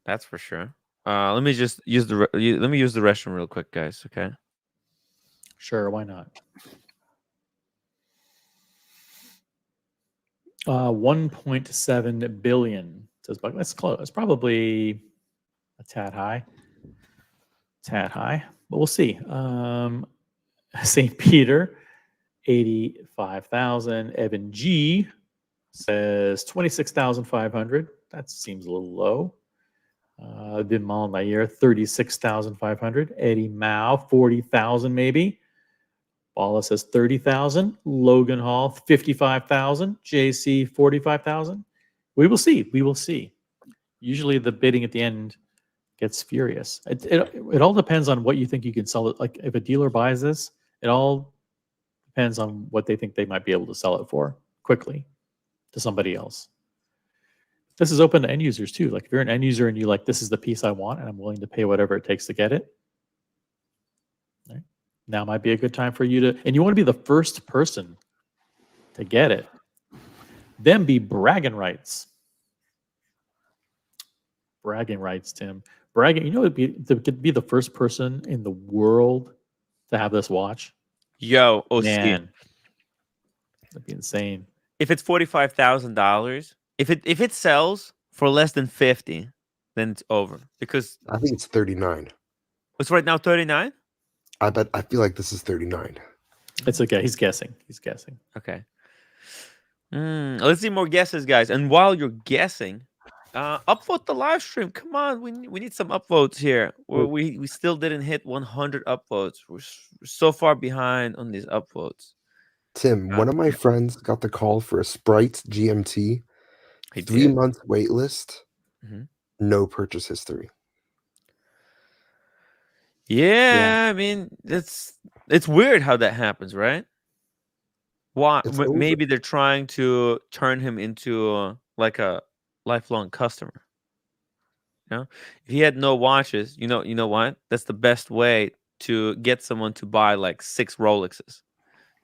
That's for sure. Let me just use the restroom real quick, guys. Okay. Sure, why not? 1.7 billion says Buck. That's close. It's probably a tad high. But we'll see. St. Peter, 85,000. Evan G says 26,500. That seems a little low. Vimal Nair, 36,500. Eddie Mao, 40,000 maybe. Bala says 30,000. Logan Hall, 55,000. JC, 45,000. We will see. Usually the bidding at the end gets furious. It all depends on what you think you can sell it. Like if a dealer buys this, it all depends on what they think they might be able to sell it for quickly. to somebody else. This is open to end users too. Like if you're an end user and you like, this is the piece I want and I'm willing to pay whatever it takes to get it. Right? Now might be a good time for you to, and you want to be the first person to get it. Then be bragging rights. Bragging rights, Tim. Bragging, you know, it'd be the first person in the world to have this watch. Yo, OC. Man, that'd be insane. If it's $45,000, if it sells for less than 50, then it's over. Because I think it's 39. it's right now 39. I feel like this is 39. It's okay. He's guessing. Okay. Let's see more guesses, guys. And while you're guessing, upvote the live stream. Come on, we need some upvotes here. We still didn't hit 100 upvotes. We're so far behind on these upvotes. Tim, one of my friends got the call for a Sprite GMT. 3 months wait list. No purchase history. Yeah, I mean, it's weird how that happens, right? Why? Maybe they're trying to turn him into like a lifelong customer. You know, if he had no watches, you know what? That's the best way to get someone to buy like 6 Rolexes,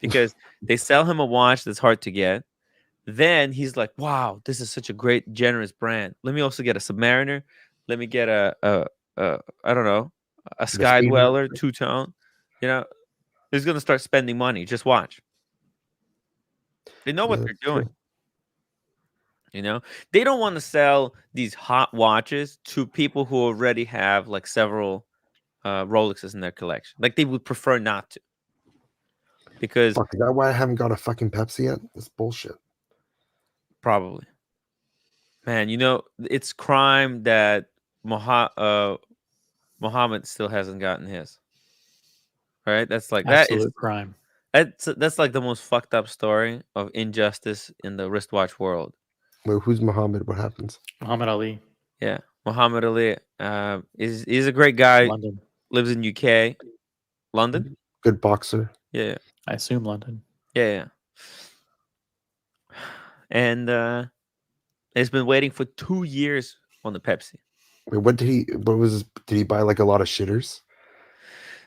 because they sell him a watch that's hard to get. Then he's like, "Wow, this is such a great, generous brand. Let me also get a Submariner. Let me get a I don't know, a Sky Dweller 2-tone." You know, he's gonna start spending money. Just watch. They know what they're doing. True. You know, they don't want to sell these hot watches to people who already have like several Rolexes in their collection. Like they would prefer not to. Because fuck, is that why I haven't got a fucking Pepsi yet? That's bullshit. Probably. Man, you know, it's crime that Muhammad still hasn't gotten his. Right? That's like absolute crime. That's like the most fucked up story of injustice in the wristwatch world. Wait, who's Muhammad? What happens? Muhammad Ali. Yeah, Muhammad Ali is a great guy. London. Lives in UK. London? Good boxer. Yeah. I assume London. Yeah. And he's been waiting for 2 years on the Pepsi. Wait, did he buy like a lot of shitters?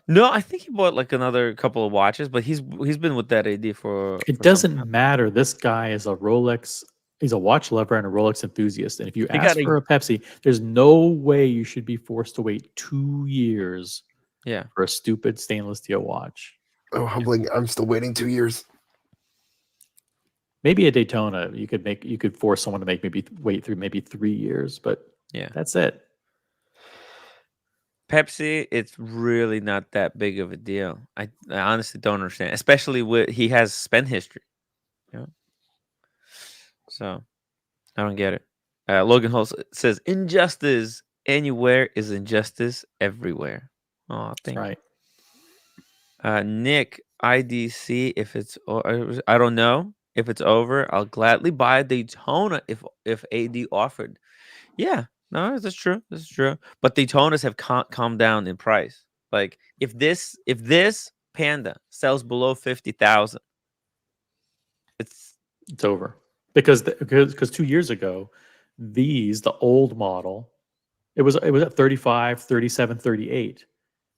No, I think he bought like another couple of watches, but he's been with that AD for. It doesn't matter. This guy is a Rolex. He's a watch lover and a Rolex enthusiast. And if you ask for a Pepsi, there's no way you should be forced to wait 2 years. Yeah. For a stupid stainless steel watch. Oh, humbling! I'm still waiting 2 years. Maybe a Daytona, you could force someone to wait through maybe 3 years, but yeah, that's it. Pepsi, it's really not that big of a deal. I honestly don't understand, especially with he has spend history. You know? So I don't get it. Logan Hall says injustice anywhere is injustice everywhere. Oh, thank you. Right. Nick IDC, if it's I don't know. If it's over, I'll gladly buy a Daytona if AD offered. Yeah, no, that's true. That's true. But Daytonas have calmed down in price. Like if this Panda sells below 50,000, it's over. Because 2 years ago, the old model, it was at 35, 37, 38.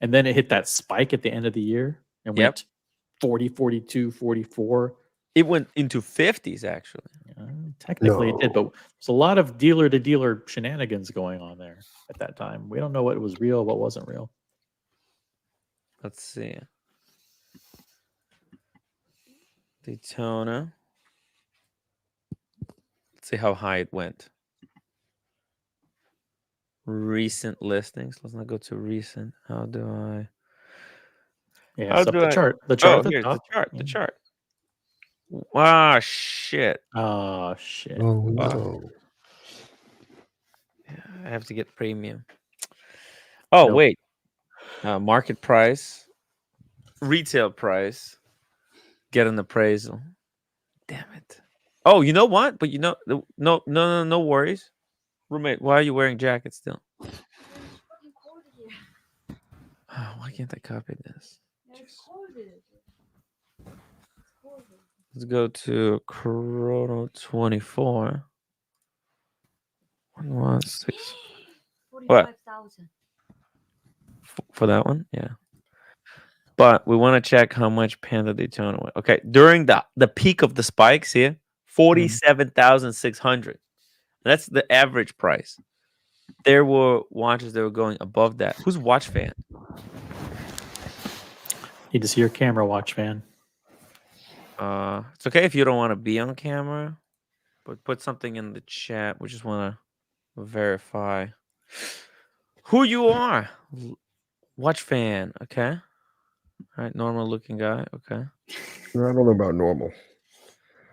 And then it hit that spike at the end of the year and went 40, 42, 44. It went into 50s, actually. Technically, it did, but there's a lot of dealer-to-dealer shenanigans going on there at that time. We don't know what was real, what wasn't real. Let's see. Daytona. Let's see how high it went. Recent listings. Let's not go to recent. How do I? Yeah, it's up the chart. The chart. Oh, here's the chart. The chart. Ah, shit. Oh, shit. Oh, no. Yeah, I have to get premium. Oh, wait. Market price. Retail price. Get an appraisal. Damn it. Oh, you know what? But no worries. Roommate, why are you wearing jackets still? Why can't I copy this? Let's go to Chrono 24. 116. What? 45,000. For that one? Yeah. But we want to check how much Panda Daytona went. Okay, during the peak of the spikes here, 47,600. That's the average price. There were watches that were going above that. Who's watch fan? Need to see your camera, watch fan. It's okay if you don't want to be on camera, but put something in the chat. We just want to verify who you are. Watch fan, okay? All right, normal looking guy, okay. I don't know about normal.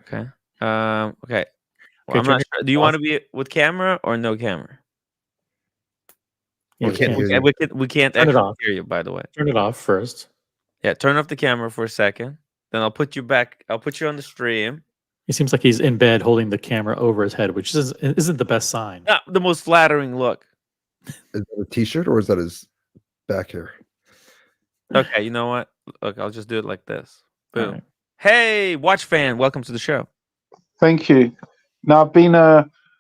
Okay. Okay. Well, I'm not sure. Do you want to be with camera or no camera? Yeah, we can't hear you. We can't Turn it actually off. hear you, by the way. Turn it off first. Yeah, turn off the camera for a second. Then I'll put you back. I'll put you on the stream. He seems like he's in bed holding the camera over his head, which isn't the best sign. Not the most flattering look. Is that a t-shirt or is that his back hair? Okay, you know what? Look, I'll just do it like this. Boom. Right. Hey, watch fan, welcome to the show. Thank you. Now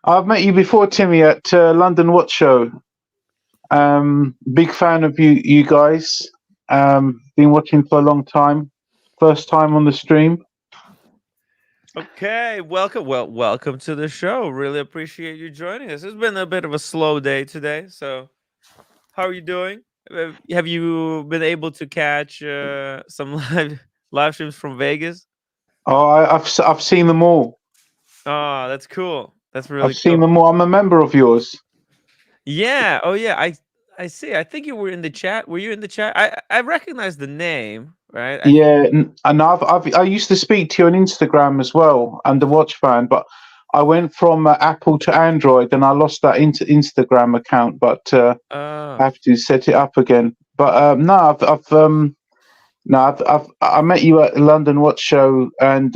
I've met you before, Timmy, at London Watch Show. Big fan of you guys. Been watching for a long time. First time on the stream. Okay, welcome. Well, welcome to the show. Really appreciate you joining us. It's been a bit of a slow day today. So, how are you doing? Have you been able to catch some live streams from Vegas? Oh, I've seen them all. Oh, that's cool. That's really I've seen them all. I'm a member of yours. Yeah. Oh, yeah. I see. I think you were in the chat. Were you in the chat? I recognize the name, right? And I used to speak to you on Instagram as well, and the Watch Fan, but I went from Apple to Android, and I lost that Instagram account. But I have to set it up again. But I met you at London Watch Show, and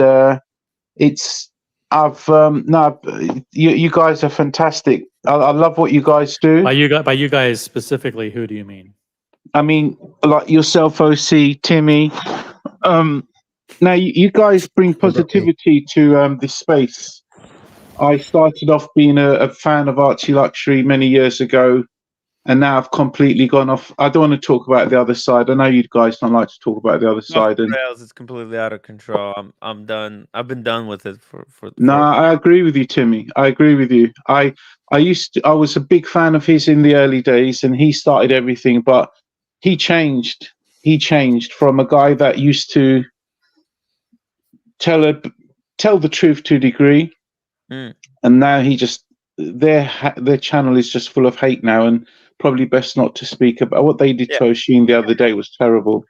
you guys are fantastic. I love what you guys do. By you guys specifically, who do you mean? I mean, like yourself, OC, Timmy. Now you guys bring positivity to this space. I started off being a fan of Archie Luxury many years ago, and now I've completely gone off. I don't want to talk about the other side. I know you guys don't like to talk about the other side. And rails, it's completely out of control. I'm done. I've been done with it for. No, I agree with you, Timmy. I agree with you. I was a big fan of his in the early days, and he started everything, but he changed. He changed from a guy that used to tell the truth to a degree, and now he just their channel is just full of hate now, and probably best not to speak about what they did to Oshin the other day was terrible.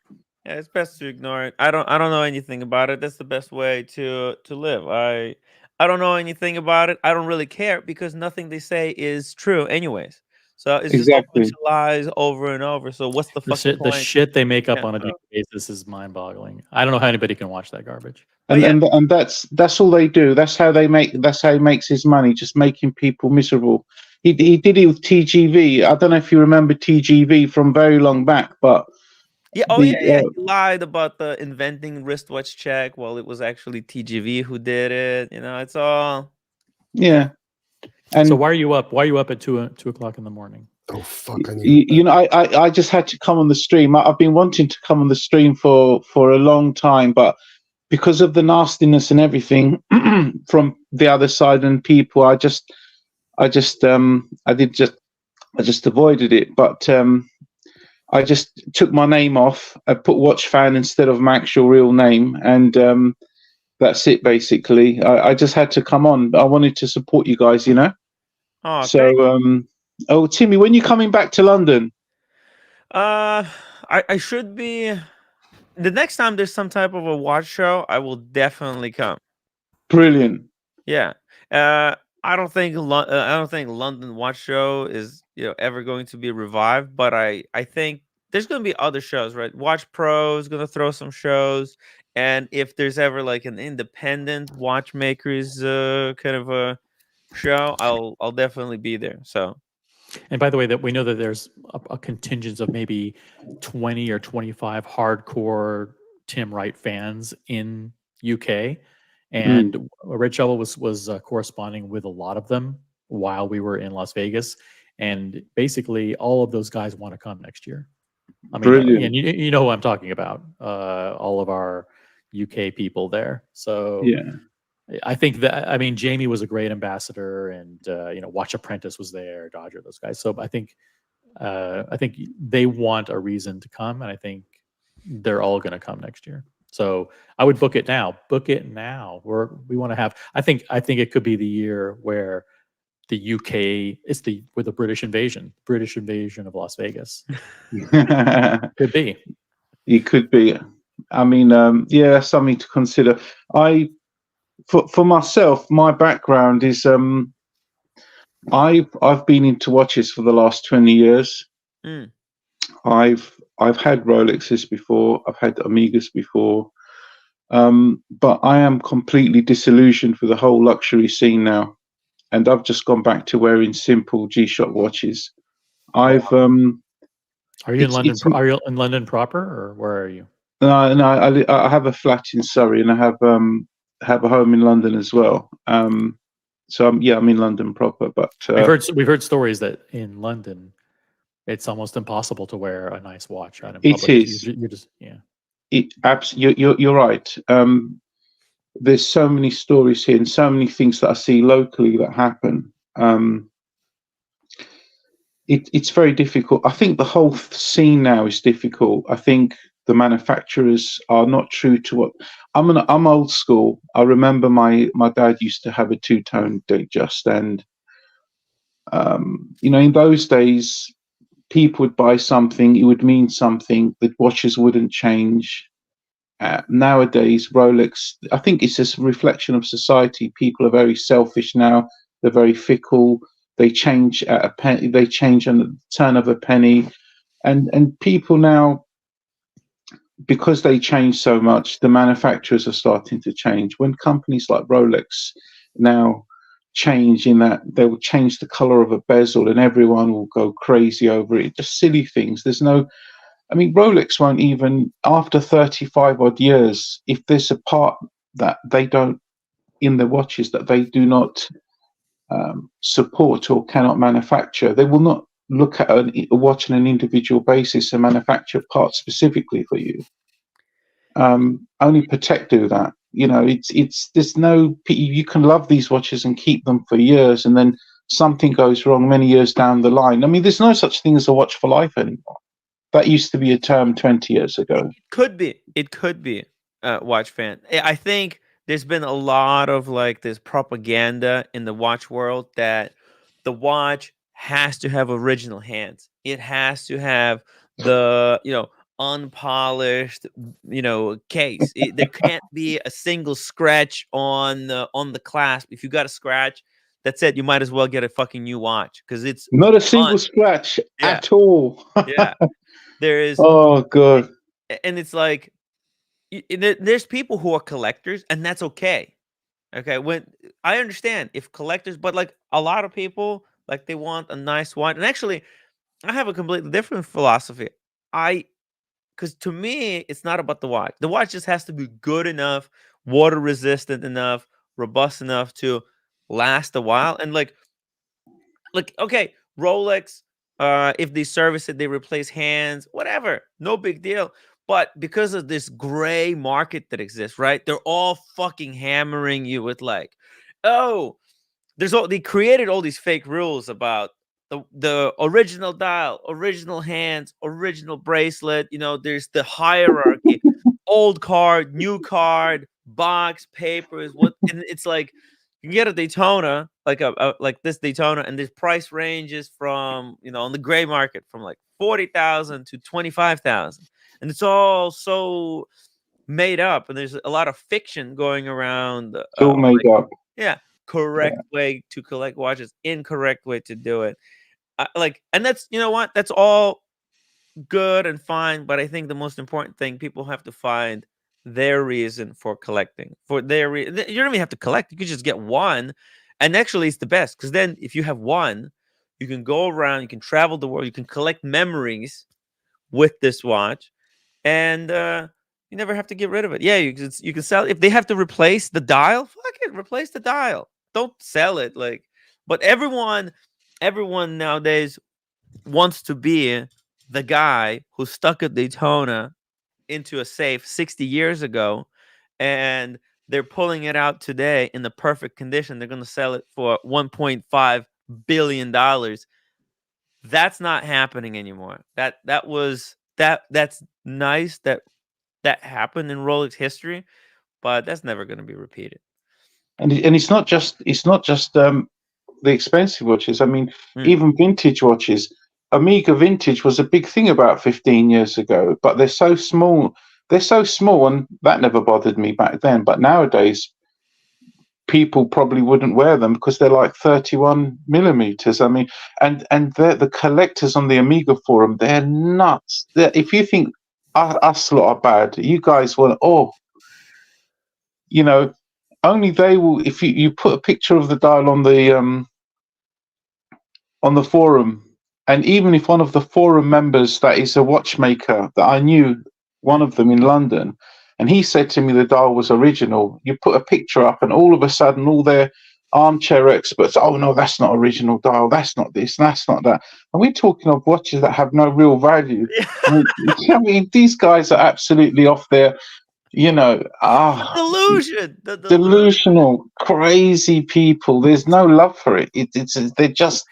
Yeah, it's best to ignore it. I don't know anything about it. That's the best way to live. I don't know anything about it. I don't really care because nothing they say is true anyways. So it's just a bunch of lies over and over. So what's the fucking point? The shit they make up on a daily basis is mind-boggling. I don't know how anybody can watch that garbage. And that's all they do. That's how he makes his money, just making people miserable. He did it with TGV. I don't know if you remember TGV from very long back, but he lied about the inventing wristwatch check while it was actually TGV who did it. You know, it's all And so why are you up? Why are you up at 2 o'clock in the morning? Oh fuck! I just had to come on the stream. I've been wanting to come on the stream for a long time, but because of the nastiness and everything from the other side and people, I just avoided it. But I just took my name off. I put Watch Fan instead of my actual real name, and that's it basically. I just had to come on. I wanted to support you guys, you know. Oh, so Timmy, when you coming back to London? I should be. The next time there's some type of a watch show, I will definitely come. Brilliant. Yeah. I don't think London Watch Show is ever going to be revived, but I think there's going to be other shows, right? Watch Pro is going to throw some shows, and if there's ever like an independent watchmakers kind of a show, I'll definitely be there. So. And by the way, that we know that there's a contingent of maybe 20 or 25 hardcore Tim Wright fans in UK. and Red Shovel was corresponding with a lot of them while we were in Las Vegas, and basically all of those guys want to come next year. I mean, and you know who I'm talking about, all of our UK people there. So I think that, I mean, Jamie was a great ambassador, and Watch Apprentice was there, Dodger, those guys. So I think they want a reason to come, and I think they're all going to come next year. So I would book it now. Book it now. We want to have. I think it could be the year where the UK is with the British invasion of Las Vegas. Could be. It could be. I mean, that's something to consider. For myself, my background is I've been into watches for the last 20 years. I've had Rolexes before, I've had Omegas before, but I am completely disillusioned with the whole luxury scene now, and I've just gone back to wearing simple G-Shock watches. Are you in London? Are you in London proper, or where are you? No, I have a flat in Surrey, and I have a home in London as well. So I'm in London proper. But we've heard stories that in London, it's almost impossible to wear a nice watch out in public. It is. You're just You're right. There's so many stories here, and so many things that I see locally that happen. It's very difficult. I think the whole scene now is difficult. I think the manufacturers are not true to what I'm old school. I remember my dad used to have a two-tone Datejust, and in those days, people would buy something, it would mean something, the watches wouldn't change. Nowadays, Rolex, I think it's just a reflection of society. People are very selfish now. They're very fickle. They change at a penny. They change on the turn of a penny, and people now, because they change so much, the manufacturers are starting to change. When companies like Rolex now change, in that they will change the color of a bezel and everyone will go crazy over it. Just silly things. Rolex won't even, after 35 odd years, if there's a part that they don't, in the watches, that they do not support or cannot manufacture, they will not look at a watch on an individual basis and manufacture parts specifically for you. Only Patek do that. There's no, you can love these watches and keep them for years, and then something goes wrong many years down the line. There's no such thing as a watch for life anymore. That used to be a term 20 years ago. It could be, watch fan. I think there's been a lot of this propaganda in the watch world that the watch has to have original hands. It has to have the unpolished case. There can't be a single scratch on the clasp. If you got a scratch, that's it. You might as well get a fucking new watch, because it's not a single scratch at all. Yeah, there is. Oh god. And it's like, there's people who are collectors, and that's okay. When I understand if collectors, but a lot of people, they want a nice watch. And actually, I have a completely different philosophy. Because to me, it's not about the watch. The watch just has to be good enough, water resistant enough, robust enough to last a while. And okay, Rolex, if they service it, they replace hands, whatever, no big deal. But because of this gray market that exists, right? They're all fucking hammering you with they created all these fake rules about the original dial, original hands, original bracelet. There's the hierarchy: old card, new card, box, papers. And it's you can get a Daytona, like this Daytona, and this price ranges from on the gray market from 40,000 to 25,000, and it's all so made up, and there's a lot of fiction going around. It's all made up. Yeah, correct way to collect watches, incorrect way to do it. And that's that's all good and fine, but I think the most important thing, people have to find their reason for collecting. You don't even have to collect; you could just get one, and actually, it's the best, because then if you have one, you can go around, you can travel the world, you can collect memories with this watch, and You never have to get rid of it. Yeah, you can sell it. If they have to replace the dial, fuck it, replace the dial. Don't sell it. But everyone nowadays wants to be the guy who stuck a Daytona into a safe 60 years ago, and they're pulling it out today in the perfect condition. They're going to sell it for $1.5 billion. That's not happening anymore. That's nice that happened in Rolex history, but that's never going to be repeated. And it's not just the expensive watches. I mean, even vintage watches. Omega Vintage was a big thing about 15 years ago, but they're so small. They're so small, and that never bothered me back then. But nowadays, people probably wouldn't wear them because they're like 31 millimeters. I mean, and the collectors on the Omega forum, they're nuts. If you think us lot are bad, you guys will. Only they will. If you put a picture of the dial on the forum, and even if one of the forum members that is a watchmaker that I knew, one of them in London, and he said to me the dial was original, you put a picture up and all of a sudden all their armchair experts, oh no, that's not original dial, that's not this, that's not that. And we're talking of watches that have no real value. I mean, these guys are absolutely off their, delusion. Delusional, crazy people. There's no love for it. They're just,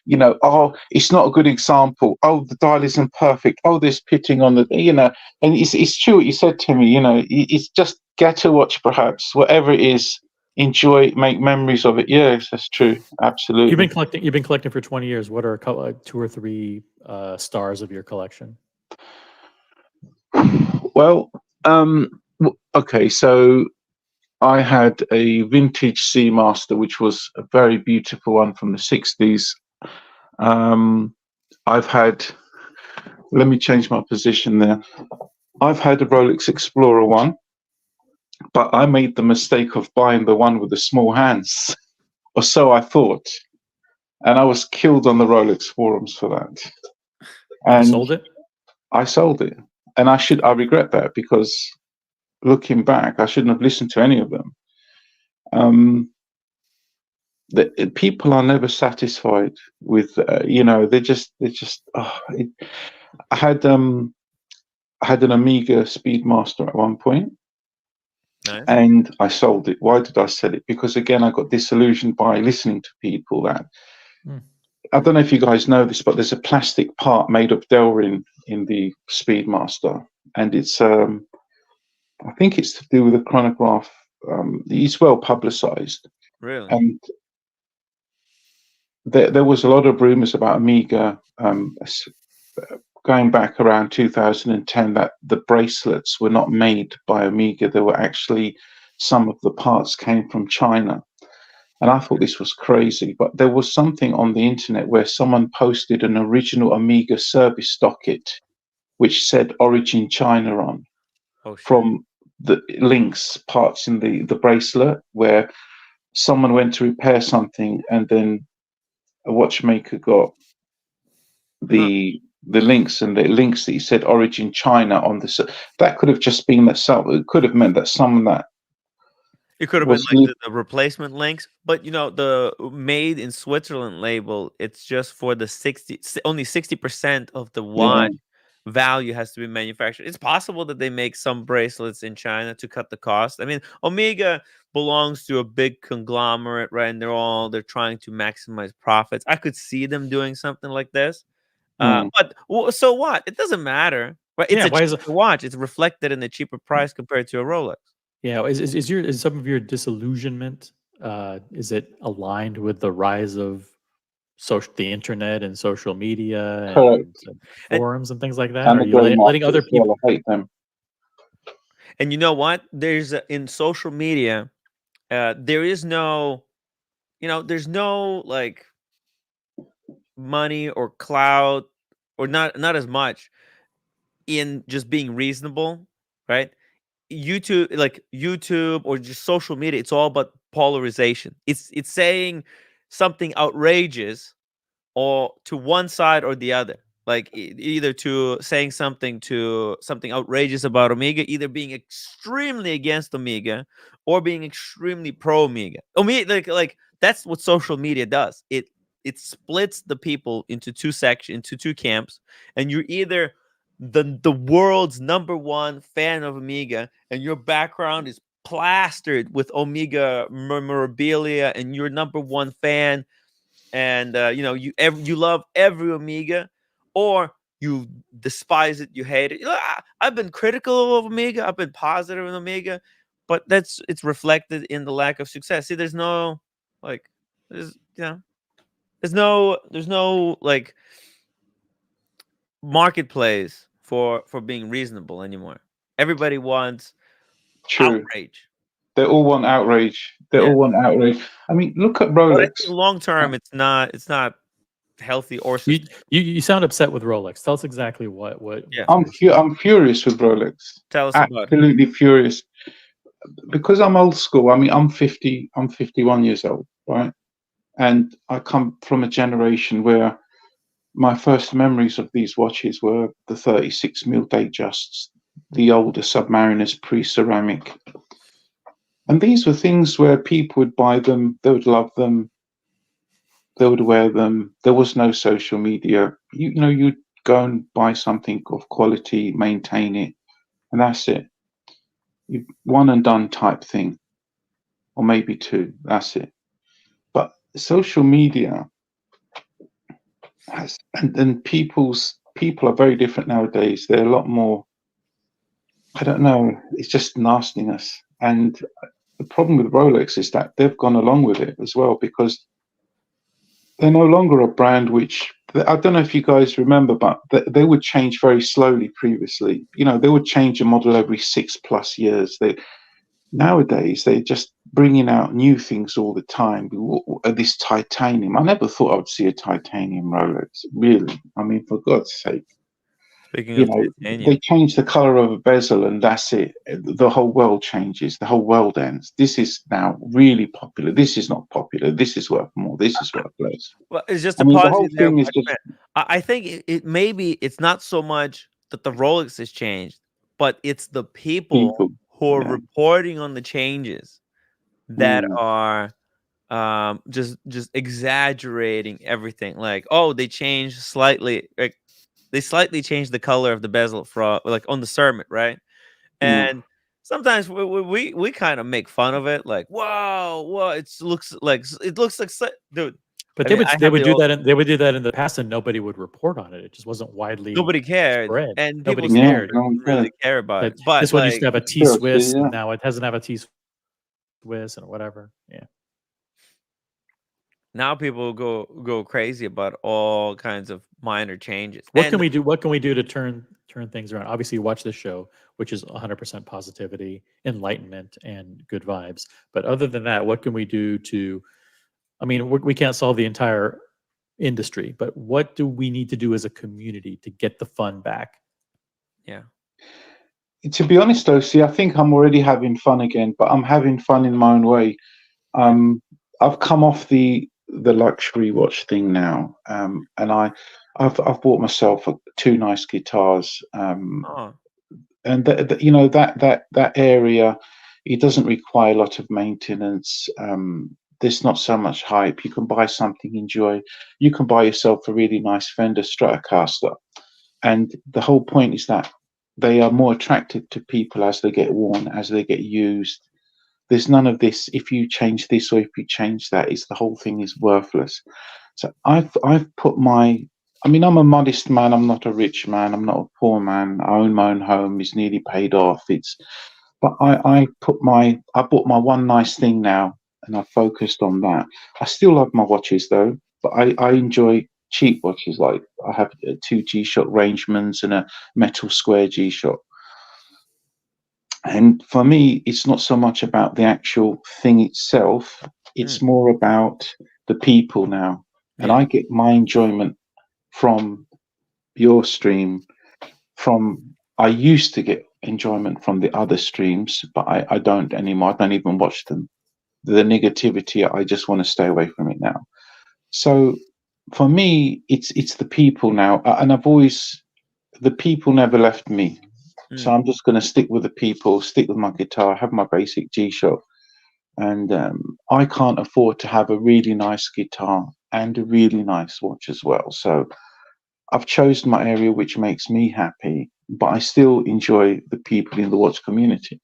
it's not a good example. Oh, the dial isn't perfect. Oh, there's pitting on the, and it's true what you said to me. It's just get a watch, perhaps, whatever it is. Enjoy, make memories of it. Yes, that's true. Absolutely. You've been collecting for 20 years. What are 2 or 3 stars of your collection? Well, okay, so I had a vintage Speedmaster, which was a very beautiful one from the 60s. I've had, let me change my position there. I've had a Rolex Explorer 1, but I made the mistake of buying the one with the small hands, or so I thought. And I was killed on the Rolex forums for that. And you sold it? I sold it. And I regret that, because looking back, I shouldn't have listened to any of them. The people are never satisfied with, they're just. I had an Omega Speedmaster at one point, nice. And I sold it. Why did I sell it? Because again, I got disillusioned by listening to people that. I don't know if you guys know this, but there's a plastic part made of Delrin in the Speedmaster, and it's I think it's to do with the chronograph. It's well publicized. Really? And there was a lot of rumors about Omega going back around 2010 that the bracelets were not made by Omega. They were actually, some of the parts came from China. And I thought this was crazy, but there was something on the internet where someone posted an original Omega service docket, which said Origin China on, from the links parts in the bracelet, where someone went to repair something and then a watchmaker got the links, and the links that he said Origin China on this. That could have just been that it could have meant that someone that it could have been like the replacement links, but the made in Switzerland label, it's just for the only 60% of the watch value has to be manufactured. It's possible that they make some bracelets in China to cut the cost. I mean, Omega belongs to a big conglomerate, right? And they're trying to maximize profits. I could see them doing something like this. But so what? It doesn't matter, right? It's a cheaper watch. It's reflected in the cheaper price compared to a Rolex. Yeah, is some of your disillusionment, is it aligned with the rise of the internet and social media and forums and things like that? Are you letting other people hate them? And you know what? There's in social media, there is no, there's no like money or clout, or not as much in just being reasonable, right? YouTube or just social media, it's all about polarization. It's saying something outrageous or to one side or the other, like either to saying something outrageous about Omega, either being extremely against Omega or being extremely pro Omega. Like that's what social media does. It splits the people into two camps, and you're either the world's #1 fan of Omega, and your background is plastered with Omega memorabilia, and you're #1 fan, and you love every Omega, or you despise it, you hate it. I've been critical of Omega, I've been positive in Omega, but it's reflected in the lack of success. See, there's no like marketplace for being reasonable anymore. Everybody wants outrage. They all want outrage. They all want outrage. I mean, look at Rolex. But I think long term, it's not healthy or you sound upset with Rolex. Tell us exactly what. Yeah. I'm furious with Rolex. Tell us about it. Absolutely furious. Because I'm old school. I mean, I'm 51 years old, right? And I come from a generation where my first memories of these watches were the 36mm Datejusts, the older Submariners pre-ceramic. And these were things where people would buy them, they would love them, they would wear them. There was no social media. You'd go and buy something of quality, maintain it, and that's it. One and done type thing, or maybe two, that's it. But social media has, and people are very different nowadays. They're a lot more, I don't know, it's just nastiness. And the problem with Rolex is that they've gone along with it as well, because they're no longer a brand which, I don't know if you guys remember, but they would change very slowly previously. They would change a model every 6+ years. Nowadays, they're just bringing out new things all the time. This titanium. I never thought I would see a titanium Rolex, really. I mean, for God's sake. Speaking of titanium, they change the color of a bezel and that's it. The whole world changes. The whole world ends. This is now really popular. This is not popular. This is worth more. This is worth less. Well, it's just the whole thing is just. I think it's not so much that the Rolex has changed, but it's the people who are reporting on the changes that are just exaggerating everything. Like, oh, they changed slightly. Like, they slightly changed the color of the bezel from on the ceramic, right? And sometimes we kind of make fun of it, like, whoa, it looks like dude. But they would do that in the past, and nobody would report on it. It just wasn't widely. Nobody cared, spread. and nobody people cared. Don't really care about it. But this one used to have a T-Swiss, and now it doesn't have a T-Swiss and whatever. Yeah. Now people go crazy about all kinds of minor changes. What can we do? What can we do to turn things around? Obviously, you watch this show, which is 100% positivity, enlightenment, and good vibes. But other than that, what can we do to? I mean, we can't solve the entire industry, but what do we need to do as a community to get the fun back? Yeah. To be honest, though, I think I'm already having fun again, but I'm having fun in my own way. I've come off the luxury watch thing now, and I've bought myself 2 nice guitars, and that area, it doesn't require a lot of maintenance. There's not so much hype. You can buy something, enjoy. You can buy yourself a really nice Fender Stratocaster, and the whole point is that they are more attractive to people as they get worn, as they get used. There's none of this, if you change this or if you change that, the whole thing is worthless. So I've put I'm a modest man, I'm not a rich man, I'm not a poor man. I own my own home, it's nearly paid off. But I bought my one nice thing now, and I focused on that. I still love my watches though, but I enjoy cheap watches. Like I have 2 G-Shock Rangemans and a metal square G-Shock. And for me, it's not so much about the actual thing itself. It's more about the people now. And I get my enjoyment from your stream. I used to get enjoyment from the other streams, but I don't anymore. I don't even watch them. The negativity, I just want to stay away from it now. So for me, it's the people now, and the people never left me. So I'm just going to stick with the people, stick with my guitar, have my basic G-Shock. And I can't afford to have a really nice guitar and a really nice watch as well. So I've chosen my area, which makes me happy, but I still enjoy the people in the watch community.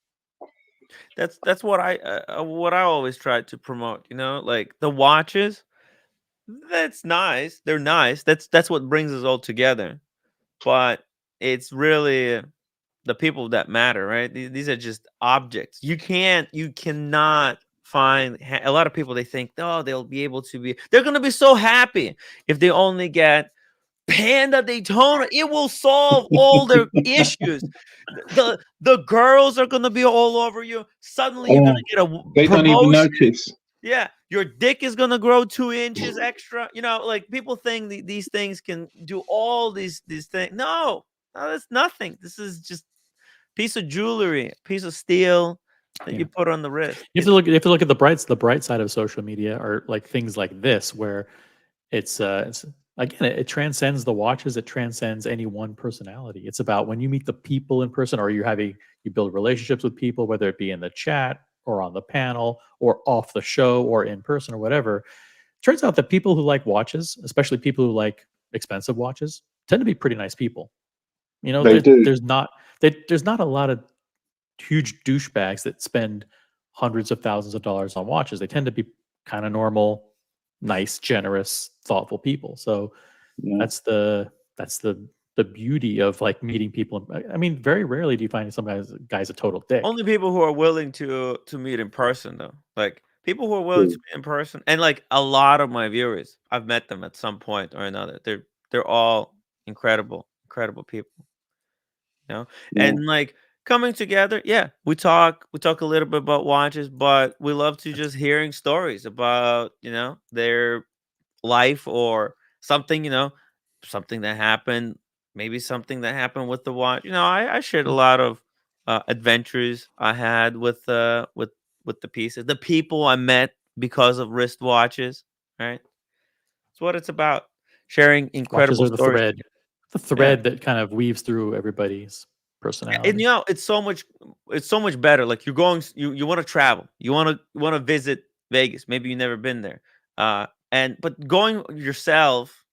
That's what I always try to promote. Like the watches. That's nice. They're nice. That's what brings us all together. But it's really the people that matter, right? These are just objects. You cannot find a lot of people. They think, oh, they're going to be so happy if they only get Panda Daytona. It will solve all their issues. The girls are going to be all over you. Suddenly you're going to get a They don't even notice. Yeah, your dick is gonna grow 2 inches extra. Like people think these things can do all these things. No, that's nothing. This is just piece of jewelry, piece of steel that you put on the wrist. You have to look at the bright side of social media, or like things like this, where it's again, it transcends the watches. It transcends any one personality. It's about when you meet the people in person, or you build relationships with people, whether it be in the chat or on the panel or off the show or in person or whatever. Turns out that people who like watches, especially people who like expensive watches, tend to be pretty nice people. There's not a lot of huge douchebags that spend hundreds of thousands of dollars on watches. They tend to be kind of normal, nice, generous, thoughtful people. So that's the beauty of like meeting people. I mean, very rarely do you find some guy's a total dick. Only people who are willing to meet in person, though. Like people who are willing to meet in person, and like a lot of my viewers, I've met them at some point or another. They're all incredible people. And like coming together, we talk a little bit about watches, but we love to just hearing stories about their life or something, something that happened, maybe something that happened with the watch. I shared a lot of adventures I had with the pieces, the people I met because of wristwatches, right? That's what it's about. Sharing incredible watches are stories. the thread that kind of weaves through everybody's personality. And it's so much better. Like you want to travel, you want to visit Vegas. Maybe you've never been there. But going yourself,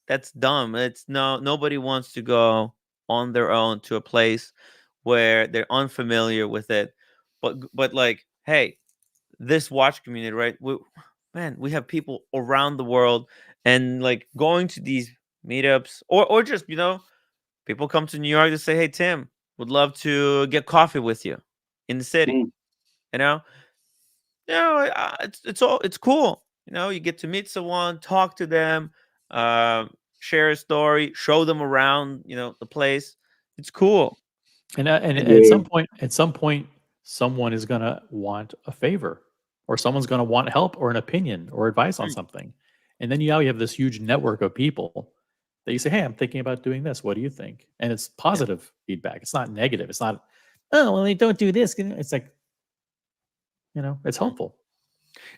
that's dumb. Nobody wants to go on their own to a place where they're unfamiliar with it. But like, hey, this watch community, right? We have people around the world, and like going to these meetups or just people come to New York to say, hey, Tim, would love to get coffee with you in the city. It's cool. You get to meet someone, talk to them, share a story, show them around, the place. It's cool. And at some point, someone is gonna want a favor, or someone's gonna want help or an opinion or advice on something. And then you have this huge network of people that you say, hey, I'm thinking about doing this. What do you think? And it's positive feedback. It's not negative. It's not, oh, well, they don't do this. It's like, it's helpful.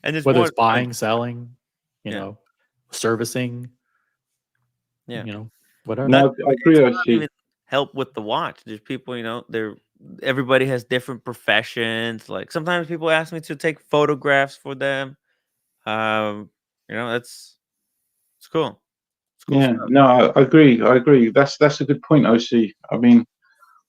And whether it's buying, selling, servicing, whatever. No, I agree with you. Even help with the watch. There's people, everybody has different professions. Like sometimes people ask me to take photographs for them. It's cool. Yeah, no, I agree. That's a good point, OC. I mean,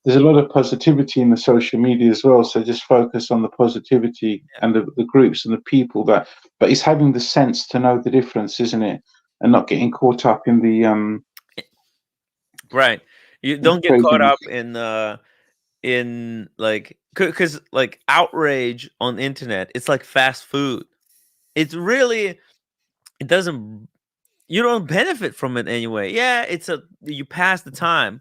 there's a lot of positivity in the social media as well. So just focus on the positivity and the groups and the people but it's having the sense to know the difference, isn't it? And not getting caught up in the right. You don't get caught up in like, because like outrage on the internet, it's like fast food. It's really, you don't benefit from it anyway. Yeah, you pass the time,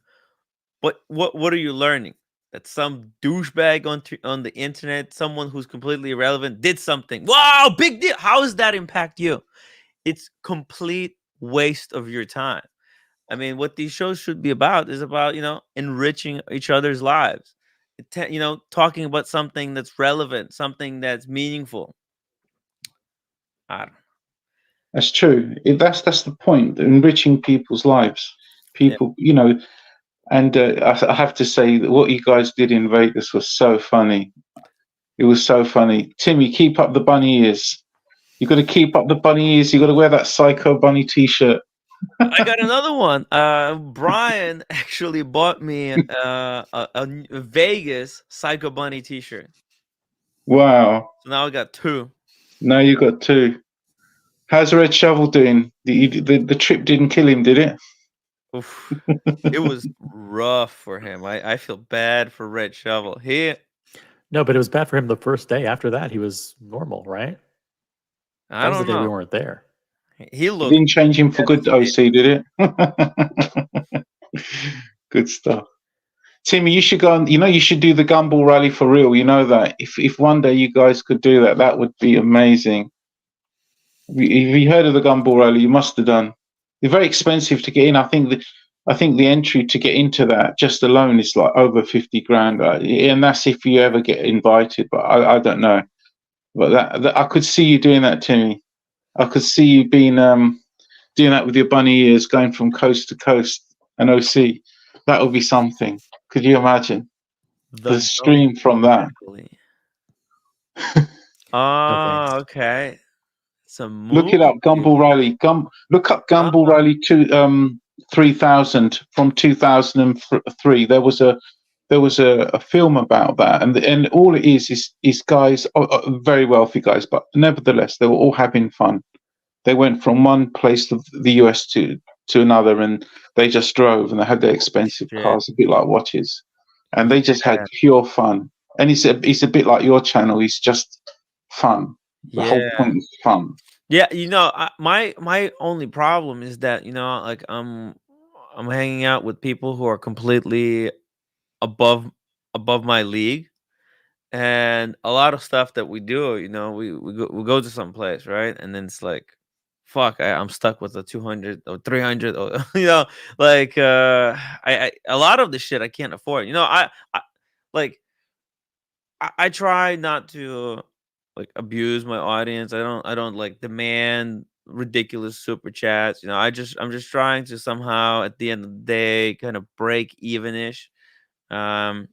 but what are you learning? That some douchebag on the internet, someone who's completely irrelevant, did something. Wow, big deal. How does that impact you? It's complete waste of your time. I mean, what these shows should be about is about, enriching each other's lives. Talking about something that's relevant, something that's meaningful. I don't know. That's true. That's the point. Enriching people's lives. People, you know, and I have to say that what you guys did in Vegas was so funny. It was so funny. Timmy, keep up the bunny ears. You got to keep up the bunny ears. You got to wear that Psycho Bunny T-shirt. I got another one. Brian actually bought me a Vegas Psycho Bunny T-shirt. Wow. So now I got 2. Now you got 2. How's Red Shovel doing? The trip didn't kill him, did it? Oof. It was rough for him. I feel bad for Red Shovel. No, but it was bad for him the first day. After that, he was normal, right? I don't know. We weren't there. He looked. Didn't change him for good, OC, did it? Good stuff. Timmy, you should go on. You know, you should do the Gumball Rally for real. You know that. If one day you guys could do that, that would be amazing. If you heard of the Gumball Rally, you must have done. They're very expensive to get in. I think the entry to get into that just alone is like over 50 grand, and that's if you ever get invited. But I don't know. But that I could see you doing that, Timmy. I could see you being doing that with your bunny ears, going from coast to coast. And OC, that would be something. Could you imagine the stream from that? Oh, okay. Look it up, Gumball Rally. Look up Gumball Rally 3000 from 2003. There was a film about that, and all it is guys, very wealthy guys, but nevertheless they were all having fun. They went from one place of the US to another, and they just drove, and they had their expensive cars, a bit like watches, and they just had pure fun. And it's a bit like your channel. It's just fun. The whole point is fun. Yeah, you know, my only problem is that, you know, like I'm hanging out with people who are completely above my league, and a lot of stuff that we do, you know, we go to some place, right, and then it's like, fuck, I'm stuck with a 200 or 300, or you know, like I a lot of the shit I can't afford. You know, I try not to like abuse my audience. I don't like demand ridiculous super chats. You know, I'm just trying to somehow at the end of the day kind of break even-ish. But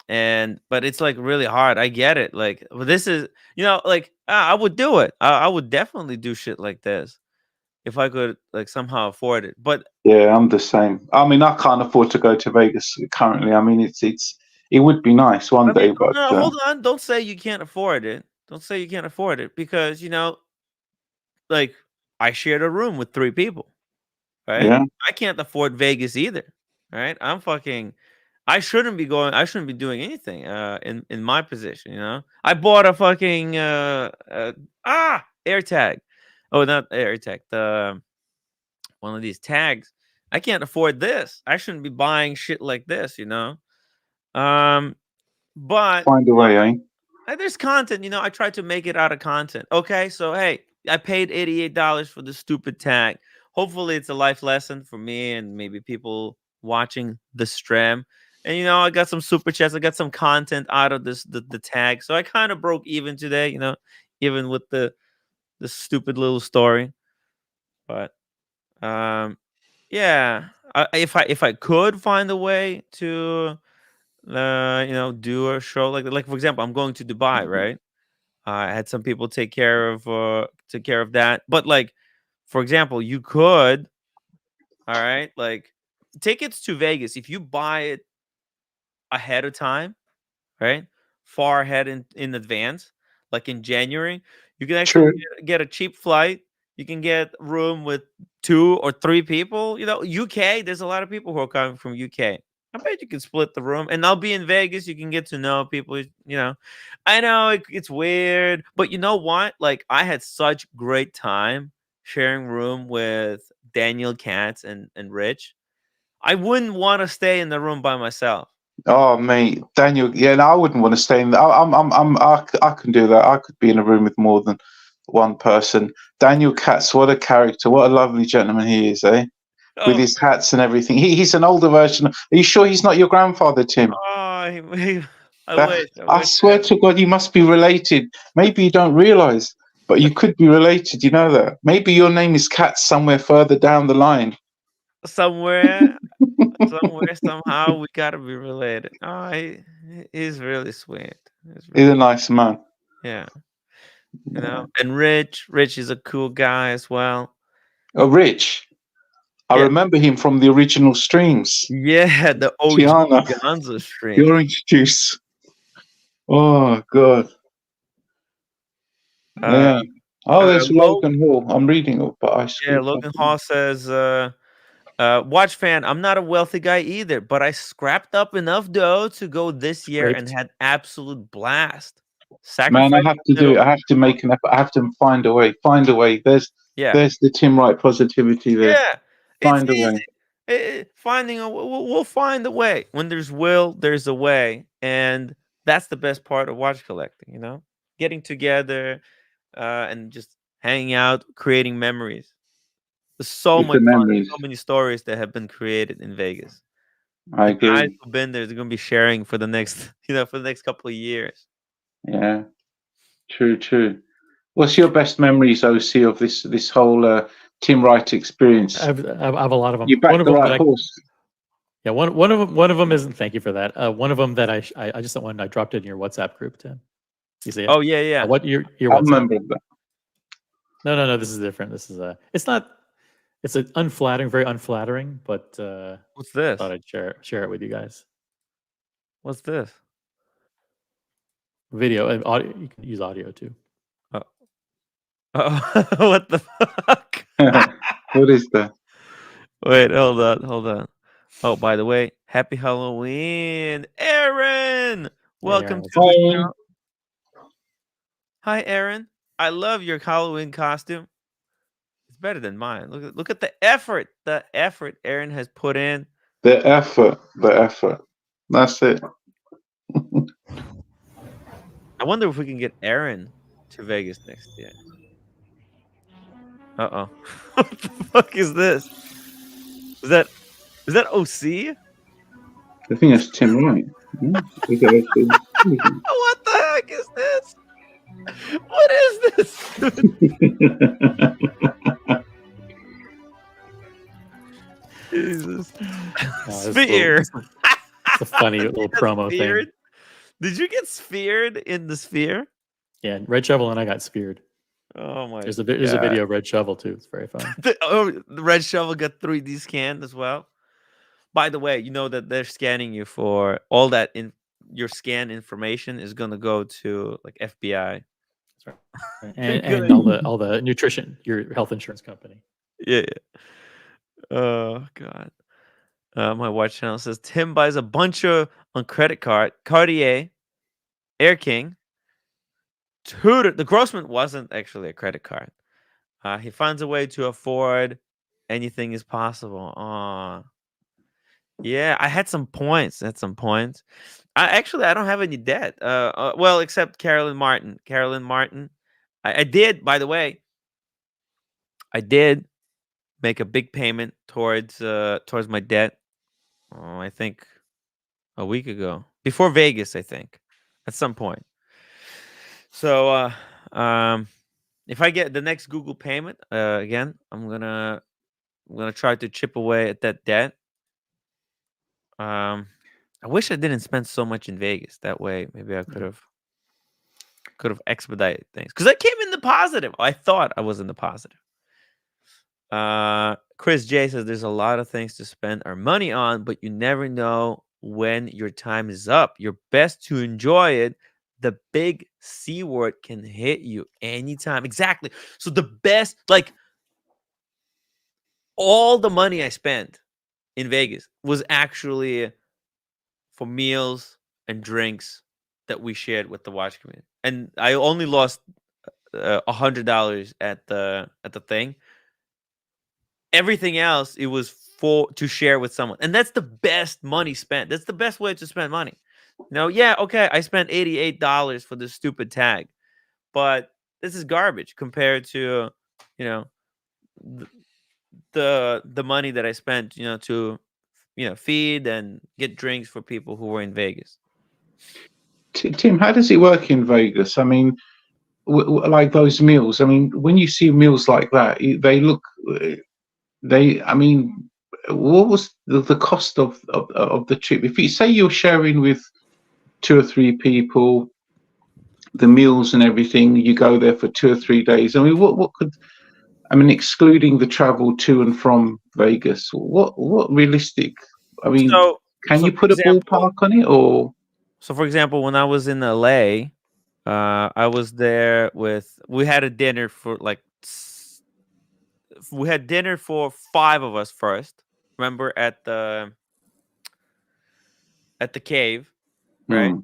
it's like really hard. I get it. Like, well, this is, you know, like I would do it. I would definitely do shit like this if I could like somehow afford it. But yeah, I'm the same. I mean, I can't afford to go to Vegas currently. I mean, it would be nice one day, but no, hold on. Don't say you can't afford it. Don't say you can't afford it, because, you know, like I shared a room with 3 people, right? Yeah. I can't afford Vegas either, right? I shouldn't be doing anything in my position, you know? I bought a fucking AirTag. Oh, not AirTag, one of these tags. I can't afford this. I shouldn't be buying shit like this, you know? But find a way, eh? There's content, you know. I tried to make it out of content. Okay, so hey, I paid $88 for the stupid tag. Hopefully, it's a life lesson for me and maybe people watching the stream. And you know, I got some super chats. I got some content out of the tag. So I kind of broke even today, you know, even with the stupid little story. But yeah, if I could find a way to you know, do a show like for example, I'm going to Dubai, right? I had some people take care of that. But like, for example, you could, all right, like tickets to Vegas, if you buy it ahead of time, right? Far ahead in advance, like in January, you can actually get a cheap flight. You can get room with 2 or 3 people. You know, UK, there's a lot of people who are coming from UK. I bet you can split the room, and I'll be in Vegas. You can get to know people, you know. I know it's weird, but you know what? Like, I had such great time sharing room with Daniel Katz and Rich. I wouldn't want to stay in the room by myself. Oh, mate, Daniel. Yeah, no, I wouldn't want to stay in. I can do that. I could be in a room with more than one person. Daniel Katz, what a character! What a lovely gentleman he is, eh? With his hats and everything. He's an older version. Are you sure he's not your grandfather, Tim? I wish. I swear to God, you must be related. Maybe you don't realize, But you could be related. You know that. Maybe your name is Kat somewhere further down the line. Somewhere, somehow, we gotta be related. Oh, he's really sweet. He's a nice man. Yeah. You know, and Rich is a cool guy as well. Oh, Rich. I remember him from the original streams. Yeah, the OG Tiana. Gonzo stream. The orange juice. Oh, God. Yeah. There's Logan Hall. I'm reading it, but I Yeah, Logan Hall says, watch fan, I'm not a wealthy guy either, but I scrapped up enough dough to go this year and had absolute blast. Man, I have to do it. I have to make an effort. I have to find a way. Find a way. There's the Tim Wright positivity there. Yeah. Find a way. We'll find a way. When there's will, there's a way. And that's the best part of watch collecting, you know? Getting together and just hanging out, creating memories. There's so much fun, so many stories that have been created in Vegas. I agree. Guys who've been there, they're gonna be sharing for the next, for the next couple of years. Yeah. True. What's your best memories, OC, of this whole Tim Wright experience? I have a lot of them. You backed the right horse. Yeah, one of them isn't. Thank you for that. One of them that I just don't want. I dropped it in your WhatsApp group, Tim. You see it? Oh yeah. What your I WhatsApp? remember that. No. This is different. This is It's not. It's an unflattering, very unflattering. But what's this? I thought I'd share it with you guys. What's this? Video and audio. You can use audio too. What the fuck? What is that? Wait, hold on. Oh, by the way, happy Halloween, Aaron! Welcome to the show. Hi, Aaron. I love your Halloween costume. It's better than mine. Look at the effort. The effort Aaron has put in. The effort. That's it. I wonder if we can get Aaron to Vegas next year. Uh-oh. What the fuck is this? Is that OC? I think that's Tim Wright. What the heck is this? What is this? Jesus. Sphere. It's a funny little promo thing. Did you get sphered in the sphere? Yeah, Red Shovel and I got speared. Oh my! There's a video of Red Shovel too. It's very fun. The Red Shovel got 3D scanned as well. By the way, you know that they're scanning you for all that. Your scan information is gonna go to like FBI. That's right. And all the nutrition, your health insurance company. Yeah. Oh God. My watch channel says Tim buys a bunch on credit card, Cartier, Air King. Tudor. The Grossman wasn't actually a credit card. He finds a way to afford anything is possible. Yeah, I had some points. I don't have any debt. Well, except Carolyn Martin. I did, by the way. I did make a big payment towards my debt. I think a week ago, before Vegas. I think at some point. So, if I get the next Google payment again, I'm gonna try to chip away at that debt. I wish I didn't spend so much in Vegas. That way, maybe I could have expedited things because I came in the positive. I thought I was in the positive. Chris J says there's a lot of things to spend our money on, but you never know when your time is up. You're best to enjoy it. The big C word can hit you anytime. Exactly. So the best, like all the money I spent in Vegas was actually for meals and drinks that we shared with the watch community. And I only lost $100 at the thing. Everything else, it was to share with someone. And that's the best money spent. That's the best way to spend money. Yeah, okay, I spent $88 for this stupid tag, but this is garbage compared to, the money that I spent, to, feed and get drinks for people who were in Vegas. Tim, how does it work in Vegas? I mean, like those meals. I mean, when you see meals like that, they look. I mean, what was the cost of the trip? If you say you're sharing with 2 or 3 people, the meals and everything, you go there for 2 or 3 days. I mean, what could? I mean, excluding the travel to and from Vegas, what realistic? I mean, can you put a ballpark on it, or? So, for example, when I was in LA, I was there we had a dinner for we had dinner for 5 of us first. Remember at the cave, right?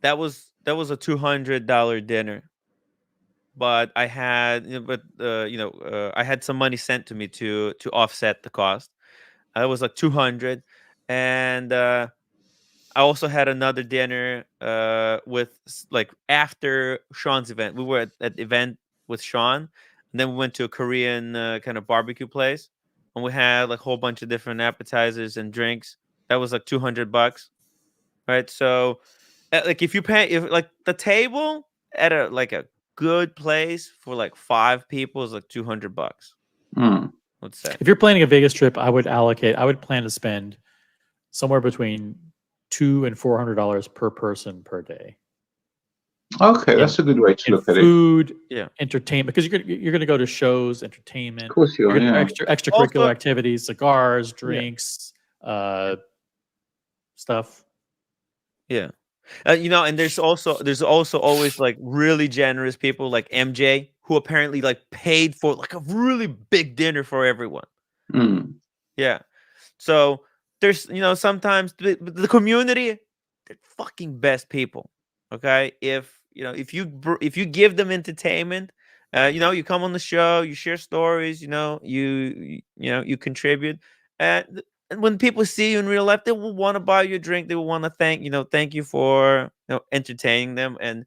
That was a $200 dinner. But I had, I had some money sent to me to offset the cost. It was like 200, and I also had another dinner with after Sean's event. We were at the event with Sean, and then we went to a Korean kind of barbecue place, and we had like a whole bunch of different appetizers and drinks. That was like $200, right? So, if you pay, if like the table at a good place for like 5 people is like $200. Let's say if you're planning a Vegas trip, I would plan to spend somewhere between $200 and $400 per person per day. Okay, that's a good way to look at it. Food, entertainment, because you're gonna go to shows, entertainment. Of course you are. Yeah. Extracurricular activities, cigars, drinks, stuff. Yeah. And there's also always like really generous people like MJ who apparently like paid for like a really big dinner for everyone. Yeah. So there's sometimes the community, they're fucking best people. Okay, if you give them entertainment, you come on the show, you share stories, you contribute, and when people see you in real life, they will want to buy you a drink. They will want to thank you for entertaining them, and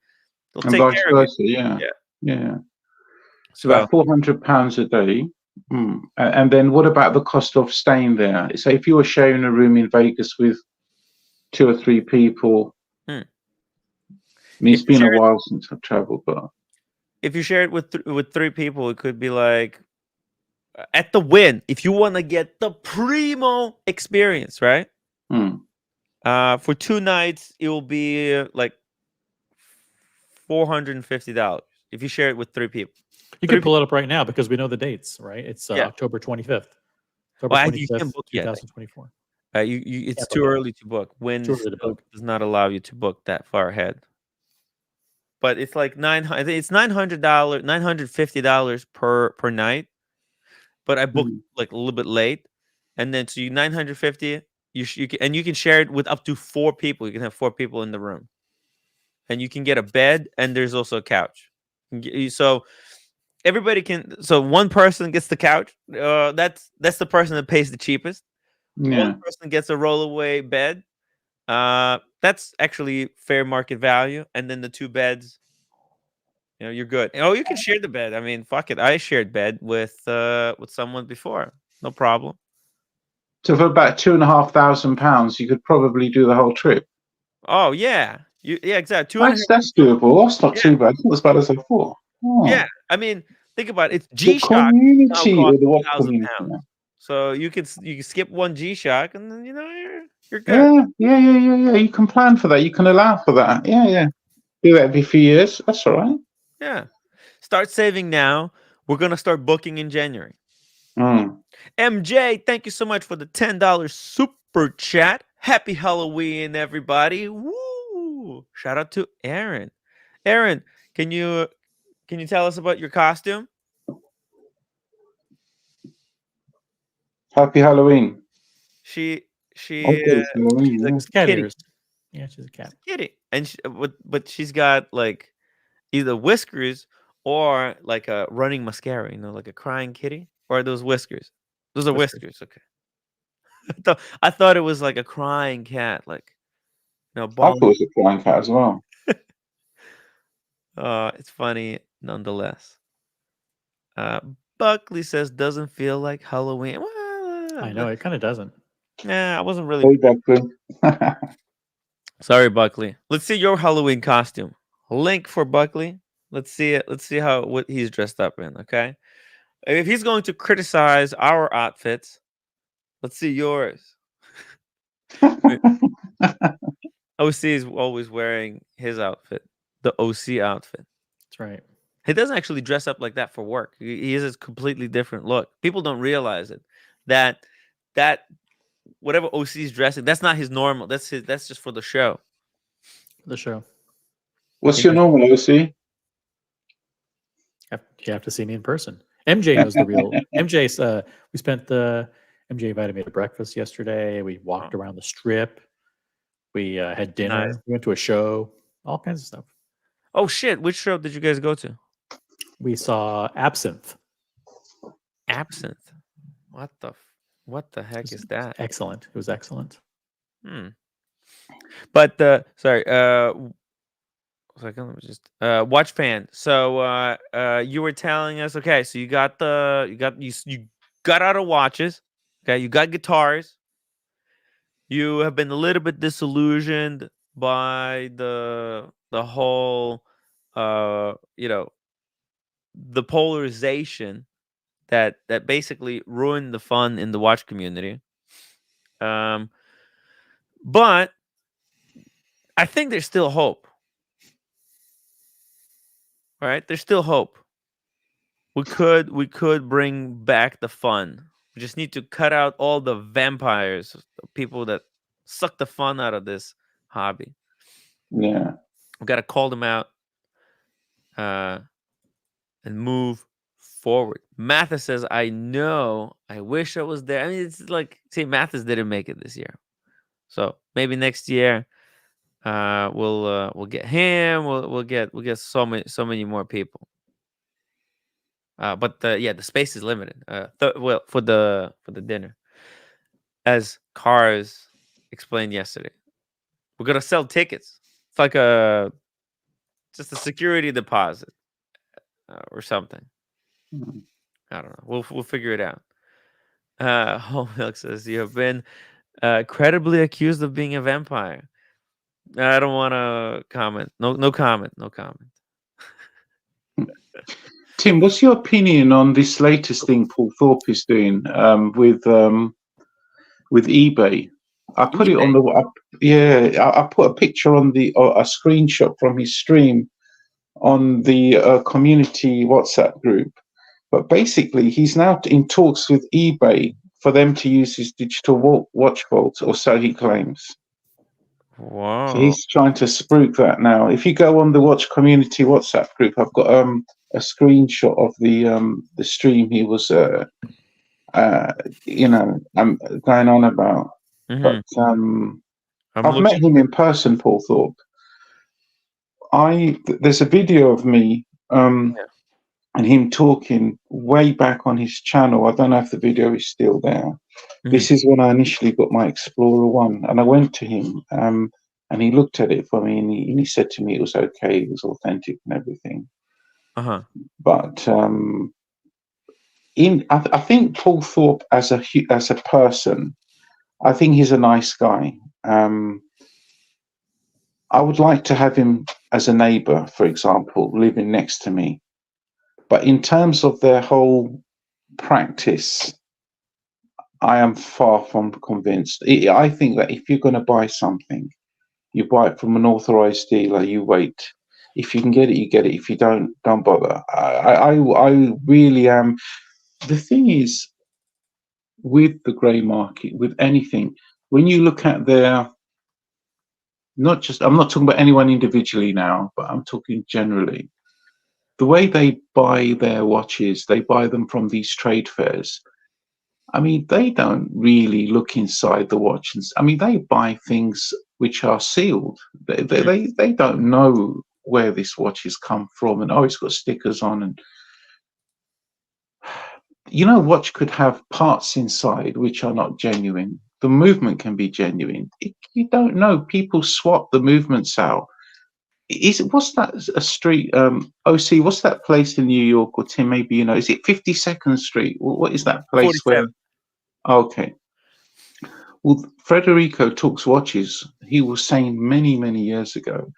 they'll take vice care versa, of you. Yeah. So about £400 a day. And then what about the cost of staying there? So if you were sharing a room in Vegas with 2 or 3 people, I mean, it's been a while since I've traveled, but if you share it with 3 people, it could be like at the Win. If you want to get the primo experience, right? For 2 nights, it will be like $450 if you share it with 3 people. You can pull it up right now because we know the dates, right? It's October 25th. October 25th, 2024. It's too early to book. Win does not allow you to book that far ahead. But it's like $900, $950 per night. But I booked like a little bit late, and then so you $950. You can share it with up to 4 people. You can have 4 people in the room, and you can get a bed, and there's also a couch. So everybody can. So one person gets the couch. That's the person that pays the cheapest. One person gets a rollaway bed. That's actually fair market value, and then the 2 beds. You're good. Oh, you can share the bed. I mean, fuck it. I shared bed with someone before. No problem. So for about £2,500, you could probably do the whole trip. Oh yeah, exactly. That's doable. That's not too bad. It's not as bad as I thought. Yeah, I mean, think about it. It's G-Shock. Community or the what community? So you can skip one G-Shock, and then you're good. Yeah. You can plan for that. You can allow for that. Yeah. Do that every few years. That's all right. Yeah. Start saving now. We're gonna start booking in January. MJ, thank you so much for the $10 super chat. Happy Halloween, everybody. Woo! Shout out to Aaron. Aaron, can you tell us about your costume? Happy Halloween. She's like kitty. Yeah, she's a cat. Kitty. And but she's got like either whiskers or like a running mascara, like a crying kitty, or are those whiskers? Those are whiskers. Okay. I thought it was like a crying cat, like I thought it was a crying cat as well. It's funny nonetheless. Buckley says doesn't feel like Halloween. Well, I know it kind of doesn't. Yeah, I wasn't really. Hey, Buckley. Sorry, Buckley. Let's see your Halloween costume. Link for Buckley. Let's see it. Let's see what he's dressed up in. Okay, if he's going to criticize our outfits, let's see yours. OC is always wearing his outfit, the OC outfit. That's right. He doesn't actually dress up like that for work. He has a completely different look. People don't realize it. That whatever OC is dressing, that's not his normal. That's just for the show. The show. What's your normal, OC? You have to see me in person. MJ knows the real. MJ's. We spent MJ invited me to breakfast yesterday. We walked around the strip. We had dinner. Nice. We went to a show. All kinds of stuff. Oh shit! Which show did you guys go to? We saw Absinthe. Absinthe. What the heck is that? Excellent. It was excellent. But sorry. Second, let me just watch fan. So you were telling us, okay, so you got out of watches, okay, you got guitars. You have been a little bit disillusioned by the whole the polarization that basically ruined the fun in the watch community. But I think there's still hope. All right, there's still hope. We could bring back the fun. We just need to cut out all the vampires, people that suck the fun out of this hobby. Yeah, we got to call them out and move forward. Mathis says, "I know. I wish I was there." I mean, it's like, see, Mathis didn't make it this year, so maybe next year we'll get him. We'll get so many more people. But the space is limited. For the dinner, as Cars explained yesterday, we're gonna sell tickets. It's like just a security deposit or something. I don't know. We'll figure it out. Whole Milk says, "You have been credibly accused of being a vampire." I don't want to comment. No comment. No comment. Tim, what's your opinion on this latest thing Paul Thorpe is doing with eBay? I put it on the I put a picture on a screenshot from his stream on the community WhatsApp group. But basically, he's now in talks with eBay for them to use his digital watch vault, or so he claims. Wow! So he's trying to spruik that now. If you go on the watch community WhatsApp group, I've got a screenshot of the stream he was going on about. But I've met him in person, Paul Thorpe. There's a video of me and him talking way back on his channel. I don't know if the video is still there. This is when I initially got my Explorer 1, and I went to him and he looked at it for me, and he said to me it was okay, it was authentic and everything. But I think Paul Thorpe as a person, I think he's a nice guy. I would like to have him as a neighbor, for example, living next to me. But in terms of their whole practice, I am far from convinced. I think that if you're going to buy something, you buy it from an authorized dealer, you wait. If you can get it, you get it. If you don't bother. I really am. The thing is, with the grey market, with anything, when you look at their, I'm not talking about anyone individually now, but I'm talking generally. The way they buy their watches, they buy them from these trade fairs. I mean, they don't really look inside the watch. I mean, they buy things which are sealed. They don't know where this watch has come from, and it's got stickers on, and watch could have parts inside which are not genuine. The movement can be genuine. You don't know. People swap the movements out. What's that a street? OC, what's that place in New York, or Tim? Maybe is it 52nd Street? What is that place 47. Okay. Well, Federico Talks Watches. He was saying many years ago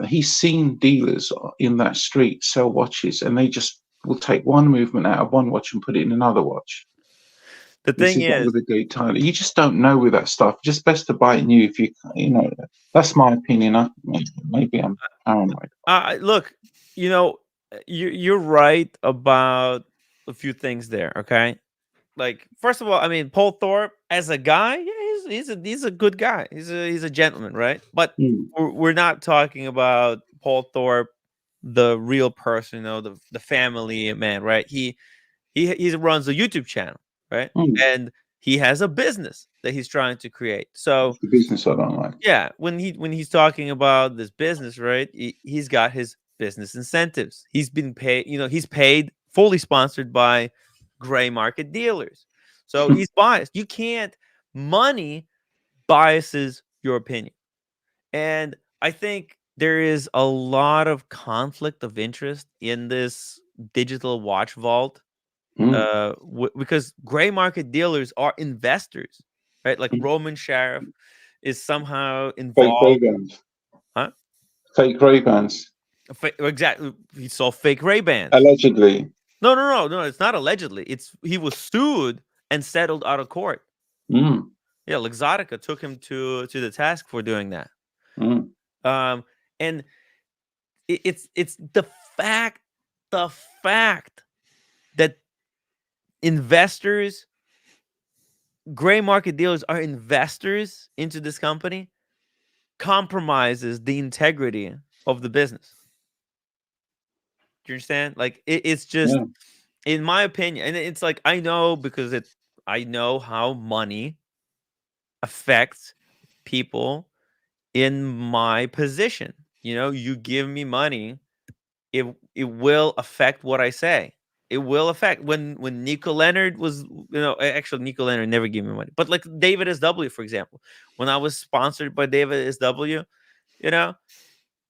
he's seen dealers in that street sell watches, and they just will take one movement out of one watch and put it in another watch. The This thing is like is, with the Daytona. You just don't know with that stuff. Just best to buy it new if you know. That's my opinion. Maybe I'm paranoid. Look, you're right about a few things there. Okay, like first of all, I mean, Paul Thorpe as a guy, yeah, he's a good guy. He's a gentleman, right? But we're not talking about Paul Thorpe, the real person, the family man, right? He runs a YouTube channel, right? And he has a business that he's trying to create. So the business I don't like. Yeah, when he's talking about this business, right? He's got his business incentives. He's been paid, he's paid, fully sponsored by gray market dealers. So he's biased. You can't, money biases your opinion. And I think there is a lot of conflict of interest in this digital watch vault. Because gray market dealers are investors, right? Like Roman Sharf is somehow involved. Fake Ray-Bans. Huh? Fake Ray-Bans. Exactly. He saw fake Ray-Bans. Allegedly. No. It's not allegedly. He was sued and settled out of court. Yeah, Luxottica took him to the task for doing that. And it's the fact that investors, gray market dealers are investors into this company, compromises the integrity of the business. Do you understand? Like it's just, in my opinion, and it's like I know because I know how money affects people in my position. You give me money, it will affect what I say. It will affect when Nico Leonard was, actually Nico Leonard never gave me money, but like David SW, for example, when I was sponsored by David SW,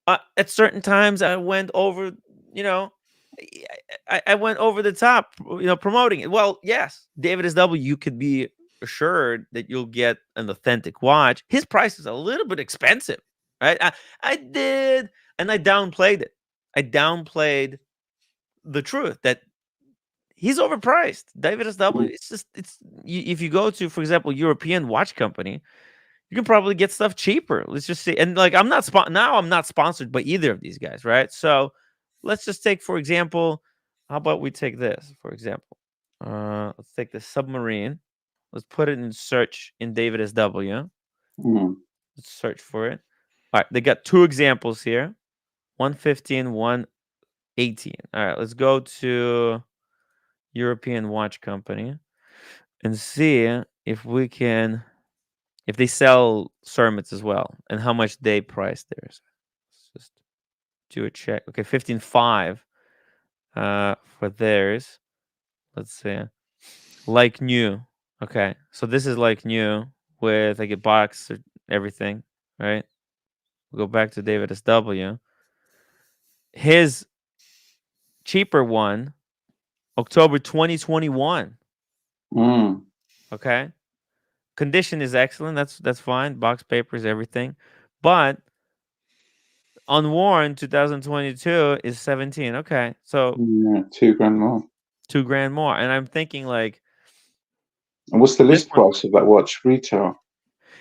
at certain times I went over, I went over the top, promoting it. Well, yes, David SW, you could be assured that you'll get an authentic watch. His price is a little bit expensive, right? I did, and I downplayed it. I downplayed the truth that he's overpriced. David SW, if you go to, for example, European watch company, you can probably get stuff cheaper. Let's just see. And like, I'm not sponsored by either of these guys, right? So let's just take, for example, how about we take this, for example. Let's take the Submarine. Let's put it in search in David SW. Let's search for it. All right, they got two examples here. 115, 118. All right, let's go to European watch company and see if they sell Cermets as well and how much they price theirs. Let's just do a check. Okay, 15.5 for theirs. Let's see. Like new. Okay, so this is like new with like a box or everything, right? We'll go back to David SW. His cheaper one, October 2021. Okay. Condition is excellent. That's fine. Box papers, everything. But unworn 2022 is 17. Okay. So $2,000 more. $2,000 more. And I'm thinking like, and what's the list price of that watch retail?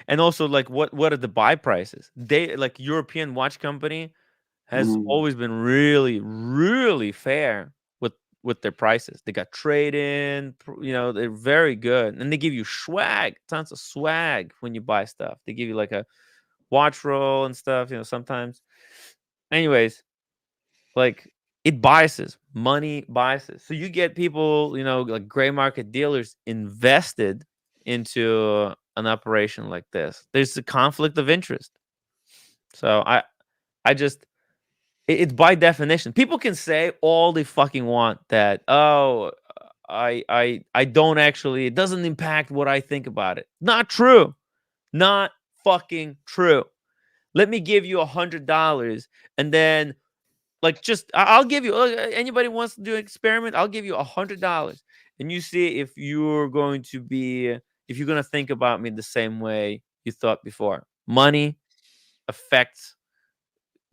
And also like what are the buy prices? They like European watch company has always been really, really fair with their prices. They got trade-in, they're very good. And they give you swag, tons of swag when you buy stuff. They give you like a watch roll and stuff, sometimes. Anyways, like it biases, money biases. So you get people, like gray market dealers invested into an operation like this. There's a conflict of interest. So I just, it's by definition. People can say all they fucking want that, I don't actually, it doesn't impact what I think about it. Not true. Not fucking true. Let me give you $100 and then like I'll give you, anybody wants to do an experiment, I'll give you $100 and you see if you're going to think about me the same way you thought before. Money affects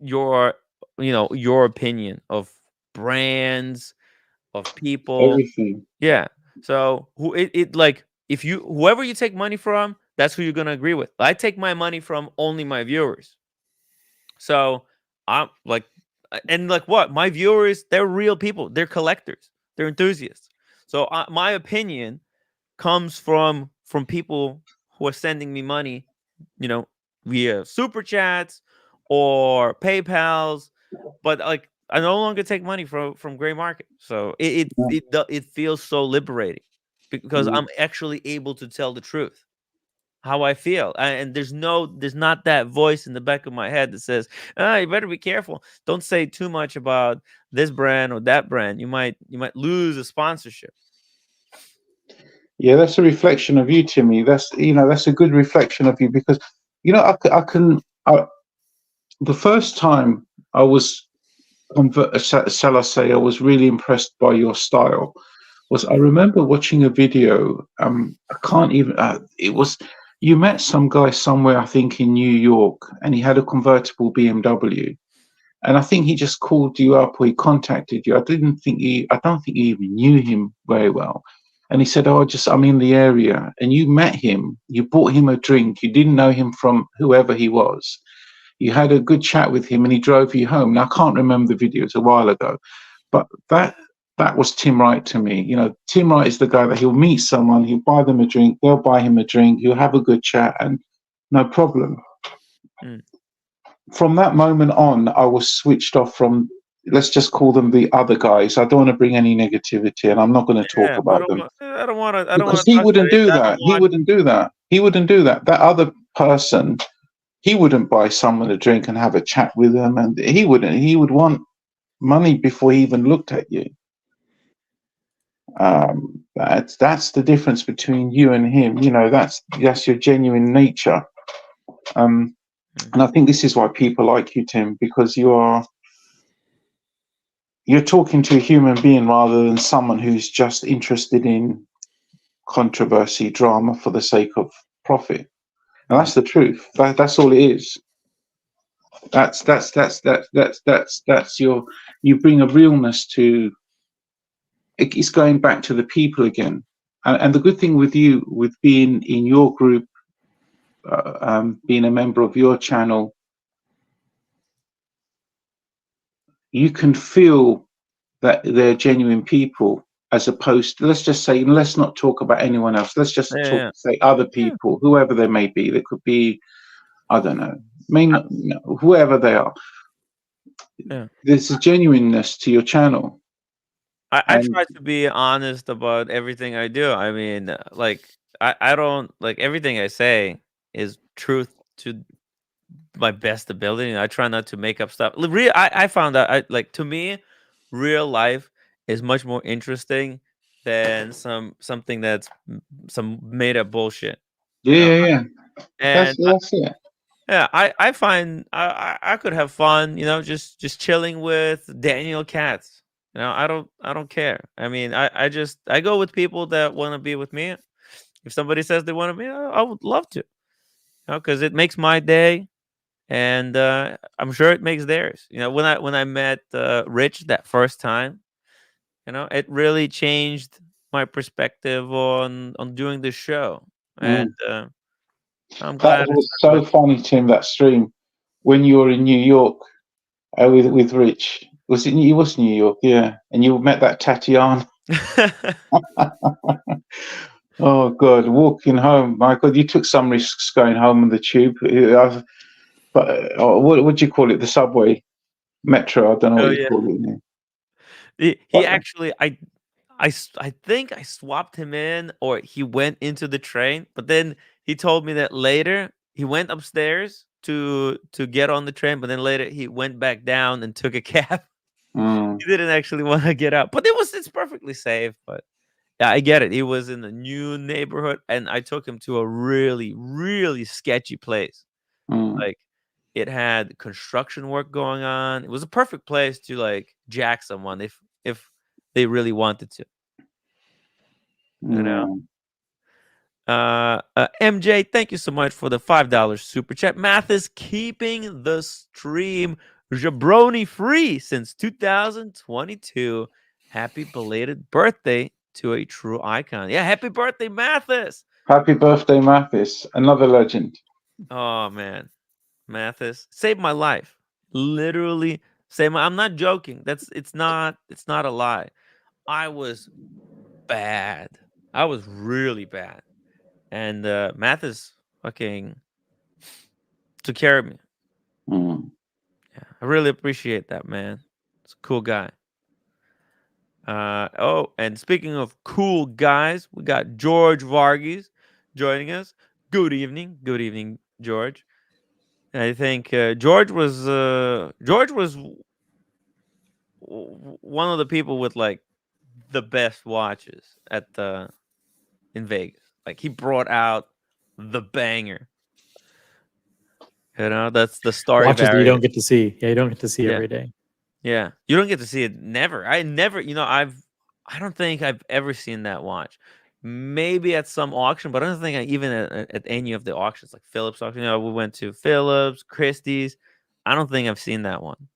your your opinion of brands, of people. Everything. Yeah. So like if whoever you take money from, that's who you're gonna agree with. I take my money from only my viewers. So I'm like, and like what? My viewers, they're real people. They're collectors. They're enthusiasts. So my opinion comes from people who are sending me money, via super chats or PayPal's. But like, I no longer take money from gray market. So it feels so liberating because I'm actually able to tell the truth, how I feel. And there's not that voice in the back of my head that says, you better be careful. Don't say too much about this brand or that brand. You might lose a sponsorship. Yeah, that's a reflection of you, Timmy. That's a good reflection of you because the first time I was shall I say I was really impressed by your style was I remember watching a video. I can't even. It was you met some guy somewhere, I think in New York, and he had a convertible BMW, and I think he just called you up or he contacted you. I don't think you even knew him very well. And he said, "Oh, I'm in the area." And you met him. You bought him a drink. You didn't know him from whoever he was. You had a good chat with him, and he drove you home. Now I can't remember the video; it's a while ago, but that was Tim Wright to me. Tim Wright is the guy that he'll meet someone, he'll buy them a drink, they'll buy him a drink, you'll have a good chat, and no problem. From that moment on, I was switched off from, let's just call them the other guys. I don't want to bring any negativity, and I'm not going to talk about them. I don't want to. Because he wouldn't do that. He wouldn't do that. He wouldn't do that. That other person, he wouldn't buy someone a drink and have a chat with them, and he wouldn't. He would want money before he even looked at you. That's the difference between you and him. That's your genuine nature. And I think this is why people like you, Tim, because you're talking to a human being rather than someone who's just interested in controversy, drama for the sake of profit. And that's the truth. That's all it is. You bring a realness to. It's going back to the people again. And the good thing with you, with being in your group, being a member of your channel, you can feel that they're genuine people, as opposed to, let's just say, let's not talk about anyone else. Let's just say other people, whoever they may be. They could be, I don't know, whoever they are. Yeah. There's a genuineness to your channel. I try to be honest about everything I do. I mean, like, I don't, like, everything I say is truth to my best ability. I try not to make up stuff. I found out, to me, real life is much more interesting than something that's some made up bullshit. Yeah. And that's it. Yeah, I find I could have fun, just chilling with Daniel Katz. I don't care. I mean, I go with people that want to be with me. If somebody says they want to be, I would love to. Because it makes my day, and I'm sure it makes theirs. When I met Rich that first time, it really changed my perspective on doing this show. And I'm glad. That was so funny, Tim. That stream when you were in New York with Rich. It was New York, yeah, and you met that Tatiana. Oh God, walking home. My God, you took some risks going home on the tube. But what do you call it? The subway, metro. I don't know what you call it. He actually, I think I swapped him in, or he went into the train. But then he told me that later he went upstairs to get on the train, but then later he went back down and took a cab. He didn't actually want to get out, but it's perfectly safe. But yeah, I get it. He was in a new neighborhood, and I took him to a really, really sketchy place. Like, it had construction work going on. It was a perfect place to, like, jack someone if they really wanted to. MJ, thank you so much for the $5 super chat. Mathis, keeping the stream Jabroni free since 2022. Happy belated birthday to a true icon. Yeah, happy birthday, Mathis. Happy birthday, Mathis. Another legend. Oh man, Mathis saved my life. Literally saved my. I'm not joking. It's not a lie. I was bad. I was really bad. And Mathis fucking took care of me. Yeah, I really appreciate that, man. It's a cool guy. Oh, and speaking of cool guys, we got George Varghese joining us. Good evening, George. I think George was one of the people with like the best watches at the in Vegas. Like he brought out the banger. You know, that's the Starry Watches that you Variant. don't get to see. Yeah, you don't get to see every day. Yeah, you don't get to see it. Never. I never. I don't think I've ever seen that watch. Maybe at some auction, but I don't think even at any of the auctions, like Phillips auction. We went to Phillips, Christie's. I don't think I've seen that one.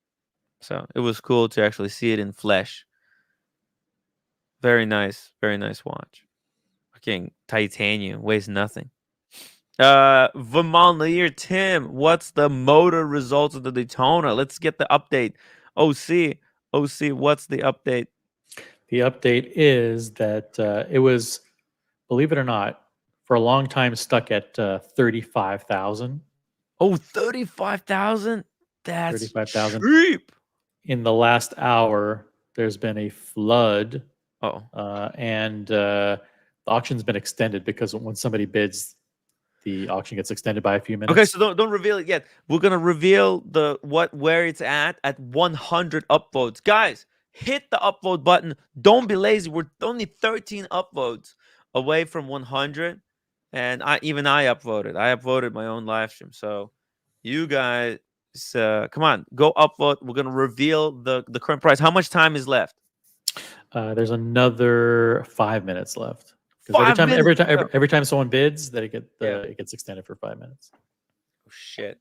So it was cool to actually see it in flesh. Very nice watch. Fucking titanium, weighs nothing. Vermont Tim, what's the motor results of the Daytona? Let's get the update. OC, what's the update? The update is that it was, believe it or not, for a long time stuck at 35,000. Oh, 35,000? That's 35,000. cheap. In the last hour, there's been a flood. And the auction's been extended because when somebody bids, the auction gets extended by a few minutes. Okay, so don't reveal it yet. We're gonna reveal where it's at 100 upvotes. Guys, hit the upvote button. Don't be lazy. We're only 13 upvotes away from 100, and I upvoted. I upvoted my own live stream. So you guys, come on, go upvote. We're gonna reveal the current price. How much time is left? There's another 5 minutes left. Because every time someone bids, that it gets extended for 5 minutes. Oh shit.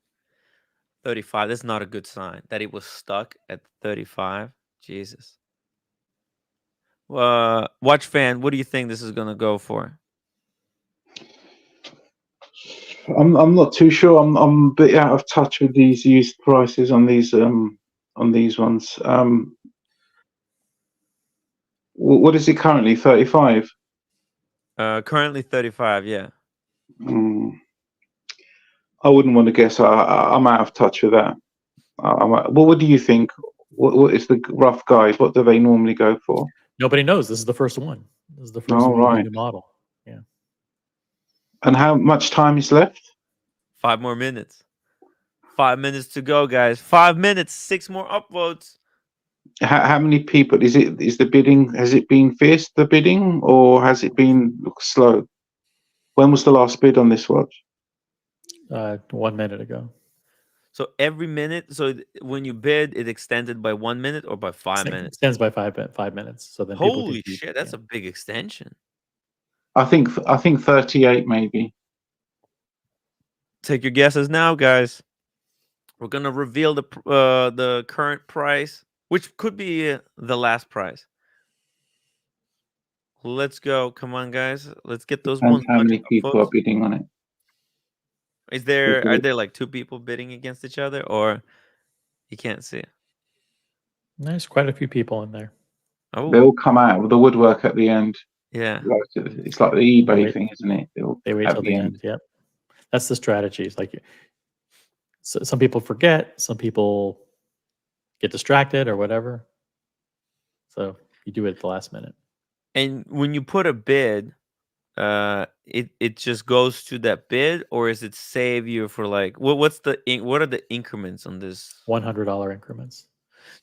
35. That's not a good sign that it was stuck at 35. Jesus. Watch fan, what do you think this is gonna go for? I'm not too sure. I'm a bit out of touch with these used prices on these ones. What is it currently? 35. Currently 35. Yeah. I wouldn't want to guess. I'm out of touch with that. What do you think? What is the rough guide? What do they normally go for? Nobody knows. This is the first one. This is the first one of the new model. Yeah. And how much time is left? 5 more minutes. 5 minutes to go, guys. 5 minutes. 6 more upvotes. How many people is it? Is the bidding? Has it been fierce, the bidding, or has it been slow? When was the last bid on this watch? 1 minute ago. So every minute. So when you bid, it extended by 1 minute or by 5 minutes. Extends by 5 minutes. So then holy shit, that's a big extension. I think 38 maybe. Take your guesses now, guys. We're gonna reveal the current price, which could be the last price. Let's go. Come on, guys. Let's get those ones. How many people are bidding on it? Are there like 2 people bidding against each other, or you can't see it? There's quite a few people in there. Oh, they all come out with the woodwork at the end. Yeah, it's like the eBay thing, isn't it? They wait till the end. Yep, that's the strategy. It's like some people forget, some people get distracted or whatever. So you do it at the last minute. And when you put a bid, it just goes to that bid, or is it save you for like what are the increments on this? $100 increments.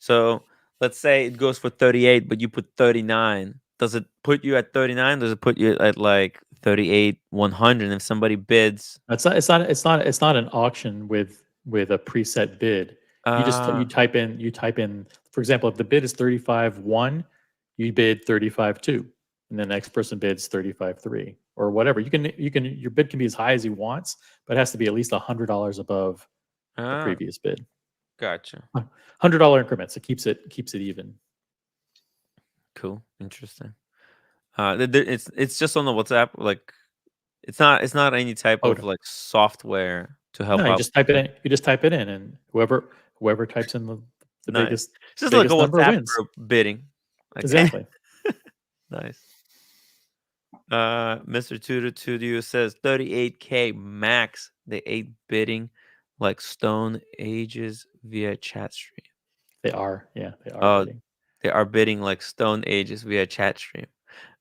So let's say it goes for 38, but you put 39. Does it put you at 39? Does it put you at like 38, 100? And if somebody bids, it's not an auction with a preset bid. You type in, for example, if the bid is 35.1, you bid 35.2, and the next person bids 35.3 or whatever. Your bid can be as high as he wants, but it has to be at least $100 above the previous bid. Gotcha. $100 increments. It keeps it even. Cool. Interesting. It's just on the WhatsApp. Like, it's not any type of like software to help No, out. you just type it in. You just type it in, and whoever types in the Nice. biggest, It's just biggest like a number WhatsApp wins. group bidding. Like, Exactly. Nice. Mr. Tudu says 38K max. They ate bidding like Stone Ages via chat stream. They are, yeah, they are bidding. They are bidding like Stone Ages via chat stream.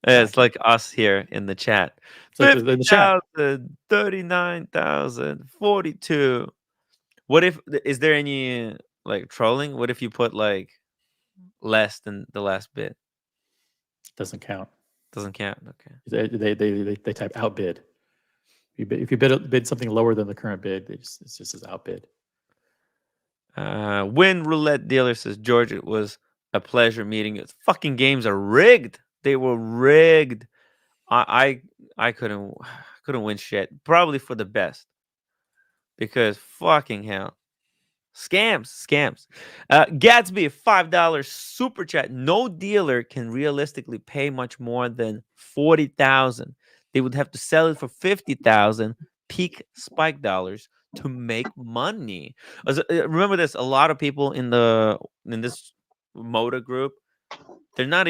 It's like us here in the chat. 50,000, 39,000, 42. What if, is there any like trolling? What if you put like less than the last bid? Doesn't count. Doesn't count. Okay. They type outbid. If you bid something lower than the current bid, it's just as outbid. Win Roulette Dealer says, George, it was a pleasure meeting you. Fucking games are rigged. They were rigged. I couldn't win shit. Probably for the best. Because fucking hell. Scams. Gatsby, $5 super chat. No dealer can realistically pay much more than $40,000. They would have to sell it for $50,000 peak spike dollars to make money. Remember this, a lot of people in this motor group, they're not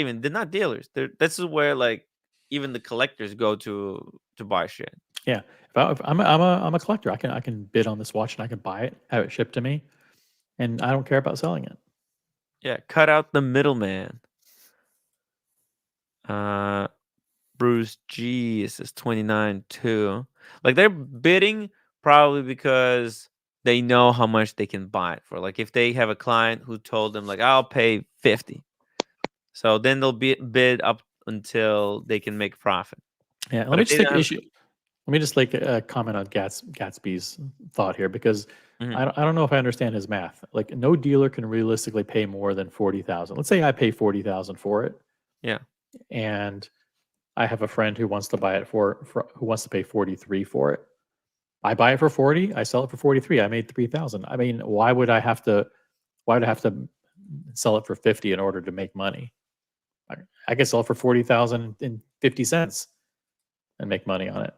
dealers. This is where like even the collectors go to buy shit. Yeah, if I'm a collector, I can bid on this watch and I can buy it, have it shipped to me, and I don't care about selling it. Yeah, cut out the middleman. Bruce G says 29 too. Like they're bidding probably because they know how much they can buy it for. Like if they have a client who told them like I'll pay 50, so then they'll bid up until they can make profit. Yeah, let me just take issue. Let me just like comment on Gatsby's thought here, because I don't know if I understand his math. Like no dealer can realistically pay more than 40,000. Let's say I pay 40,000 for it. Yeah, and I have a friend who wants to buy it who wants to pay 43 for it. I buy it for 40. I sell it for 43. I made 3,000. I mean, why would I have to sell it for 50 in order to make money? I could sell it for 40,000 and 50 cents and make money on it.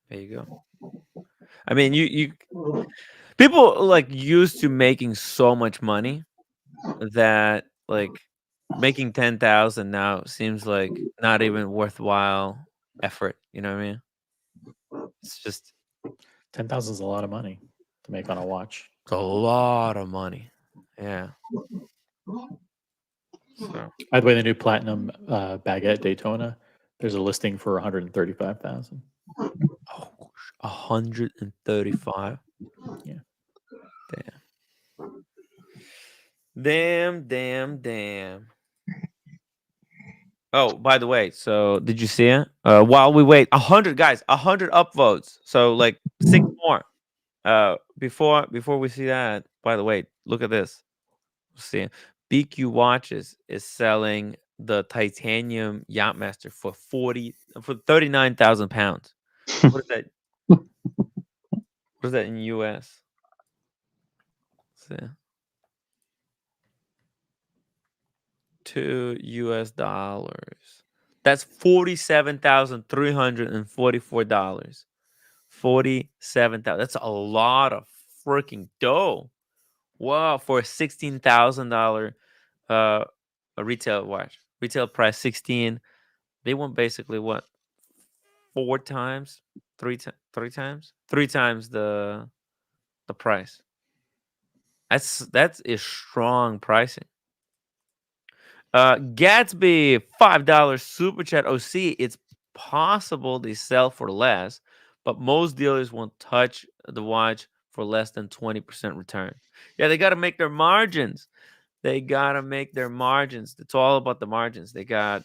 There you go. I mean, you people like used to making so much money that like making 10,000 now seems like not even worthwhile effort. You know what I mean? It's just 10,000 is a lot of money to make on a watch. It's a lot of money. Yeah. So. By the way, the new platinum baguette Daytona, there's a listing for 135,000. Oh, 135. Yeah. Damn. Oh, by the way, so did you see it? While we wait, 100 guys, 100 upvotes. So like 6 more. Before we see that, by the way, look at this. See, BQ Watches is selling the titanium Yachtmaster for 39,000 pounds. What is that? What is that in US? See. $2. That's $47,344. 47,000. That's a lot of freaking dough. Wow, for a $16,000 a retail watch. Retail price 16. They want basically what? 4 times? 3 times? 3 times the price. That is strong pricing. Gatsby, $5 super chat. OC, it's possible they sell for less, but most dealers won't touch the watch for less than 20% return. Yeah, they got to make their margins. It's all about the margins. Yeah,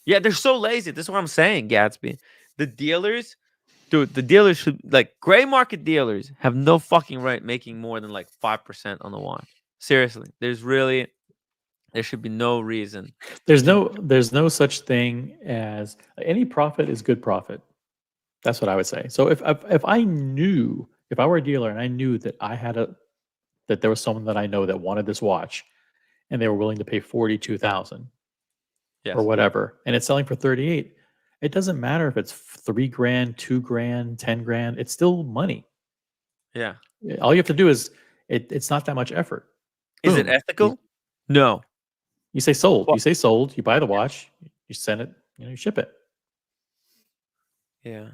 they're so lazy. This is what I'm saying, Gatsby. The dealers should, like, gray market dealers have no fucking right making more than like 5% on the watch. Seriously, there should be no reason. There's no such thing as any profit is good profit. That's what I would say. So if I knew, if I were a dealer and I knew that that there was someone that I know that wanted this watch, and they were willing to pay 42,000 or whatever, and it's selling for 38, it doesn't matter if it's $3 grand, $2 grand, 10 grand. It's still money. Yeah. All you have to do is it's not that much effort. Is it ethical? No. You say sold. You say sold. You buy the watch. You send it. You ship it. Yeah.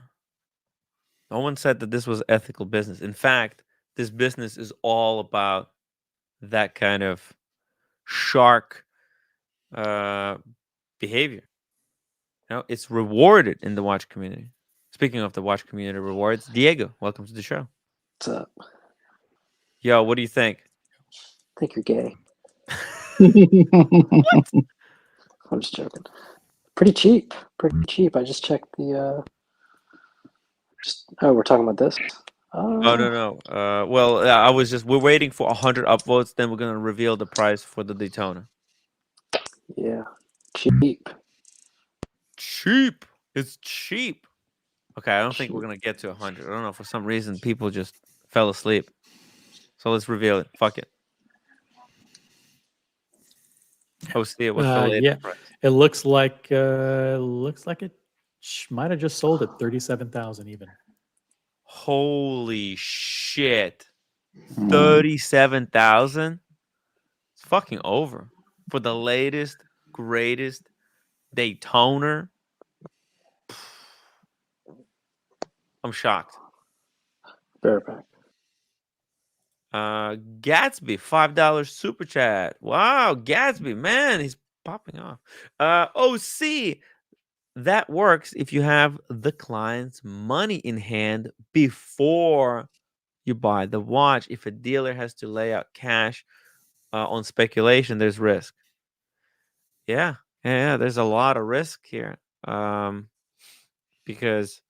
No one said that this was ethical business. In fact, this business is all about that kind of shark behavior. It's rewarded in the watch community. Speaking of the watch community rewards, Diego, welcome to the show. What's up? Yo, what do you think? I think you're gay. I'm just joking. Pretty cheap. I just checked the. We're talking about this. Oh no. We're waiting for 100 upvotes. Then we're gonna reveal the price for the Daytona. Yeah, cheap. It's cheap. Okay, I don't think we're gonna get to 100. I don't know, for some reason people just fell asleep. So let's reveal it. Fuck it. What's the latest price? It looks like it might have just sold at 37,000 even. Holy shit. 37,000? It's fucking over. For the latest, greatest Daytona. I'm shocked. Bareback. Gatsby, $5 super chat. Wow, Gatsby, man, he's popping off. OC, that works if you have the client's money in hand before you buy the watch. If a dealer has to lay out cash on speculation, there's risk. Yeah, there's a lot of risk here. Because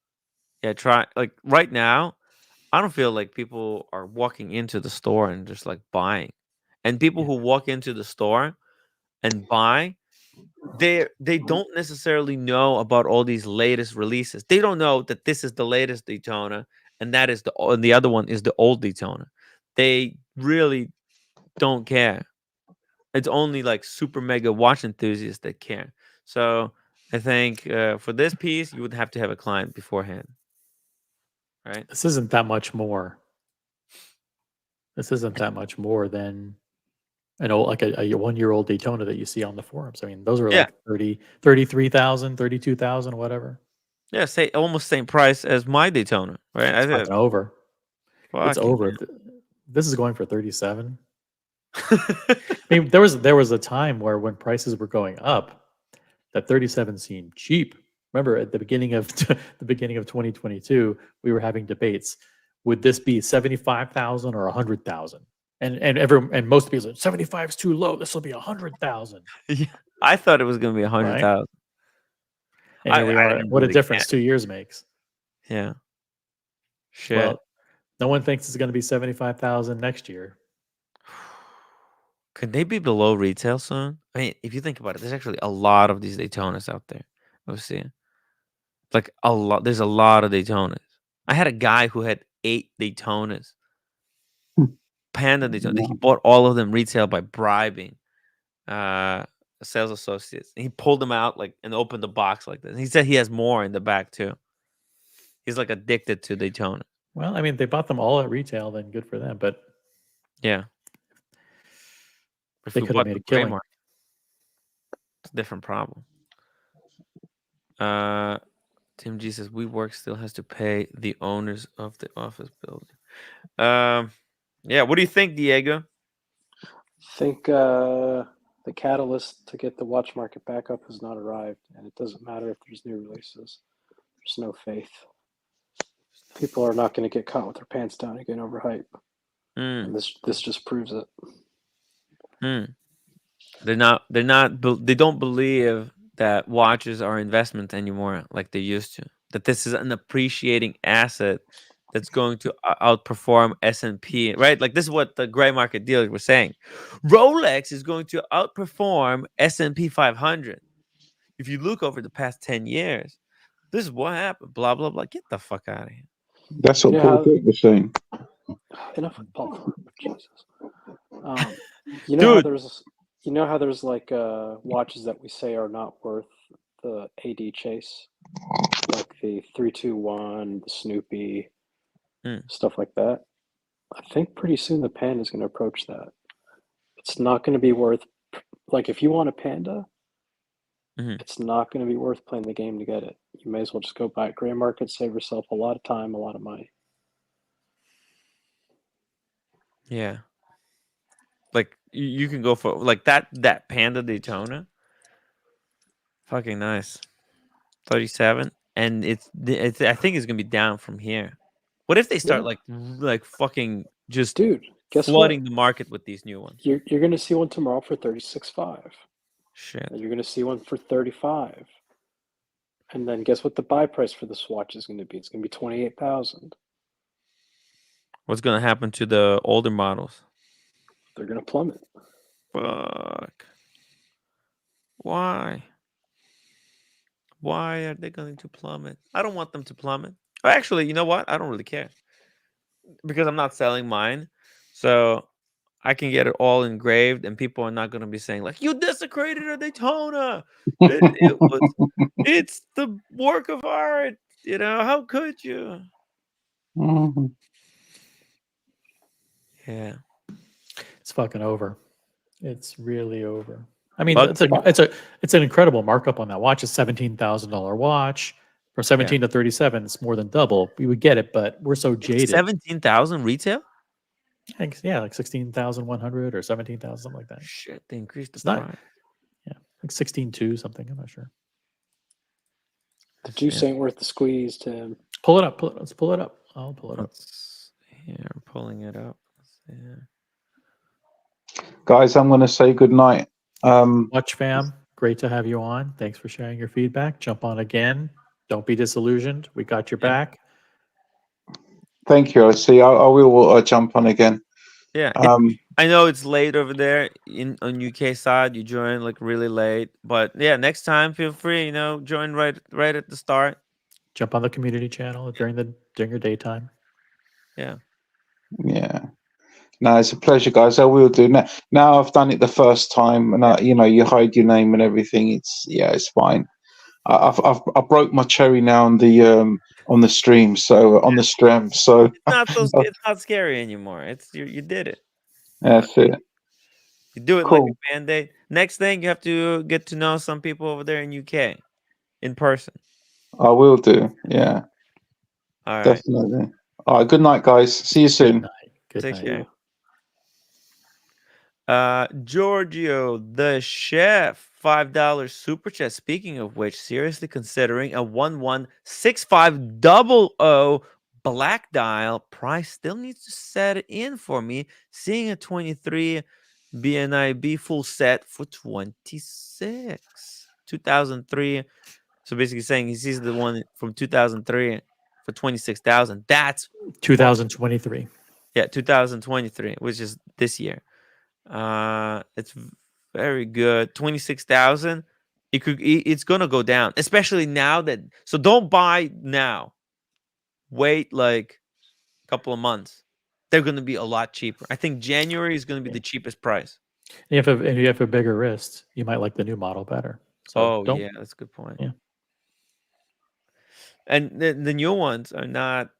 right now, I don't feel like people are walking into the store and just like buying. And people who walk into the store and buy, they don't necessarily know about all these latest releases. They don't know that this is the latest Daytona and that is the other one is the old Daytona. They really don't care. It's only like super mega watch enthusiasts that care. So I think for this piece, you would have to have a client beforehand. Right? This isn't that much more. This isn't that much more than a 1-year-old Daytona that you see on the forums. I mean, those are like 33,000, 32,000, whatever. Yeah, say almost same price as my Daytona, right? It's over. It's over. Man. This is going for 37. I mean, there was a time when prices were going up, that 37 seemed cheap. Remember, at the beginning of 2022, we were having debates. Would this be 75,000 or 100,000? And most people said 75 is too low. This will be 100,000. Yeah, I thought it was going to be 100,000. Right? And here we are. What a difference 2 years makes. Yeah. Shit. Well, no one thinks it's going to be 75,000 next year. Could they be below retail soon? I mean, if you think about it, there's actually a lot of these Daytonas out there. We'll see. Like a lot. There's a lot of Daytonas. I had a guy who had 8 Daytonas. Panda Daytona. He bought all of them retail by bribing sales associates. And he pulled them out and opened the box like this. And he said he has more in the back too. He's like addicted to Daytona. Well, I mean, they bought them all at retail, then good for them. But yeah, they could have made a killing. It's a different problem. Tim G says WeWork still has to pay the owners of the office building. Yeah, what do you think, Diego? I think the catalyst to get the watch market back up has not arrived, and it doesn't matter if there's new releases. There's no faith. People are not going to get caught with their pants down again over hype. And this just proves it. They don't believe that watches are investments anymore like they used to. That this is an appreciating asset that's going to outperform S&P, right? Like this is what the gray market dealers were saying. Rolex is going to outperform S&P 500. If you look over the past 10 years, This is what happened. Blah blah blah. Get the fuck out of here. That's what Paul Dick was saying. Enough with Paul. Jesus. You know how there's like watches that we say are not worth the AD chase, like the 321, the Snoopy, stuff like that. I think pretty soon the Panda is going to approach that. It's not going to be worth, like, if you want a Panda, it's not going to be worth playing the game to get it. You may as well just go buy it gray market, save yourself a lot of time, a lot of money. Yeah. Like you can go for like that Panda Daytona. Fucking nice. 37, and it's I think it's gonna be down from here. What if they start like fucking just flooding the market with these new ones? You're gonna see one tomorrow for 36.5. Shit. And you're gonna see one for 35. And then guess what the buy price for this watch is gonna be? It's gonna be 28,000. What's gonna happen to the older models? They're gonna plummet. Fuck. Why? Why are they going to plummet? I don't want them to plummet. Actually, you know what? I don't really care because I'm not selling mine, so I can get it all engraved, and people are not going to be saying like, "You desecrated a Daytona." It's the work of art. You know, how could you? Yeah, it's fucking over. It's really over. I mean, it's an incredible markup on that watch. A $17,000 watch for 17 to 37. It's more than double. We would get it, but we're so jaded. 17,000 retail? Yeah, like 16,100 or 17,000, something like that. Shit, they increased the price. Not, yeah, like 16.2 something. I'm not sure. The juice ain't worth the squeeze, Tim. Pull it up. Let's pull it up. I'll pull it up. Here, I'm pulling it up. Guys, I'm going to say good night. Watch fam, great to have you on. Thanks for sharing your feedback. Jump on again. Don't be disillusioned. We got your back. Thank you. I will jump on again. Yeah. I know it's late over there on UK side. You join like really late, but yeah, next time feel free. You know, join right at the start. Jump on the community channel during your daytime. Yeah. Yeah. No, it's a pleasure, guys. I will do now. Now I've done it the first time, and you hide your name and everything. It's fine. I broke my cherry now on the stream, so on the stream. So it's not scary anymore. It's you did it. That's it. You do it like a Band-Aid. Next thing, you have to get to know some people over there in UK in person. I will do. Yeah. All right. Definitely. All right. Good night, guys. See you soon. Good night. Take care. Giorgio the chef, $5 super chat. Speaking of which, seriously considering a 116500 black dial. Price still needs to set it in for me. Seeing a 23 BNIB full set for 26 2003. So basically saying he sees the one from 2003 for 26,000. That's 2023. Yeah, 2023, which is this year. It's very good. 26,000. It's gonna go down, especially now that. So don't buy now. Wait like a couple of months. They're gonna be a lot cheaper. I think January is gonna be the cheapest price. If you have a bigger wrist, you might like the new model better. So yeah, that's a good point. Yeah. And the new ones are not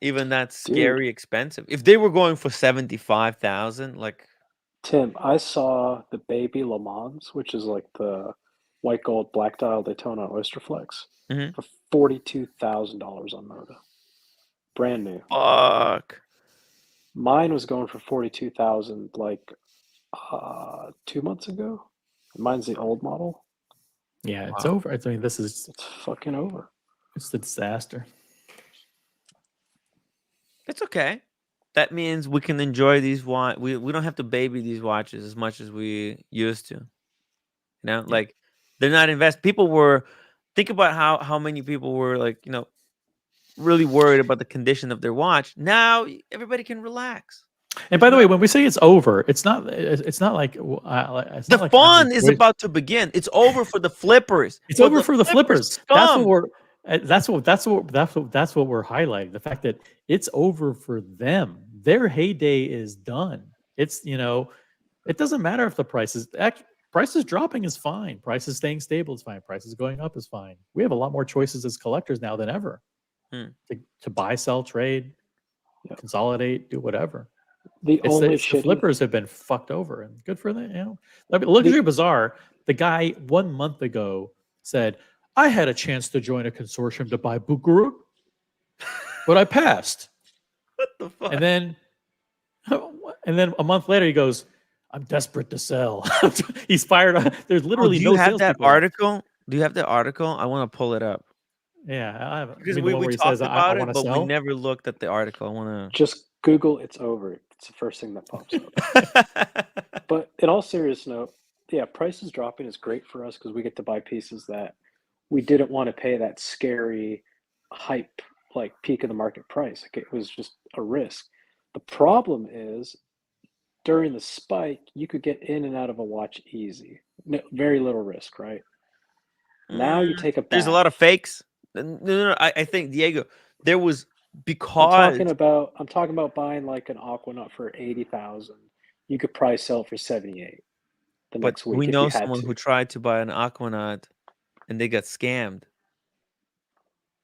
even that scary expensive. If they were going for 75,000, like. Tim, I saw the baby Le Mans, which is like the white gold black dial Daytona Oysterflex, for $42,000 on Moda. Brand new. Fuck. Mine was going for $42,000 like 2 months ago. Mine's the old model. Yeah, it's over. It's fucking over. It's a disaster. It's okay. That means we can enjoy these we don't have to baby these watches as much as we used to. You know, like they're not people were think about how many people were like, you know, really worried about the condition of their watch. Now everybody can relax. And by the way, when we say it's over, it's not like the fun is about to begin. It's over for the flippers. It's over for the flippers. That's what That's what we're highlighting. The fact that it's over for them. Their heyday is done. It's it doesn't matter if the price is dropping is fine. Prices staying stable is fine. Prices going up is fine. We have a lot more choices as collectors now than ever to buy, sell, trade, consolidate, do whatever. The flippers have been fucked over, and good for them. I mean, Luggage Bazaar. The guy 1 month ago said, "I had a chance to join a consortium to buy Bukuru, but I passed." What the fuck? And then a month later, he goes, "I'm desperate to sell." He's fired. There's literally no have that salespeople. article? Do you have the article? I want to pull it up. Yeah, because we talked says, about I it, but sell? we never looked at the article. I want to just Google "it's over." It's the first thing that pops up. But in all serious note, yeah, prices dropping is great for us because we get to buy pieces that we didn't want to pay that scary hype, like peak of the market price. Like it was just a risk. The problem is during the spike, you could get in and out of a watch easy. Very little risk, right? Now you take a bath. There's a lot of fakes. No. I think, Diego, there was because I'm talking about buying like an Aquanaut for 80,000. You could probably sell it for 78 the next week. We if know you had someone who tried to buy an Aquanaut and they got scammed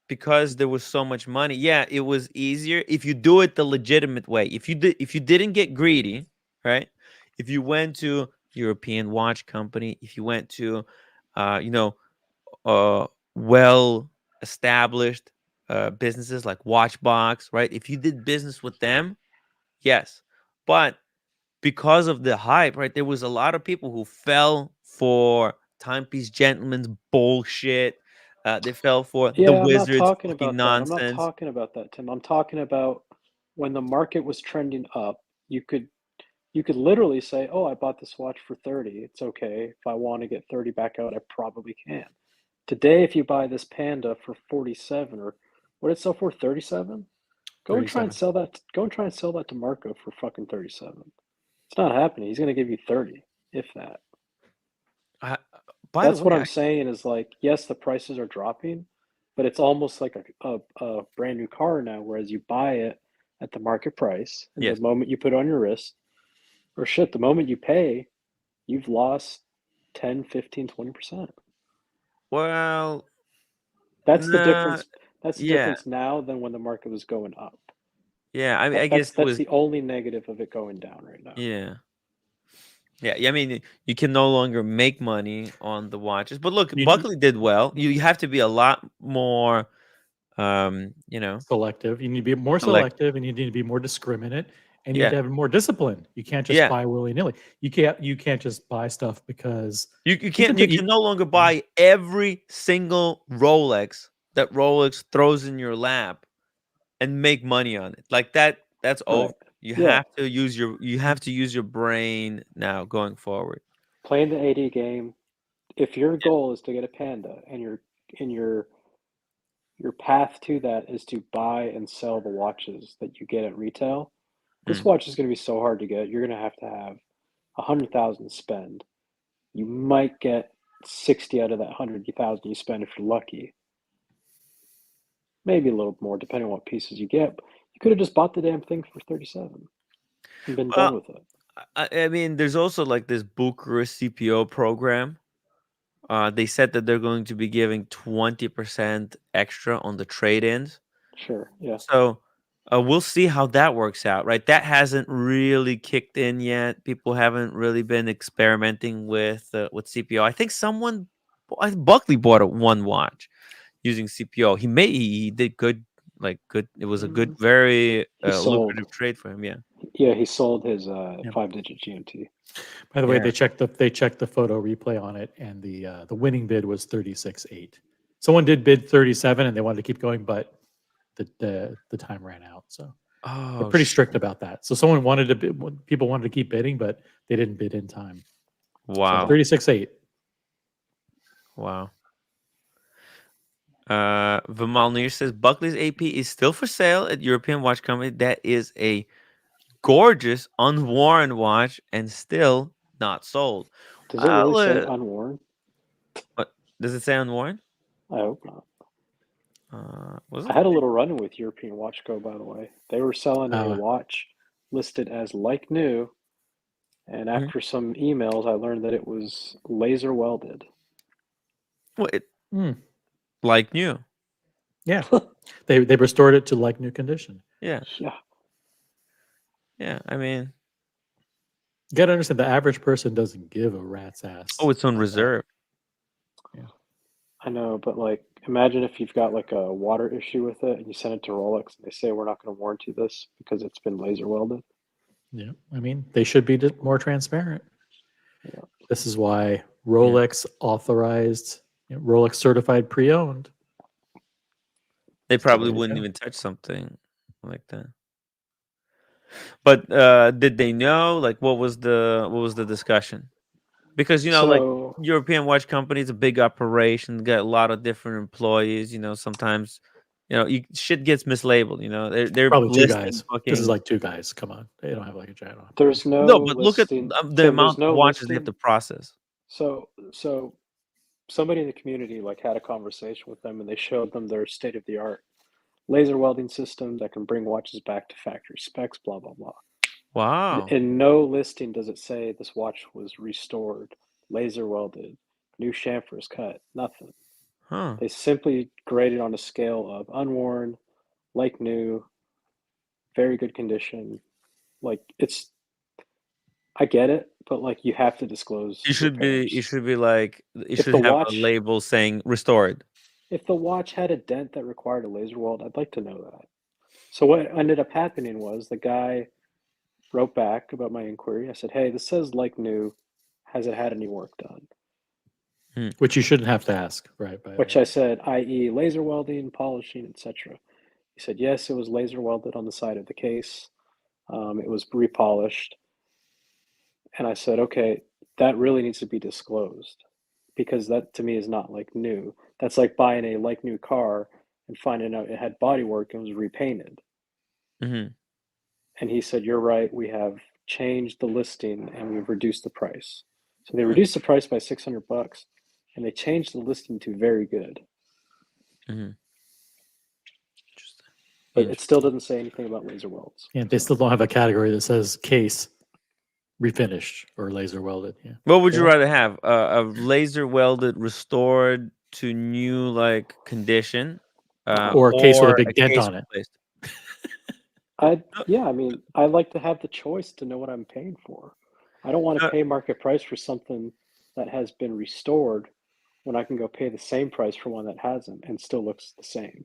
because there was so much money. Yeah, it was easier if you do it the legitimate way. If you didn't get greedy, right? If you went to European watch company, if you went to well established businesses like Watchbox, right? If you did business with them, yes. But because of the hype, right, there was a lot of people who fell for Timepiece Gentleman's bullshit. They fell for the Wizards fucking nonsense. I'm not talking about that, Tim. I'm talking about when the market was trending up, you could literally say, "Oh, I bought this watch for 30. It's okay. If I want to get 30 back out, I probably can." Today, if you buy this Panda for 47, or what did it sell for, 37? Go and try and sell that. Go and try and sell that to Marco for fucking 37. It's not happening. He's going to give you 30, if that. That's what I'm saying is like, yes, the prices are dropping, but it's almost like a brand new car now, whereas you buy it at the market price, and the moment you put it on your wrist, or the moment you pay, you've lost 10, 15, 20%. Well, that's the difference. That's the difference now than when the market was going up. Yeah, I mean, I guess that's the only negative of it going down right now. Yeah. I mean, you can no longer make money on the watches, but look, Buckley did well. You have to be a lot more, selective. You need to be more selective, and you need to be more discriminate, and you need to have more discipline. You can't just buy willy-nilly. You can't just buy stuff because you can no longer buy every single Rolex that Rolex throws in your lap and make money on it. Like that's over. You have to use your brain now going forward. Playing the AD game. If your goal is to get a Panda and your path to that is to buy and sell the watches that you get at retail, this watch is going to be so hard to get. You're going to have 100,000 to spend. You might get 60 out of that 100,000 you spend if you're lucky. Maybe a little more depending on what pieces you get. You could have just bought the damn thing for 37 and been done with it. I mean, there's also like this Bucharest CPO program. They said that they're going to be giving 20% extra on the trade-ins. Sure, yeah. So we'll see how that works out, right? That hasn't really kicked in yet. People haven't really been experimenting with CPO. I think Buckley bought one watch using CPO. He did good. It was a good, very lucrative trade for him. Yeah, he sold his 5-digit GMT. By the way, they checked the photo replay on it, and the winning bid was 36.8. Someone did bid 37, and they wanted to keep going, but the time ran out. So they're pretty strict about that. So people wanted to keep bidding, but they didn't bid in time. Wow. So 36.8. Wow. Vimalnir says Buckley's AP is still for sale at European Watch Company. That is a gorgeous unworn watch and still not sold. Does it really say unworn? What does it say unworn? I hope not. Was I it? had a little run-in with European Watch Co. By the way, they were selling a watch listed as like new, and after some emails, I learned that it was laser welded. Well, like new. Yeah, they restored it to like new condition. Yeah. Yeah. Yeah, I mean, you gotta understand the average person doesn't give a rat's ass. Oh, it's on reserve. Yeah, I know, but like, imagine if you've got like a water issue with it, and you send it to Rolex, and they say we're not going to warranty this because it's been laser welded. Yeah, I mean, they should be more transparent. Yeah. This is why Rolex authorized, Rolex certified pre-owned. They probably wouldn't even touch something like that. But did they know? Like, what was the discussion? Because like European watch companies, a big operation, got a lot of different employees. Sometimes, shit gets mislabeled. They're probably two listing guys. fucking. This is like two guys. Come on, they don't have like a giant operation. There's no. No, but look at listing. the amount of watches they have to process. So somebody in the community like had a conversation with them, and they showed them their state of the art laser welding system that can bring watches back to factory specs. Blah blah blah. Wow. In no listing does it say this watch was restored, laser welded, new chamfers cut, nothing. Huh. They simply graded on a scale of unworn, like new, very good condition. Like I get it, but like you have to disclose. It should be like it If should the have watch- a label saying restored. If the watch had a dent that required a laser weld, I'd like to know that. So what ended up happening was the guy wrote back about my inquiry. I said, hey, this says like new. Has it had any work done? Which you shouldn't have to ask, right? Which I said, i.e. laser welding, polishing, etc. He said, yes, it was laser welded on the side of the case. It was repolished. And I said, okay, that really needs to be disclosed because that to me is not like new. That's like buying a like new car and finding out it had bodywork and was repainted. Mm-hmm. And he said, you're right. We have changed the listing and we've reduced the price. So they reduced the price by $600 and they changed the listing to very good. Mm-hmm. But it still doesn't say anything about laser welds. Yeah, they still don't have a category that says case refinished or laser welded. Yeah. What would you rather have? A laser welded, restored to new like condition, or a case with a big dent on it? I mean, I like to have the choice to know what I'm paying for. I don't want to pay market price for something that has been restored when I can go pay the same price for one that hasn't and still looks the same.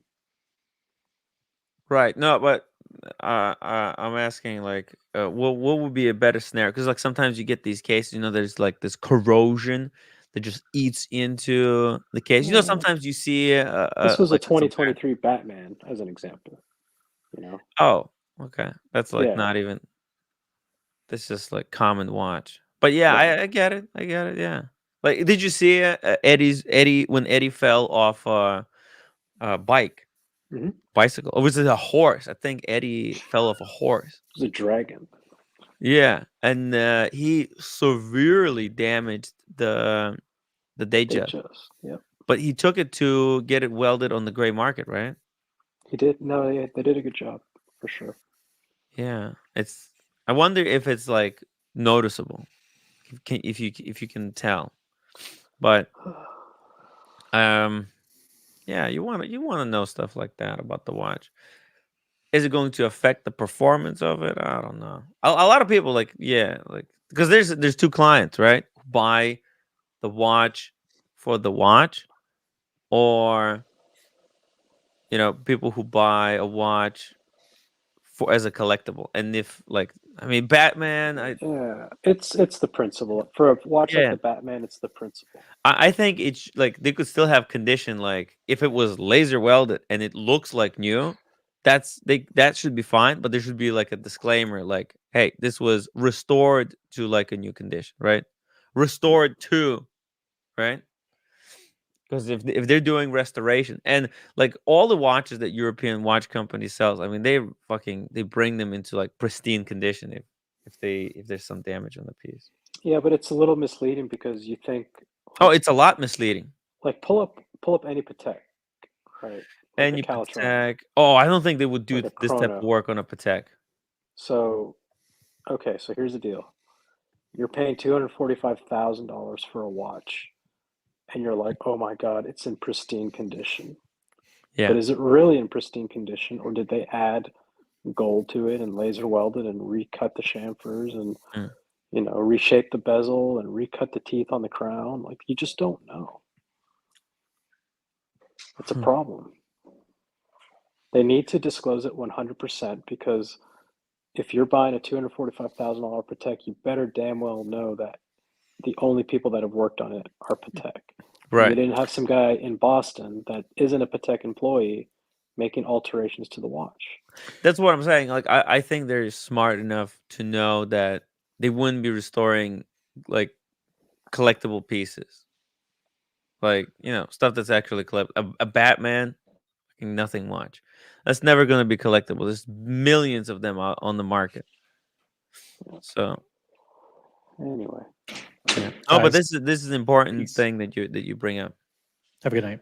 Right. No, but I'm asking like, what would be a better scenario? Because like sometimes you get these cases, there's like this corrosion that just eats into the case. Sometimes you see this was like a 2023 Batman as an example. Oh, okay. That's like not even. That's just like common watch. But yeah, I get it. I get it. Yeah. Like, did you see Eddie when Eddie fell off bike? Mm-hmm. Bicycle. Or was it a horse? I think Eddie fell off a horse. It was a dragon. Yeah, and he severely damaged the Datejust. Yeah. But he took it to get it welded on the gray market, right? He did. No, they did a good job for sure. Yeah, I wonder if it's like noticeable, if you can tell, but yeah, you want to know stuff like that about the watch. Is it going to affect the performance of it? I don't know. A lot of people because there's two clients, right? Who buy the watch for the watch, or people who buy a watch as a collectible. And if Batman, it's the principle for a watch like the Batman. It's the principle. I think it's like they could still have condition, like if it was laser welded and it looks like new, that should be fine. But there should be like a disclaimer, like, hey, this was restored to like a new condition, right? Restored to, right? Because if they're doing restoration and like all the watches that European watch company sells, I mean, they bring them into like pristine condition if there's some damage on the piece. Yeah, but it's a little misleading because you think. Oh, it's a lot misleading. Like pull up any Patek, right? like Any a Calitron, Patek. Oh, I don't think they would do like a this type of Chrono. work on a Patek. So, okay, so here's the deal. You're paying $245,000 for a watch, and you're like, oh my God, it's in pristine condition. Yeah. But is it really in pristine condition, or did they add gold to it and laser welded and recut the chamfers and you know, reshape the bezel and recut the teeth on the crown? Like, you just don't know. It's a problem. They need to disclose it 100% because if you're buying a $245,000 Patek, you better damn well know that the only people that have worked on it are Patek. Right. You didn't have some guy in Boston that isn't a Patek employee making alterations to the watch. That's what I'm saying. Like, I think they're smart enough to know that they wouldn't be restoring like collectible pieces. Like, you know, stuff that's actually a Batman, nothing watch. That's never going to be collectible. There's millions of them out on the market. So anyway, yeah. Oh, but this is an important thing that you bring up. Have a good night.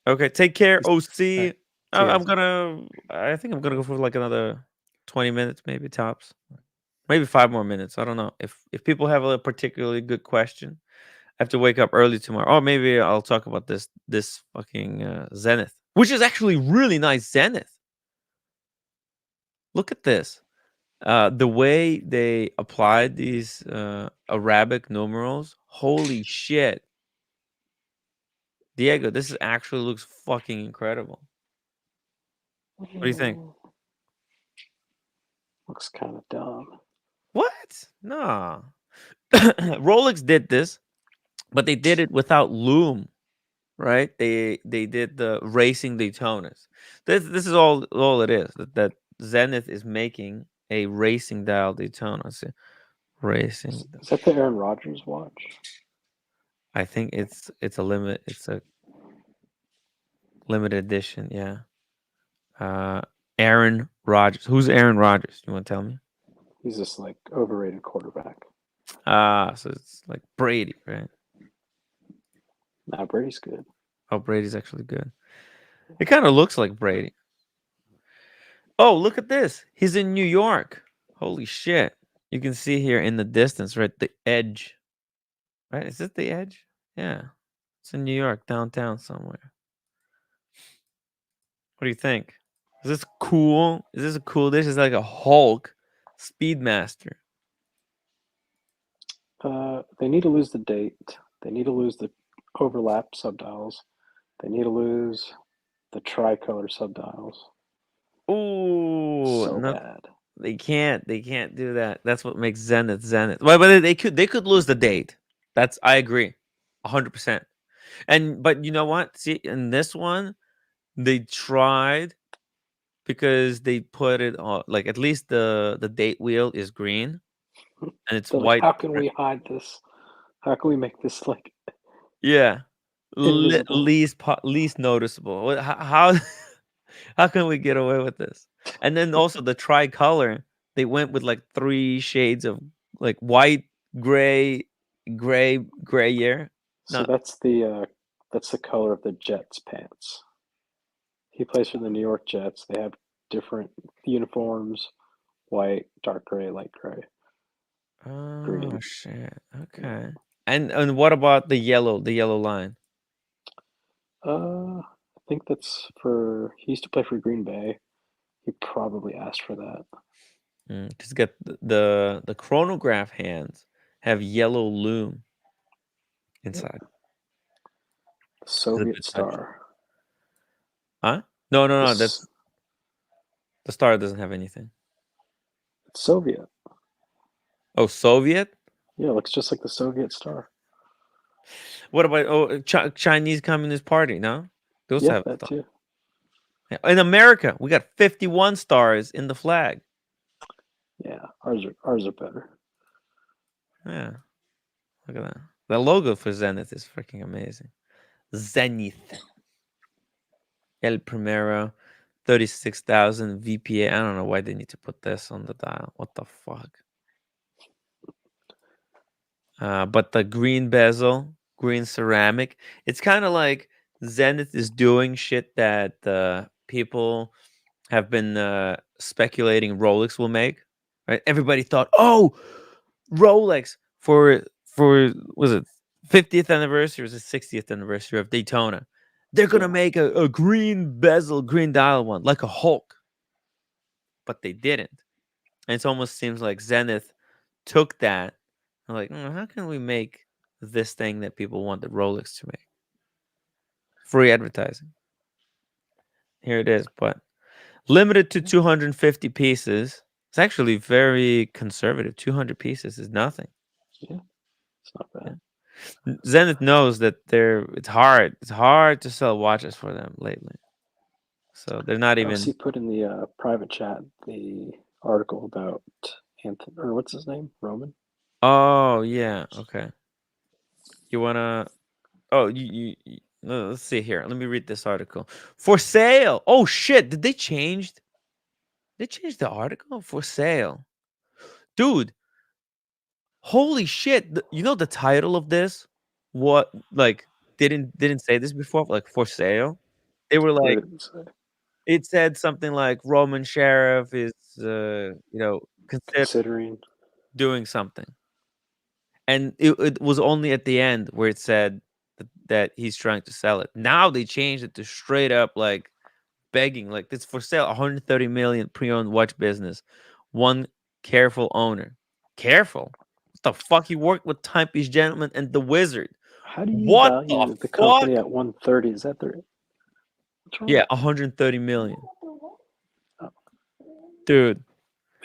Okay, take care, OC. Right. I think I'm gonna go for like another 20 minutes, maybe tops, maybe 5 more minutes. I don't know if people have a particularly good question. I have to wake up early tomorrow. Or maybe I'll talk about this fucking Zenith, which is actually really nice Zenith. Look at this. The way they applied these Arabic numerals, holy shit. Diego, this actually looks fucking incredible. What do you think? Looks kind of dumb. What? No. Rolex did this, but they did it without loom, right? They did the racing Daytonas. This is all it is. That Zenith is making a racing dial Daytona. See, racing. Is that the Aaron Rodgers watch? I think it's a limit. It's a limited edition. Yeah. Aaron Rodgers. Who's Aaron Rodgers? You want to tell me? He's this like overrated quarterback. So it's like Brady, right? Nah, Brady's good. Oh, Brady's actually good. It kind of looks like Brady. Oh, look at this. He's in New York. Holy shit. You can see here in the distance, right? The edge. Right? Is it the edge? Yeah. It's in New York, downtown somewhere. What do you think? Is this cool? Is this a cool dish? It's like a Hulk Speedmaster. They need to lose the date. They need to lose the overlap subdials. They need to lose the tricolor subdials. Ooh, so no, bad. They can't do that. That's what makes Zenith Zenith. But they could lose the date. I agree, 100%. But you know what? See, in this one, they tried because they put it on, like, at least the date wheel is green and it's They're white. like, how can we hide this? How can we make this like Yeah, invisible? least noticeable. How can we get away with this? And then also the tricolor, they went with like 3 shades of like white, gray, grayer. So that's the color of the Jets pants. He plays for the New York Jets. They have different uniforms: white, dark gray, light gray. Oh green. shit. Okay. And what about the yellow line? I think that's for. He used to play for Green Bay. He probably asked for that. Because get the chronograph hands have yellow loom inside. The Soviet Star. Huh? No. That's the Star doesn't have anything. It's Soviet. Oh, Soviet? Yeah, it looks just like the Soviet Star. What about Chinese Communist Party? No, those have that too. Yeah. In America, we got 51 stars in the flag. Yeah, ours are better. Yeah, look at that. The logo for Zenith is freaking amazing. Zenith. El Primero, 36,000 VPA. I don't know why they need to put this on the dial. What the fuck? But the green bezel, green ceramic, it's kind of like Zenith is doing shit that people have been speculating Rolex will make. Right? Everybody thought, oh, Rolex for was it 50th anniversary or was it 60th anniversary of Daytona? They're gonna make a green bezel, green dial one, like a Hulk. But they didn't. And it almost seems like Zenith took that and like, how can we make this thing that people want the Rolex to make? Free advertising. Here it is, but limited to 250 pieces. It's actually very conservative. 200 pieces is nothing. Yeah, it's not bad. Yeah. Zenith knows that it's hard. It's hard to sell watches for them lately. So they're not even. He put in the private chat the article about Anthony, or what's his name, Roman. Oh yeah, okay. You wanna? Oh, you let's see here. Let me read this article. For sale. Oh shit! Did they change? They changed the article for sale, dude. Holy shit! You know the title of this? What like didn't say this before? Like for sale. They were like. It said something like Roman Sheriff is, considering doing something, and it was only at the end where it said that he's trying to sell it. Now they changed it to straight up like begging, like it's for sale. 130 million pre-owned watch business, one careful owner. Careful? What the fuck? He worked with Timepiece Gentleman and the Wizard. How do you value the company at 130? Is that their? Yeah, 130 million. Dude.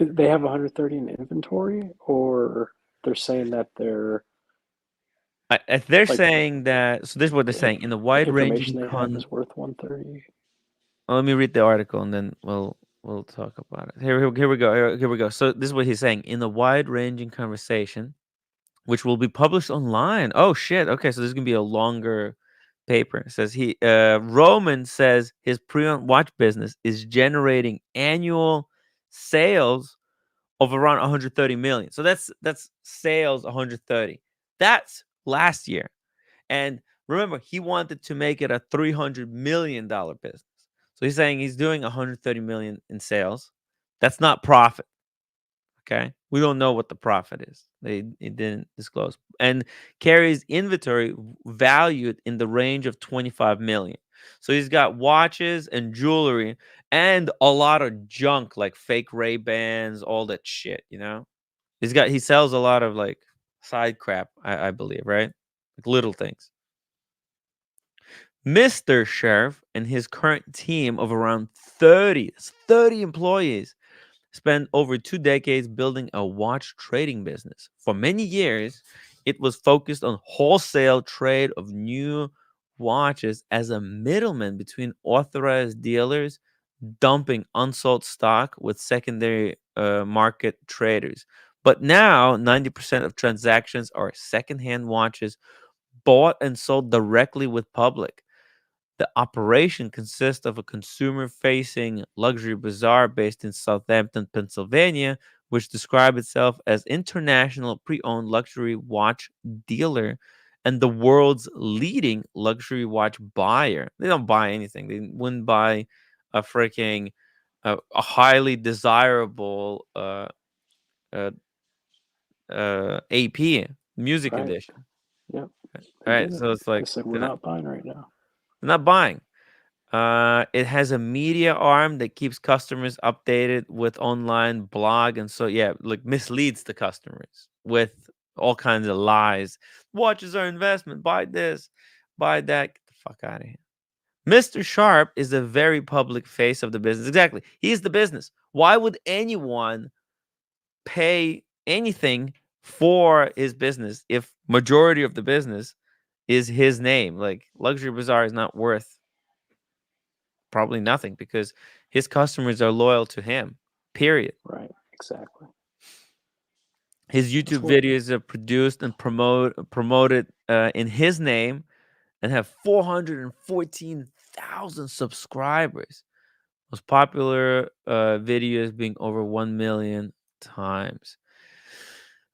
They have 130 in inventory, or they're saying that they're saying that. So this is what they're saying in the wide ranging. They have is worth 130. Well, let me read the article and then we'll talk about it. Here we go. Here we go. So this is what he's saying in the wide ranging conversation, which will be published online. Oh shit. Okay, so this is gonna be a longer paper. It says Roman says his pre-owned watch business is generating annual sales of around 130 million. So that's sales 130. That's last year. And remember, he wanted to make it a $300 million business. So he's saying he's doing 130 million in sales. That's not profit. Okay, we don't know what the profit is. It didn't disclose. And carries inventory valued in the range of 25 million. So he's got watches and jewelry and a lot of junk like fake Ray-Bans, all that shit, He sells a lot of like side crap, I believe, right? Like little things. Mr. Sharf and his current team of around 30 employees spent over 2 decades building a watch trading business. For many years, it was focused on wholesale trade of new watches as a middleman between authorized dealers dumping unsold stock with secondary market traders. But now 90% of transactions are secondhand watches bought and sold directly with public. The operation consists of a consumer-facing luxury bazaar based in Southampton, Pennsylvania, which describes itself as international pre-owned luxury watch dealer and the world's leading luxury watch buyer. They don't buy anything. They wouldn't buy a freaking a highly desirable AP music edition. Yep. All right, so it's like we're not buying right now. They're not buying. It has a media arm that keeps customers updated with online blog, and so like misleads the customers with all kinds of lies. Watches are investment. Buy this, buy that. Get the fuck out of here. Mr. Sharp is a very public face of the business. Exactly, he's the business. Why would anyone pay anything for his business if majority of the business is his name? Like Luxury Bazaar is not worth probably nothing because his customers are loyal to him, period. Right, exactly. His YouTube videos are produced and promoted in his name and have 414,000 subscribers. Most popular videos being over 1 million times.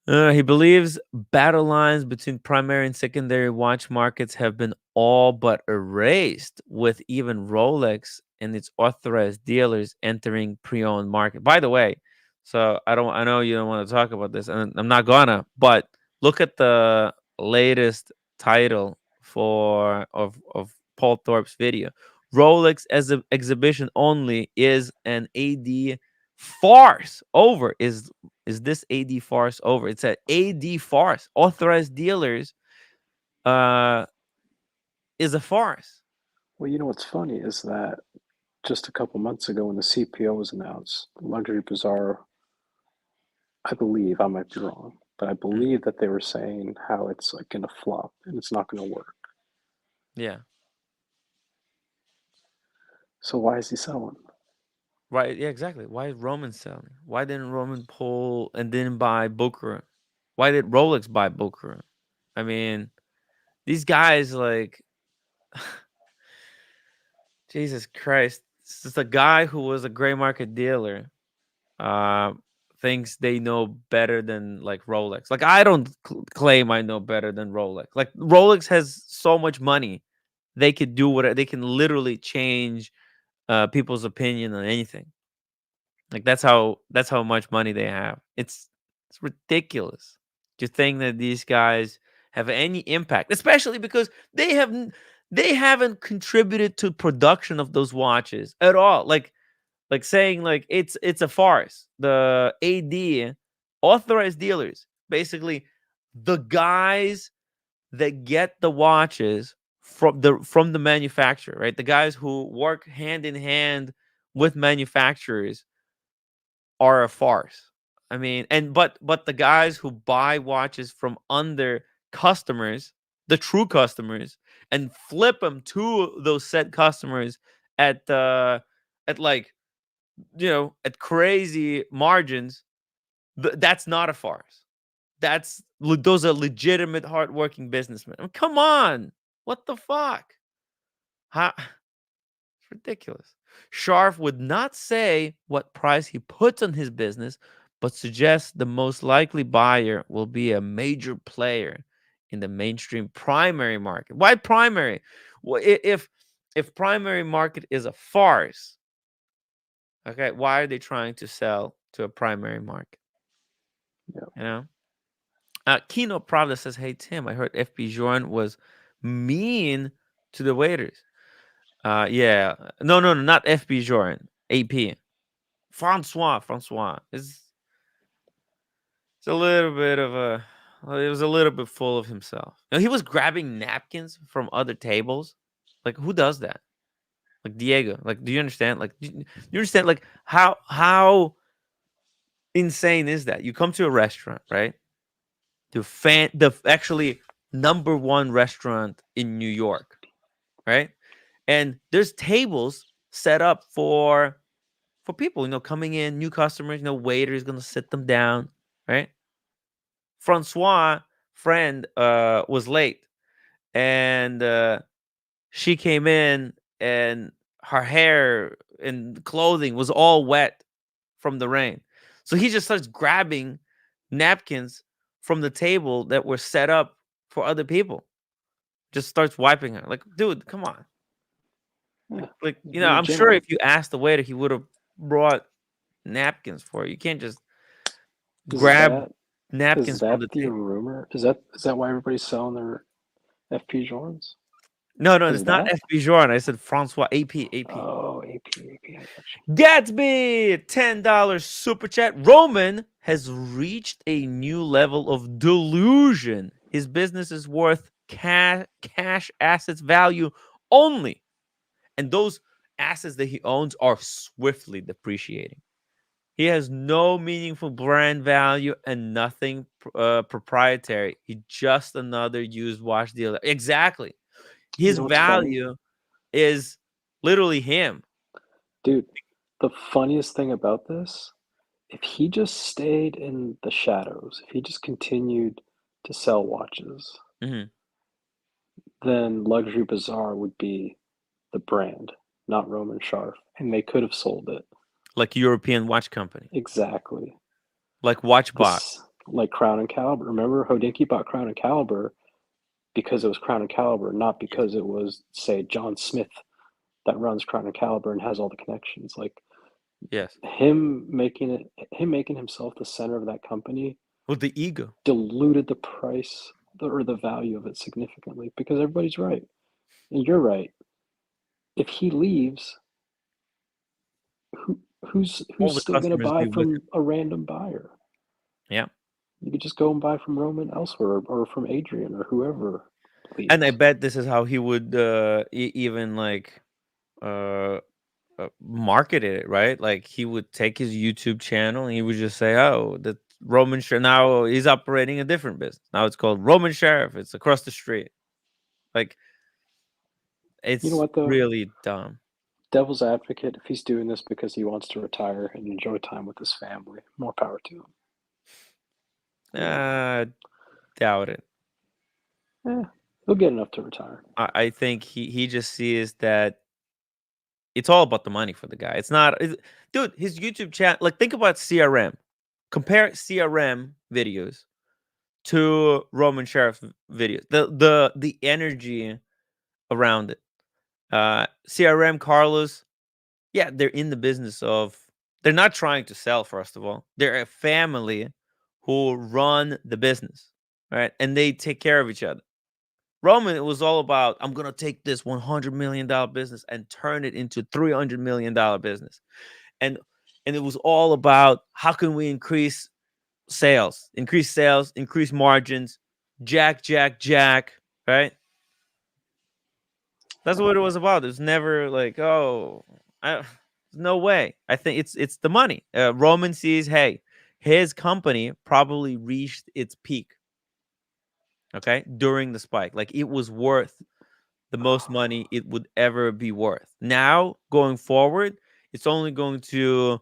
He believes battle lines between primary and secondary watch markets have been all but erased, with even Rolex and its authorized dealers entering pre-owned market. By the way, so I know you don't want to talk about this, and I'm not gonna, but look at the latest title of Paul Thorpe's video. Rolex as an exhibition only is an AD farce over. Is this AD farce over? It's an AD farce. Authorized dealers is a farce. Well, you know what's funny is that just a couple months ago when the CPO was announced, Luxury Bazaar, I believe, I might be wrong, but I believe that they were saying how it's like going to flop and it's not going to work. Yeah. So why is he selling? Right. Yeah, exactly. Why is Roman selling? Why didn't Roman pull and didn't buy Booker? Why did Rolex buy Booker? I mean, these guys, like, Jesus Christ. This is a guy who was a gray market dealer. Thinks they know better than like Rolex. Like, I don't claim I know better than Rolex. Like, Rolex has so much money, they could do whatever. They can literally change people's opinion on anything. Like, that's how much money they have. It's ridiculous to think that these guys have any impact, especially because they haven't contributed to production of those watches at all. Like saying like it's a farce. The AD authorized dealers, basically the guys that get the watches from the manufacturer, right? The guys who work hand in hand with manufacturers are a farce. I mean, but the guys who buy watches from under customers, the true customers, and flip them to those said customers at like, at crazy margins, that's not a farce. Those are legitimate, hardworking businessmen. I mean, come on, what the fuck? It's ridiculous. Sharf would not say what price he puts on his business, but suggests the most likely buyer will be a major player in the mainstream primary market. Why primary? Well, if primary market is a farce, okay, why are they trying to sell to a primary market? Yeah. Kino Prada says, "Hey Tim, I heard FP Journe was mean to the waiters." Yeah, no, not FP Journe, AP. Francois is a little bit of a. It was a little bit full of himself. He was grabbing napkins from other tables. Like, who does that? Like, Diego. Like, do you understand? Like, do you understand? Like, how insane is that? You come to a restaurant, right? The actually #1 restaurant in New York, right? And there's tables set up for people, coming in, new customers. Waiter is gonna sit them down, right? Francois' friend was late, and she came in, and her hair and clothing was all wet from the rain. So he just starts grabbing napkins from the table that were set up for other people. Just starts wiping her. Like, dude, come on. I'm sure if you asked the waiter, he would have brought napkins for you. You can't just grab napkins from the table. Rumor? Is that why everybody's selling their FP Journes? No, it's not FP Journe. I said Francois. AP. Oh, AP. Gatsby, $10 super chat. Roman has reached a new level of delusion. His business is worth cash assets value only. And those assets that he owns are swiftly depreciating. He has no meaningful brand value and nothing proprietary. He's just another used watch dealer. Exactly. His value is literally him. Dude, the funniest thing about this, if he just stayed in the shadows, if he just continued to sell watches, then Luxury Bazaar would be the brand, not Roman Sharf, and they could have sold it. Like European watch company. Exactly. Like WatchBot. Like Crown and Caliber. Remember, Hodinkee bought Crown and Caliber because it was Crown and Caliber, not because it was, say, John Smith that runs Crown Caliber and has all the connections. Like, yes, him making himself the center of that company with the ego diluted the price or the value of it significantly, because everybody's right and you're right. If he leaves, who's all the still going to customers buy be with from him. a random buyer? Yeah, You could just go and buy from Roman elsewhere, or from Adrian or whoever leaves. and I bet this is how he would even like market it, right? Like he would take his YouTube channel and he would just say, "Oh, the Roman Sheriff now he's operating a different business. Now it's called Roman Sheriff. It's across the street." Like, it's You know what, though? really dumb. Devil's advocate, if he's doing this because he wants to retire and enjoy time with his family, more power to him. Doubt it. He'll get enough to retire. I think he just sees that it's all about the money for the guy. It's not, dude. His YouTube channel. Like, think about CRM. Compare CRM videos to Roman Sheriff videos. The energy around it. CRM Carlos, yeah, they're in the business of. They're not trying to sell. First of all, they're a family who run the business, right? And they take care of each other. Roman, it was all about, I'm going to take this $100 million business and turn it into $300 million business. And it was all about, how can we increase sales, increase margins, jack, right? That's what it was about. It was never like, oh, no way. I think it's the money. Roman sees, hey, his company probably reached its peak. Okay, during the spike, like it was worth the most money it would ever be worth. Now, going forward, it's only going to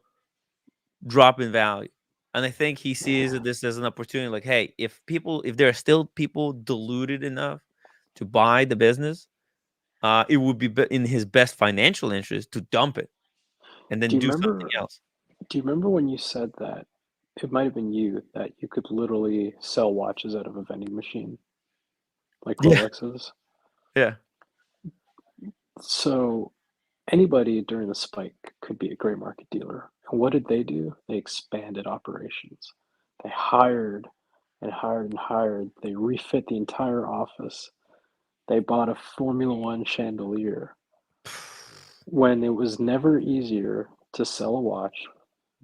drop in value. And I think he sees this as an opportunity. Like, hey, if there are still people deluded enough to buy the business, it would be in his best financial interest to dump it and then do something else. Do you remember when you said that, it might have been you, that you could literally sell watches out of a vending machine, like Rolexes? Yeah. So anybody during the spike could be a gray market dealer. And what did they do? They expanded operations. They hired and hired and hired. They refit the entire office. They bought a Formula One chandelier. When it was never easier to sell a watch,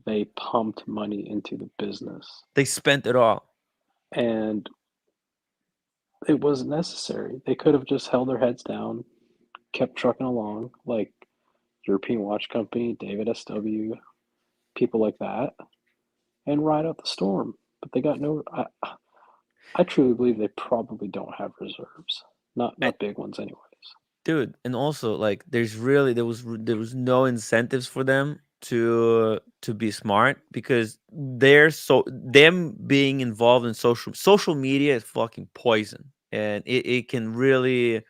they pumped money into the business. They spent it all. And it wasn't necessary. They could have just held their heads down, kept trucking along, like European Watch Company, David S.W., people like that, and ride out the storm. But they got no. I truly believe they probably don't have reserves, not big ones, anyways. Dude, and also, like, there was no incentives for them to be smart, because them being involved in social media is fucking poison, and it can really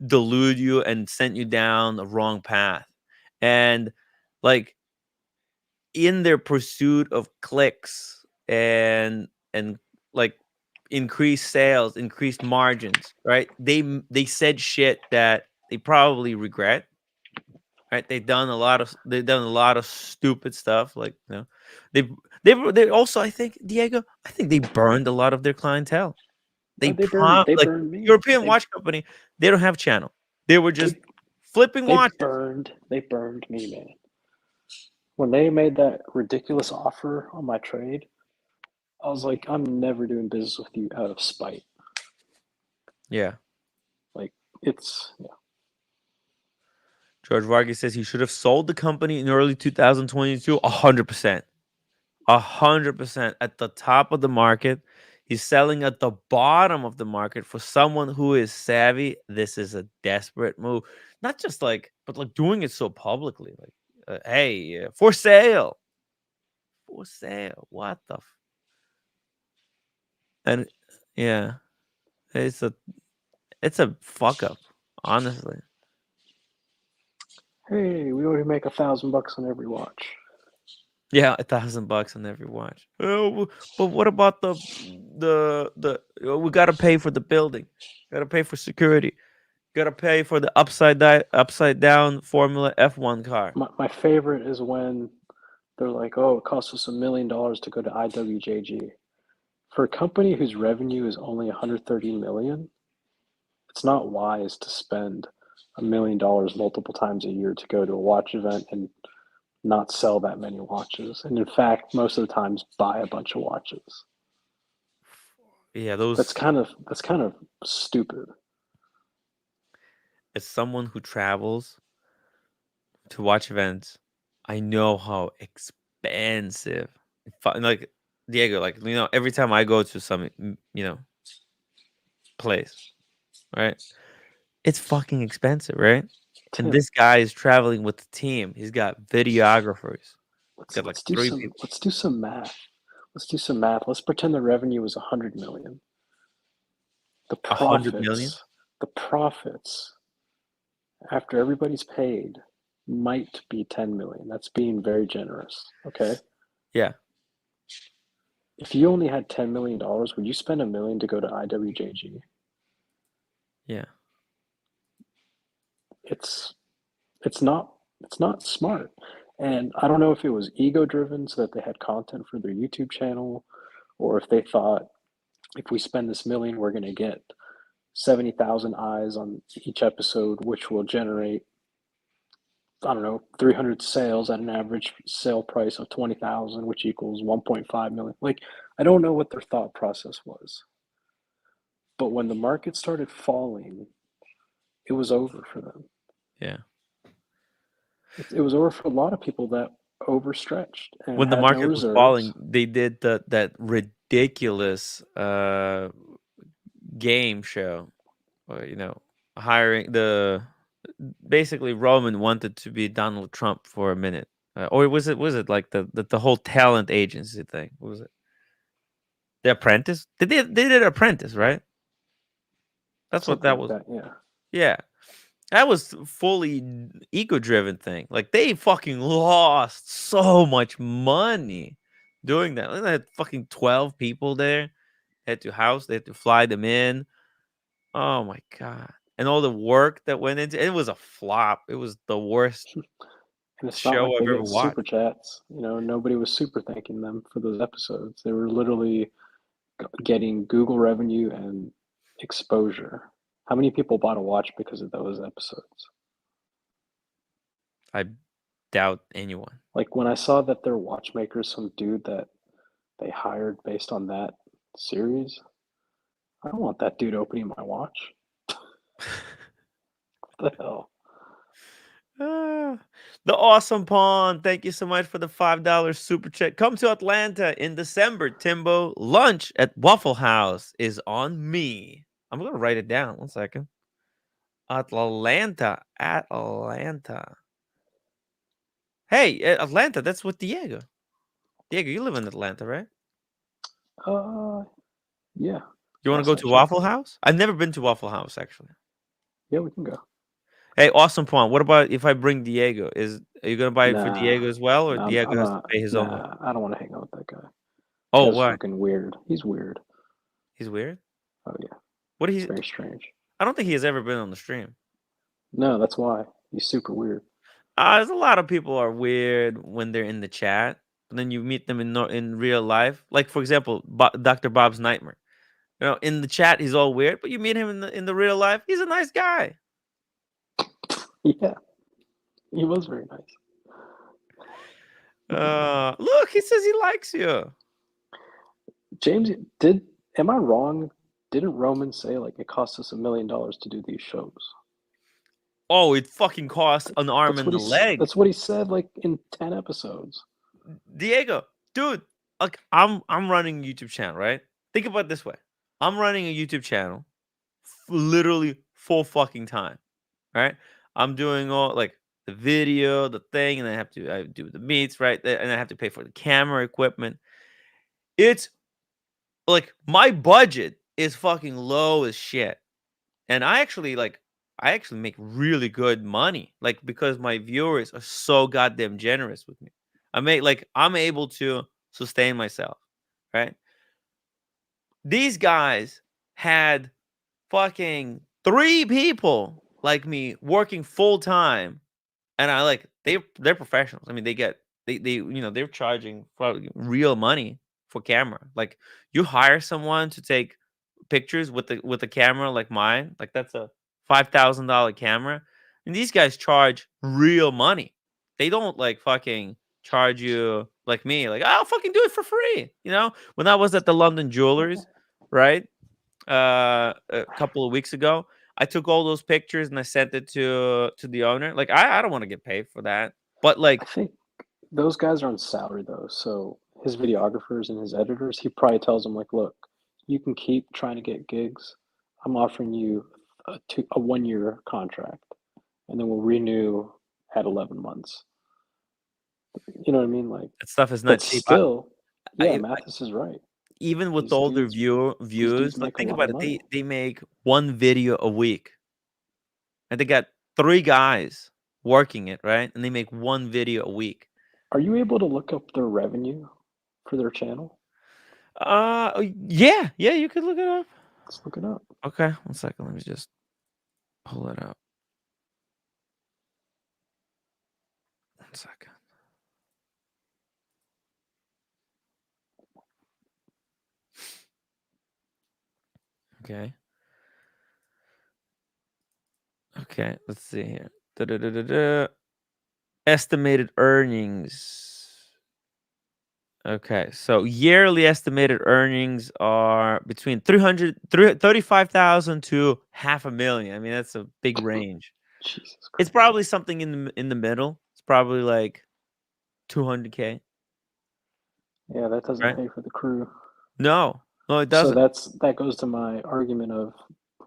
delude you and send you down the wrong path. And like, in their pursuit of clicks and like increased sales, increased margins, right? They said shit that they probably regret. Right? They've done a lot of stupid stuff. Like, they also, I think, Diego, I think they burned a lot of their clientele. They burned me. European Watch Company, they don't have channel. They were just flipping watches. They burned me, man. When they made that ridiculous offer on my trade, I was like, I'm never doing business with you out of spite. Yeah. Like, it's, yeah. George Vargas says he should have sold the company in early 2022. 100%. 100% at the top of the market. He's selling at the bottom of the market. For someone who is savvy, this is a desperate move. Not just like, but like doing it so publicly. Like, hey, for sale. For sale. What the? And yeah, it's a fuck up, honestly. Hey, we already make $1,000 on every watch. Yeah, $1,000 on every watch. Oh, but what about the we got to pay for the building? Got to pay for security. Gotta pay for the upside down Formula F1 car. My favorite is when they're like, "Oh, it costs us $1 million to go to IWJG." For a company whose revenue is only 130 million, it's not wise to spend $1 million multiple times a year to go to a watch event and not sell that many watches. And in fact, most of the times buy a bunch of watches. Yeah, those. That's kind of stupid. As someone who travels to watch events, I know how expensive. Like Diego, like every time I go to some place, right? It's fucking expensive, right? And this guy is traveling with the team. He's got videographers. Let's do some math. Let's pretend the revenue was 100 million. The profits, 100 million? The profits after everybody's paid might be 10 million. That's being very generous. Okay. Yeah. If you only had $10 million, would you spend $1 million to go to IWJG? Yeah. It's not smart. And I don't know if it was ego driven so that they had content for their YouTube channel, or if they thought if we spend this $1 million, we're going to get 70,000 eyes on each episode, which will generate, I don't know, 300 sales at an average sale price of 20,000, which equals 1.5 million. Like, I don't know what their thought process was. But when the market started falling, it was over for them. Yeah. It was over for a lot of people that overstretched. And when the had market no was reserves. falling, they did that ridiculous game show, or hiring basically Roman wanted to be Donald Trump for a minute, or was it like the whole talent agency thing? What was it? The Apprentice? They did Apprentice, right? That's Something what that like was. that, yeah. Yeah. That was fully ego-driven thing. Like, they fucking lost so much money doing that. They had fucking 12 people there. They had to fly them in. Oh my God. And all the work that went into it was a flop. It was the worst And it's show not like I've they ever get watched. super chats. Nobody was super thanking them for those episodes. They were literally getting Google revenue and exposure. How many people bought a watch because of those episodes? I doubt anyone. Like, when I saw that their watchmaker, some dude that they hired based on that series, I don't want that dude opening my watch. What the hell? The Awesome Pawn, thank you so much for the $5 super chat. Come to Atlanta in December, Timbo. Lunch at Waffle House is on me. I'm gonna write it down. 1 second. Atlanta. Hey, Atlanta. That's with Diego. Diego, you live in Atlanta, right? Yeah. You want to go to Waffle House? I've never been to Waffle House, actually. Yeah, we can go. Hey, Awesome Pawn, what about if I bring Diego? Are you gonna buy it for Diego as well, or Diego has to pay his own way? I don't want to hang out with that guy. Oh, He's why? fucking weird. He's weird. He's weird? Oh yeah. What He's very strange. I don't think he has ever been on the stream. No, that's why. He's super weird. There's a lot of people are weird when they're in the chat, but then you meet them in real life. Like, for example, Dr. Bob's Nightmare. In the chat he's all weird, but you meet him in the real life, he's a nice guy. Yeah, he was very nice. Look, he says he likes you. James, am I wrong? Didn't Roman say like it cost us $1 million to do these shows? Oh, it fucking costs an arm and a leg. That's what he said, like in 10 episodes. Diego, dude, like I'm running a YouTube channel, right? Think about it this way. I'm running a YouTube channel literally full fucking time, right? I'm doing all like the video, the thing, and I do the meets, right? And I have to pay for the camera equipment. It's like my budget is fucking low as shit. And I actually make really good money, like, because my viewers are so goddamn generous with me. I'm able to sustain myself, right? These guys had fucking 3 people like me working full time, and I like they're professionals. I mean, they they're charging probably real money for camera. Like you hire someone to take pictures with the camera like mine, like that's a $5,000 camera, and these guys charge real money. They don't like fucking charge you like me, like I'll fucking do it for free. When I was at the London Jewelers, right? A couple of weeks ago, I took all those pictures and I sent it to the owner. Like I don't want to get paid for that, but like I think those guys are on salary though, so his videographers and his editors, he probably tells them like, look, you can keep trying to get gigs. I'm offering you a 1-year contract, and then we'll renew at 11 months. You know what I mean? Like that stuff is not cheap. Still, Mathis is right. Even with all their views, like think about it. They make one video a week, and they got 3 guys working it, right? And they make one video a week. Are you able to look up their revenue for their channel? Yeah, you could look it up. Let's look it up. Okay, 1 second. Let me just pull it up. 1 second. Okay, let's see here. Estimated earnings. Okay, so yearly estimated earnings are between 35,000 to $500,000. I mean, that's a big range. Jesus Christ. It's probably something in the middle. It's probably like $200K. Yeah, that doesn't pay for the crew. No, it doesn't. So that goes to my argument of,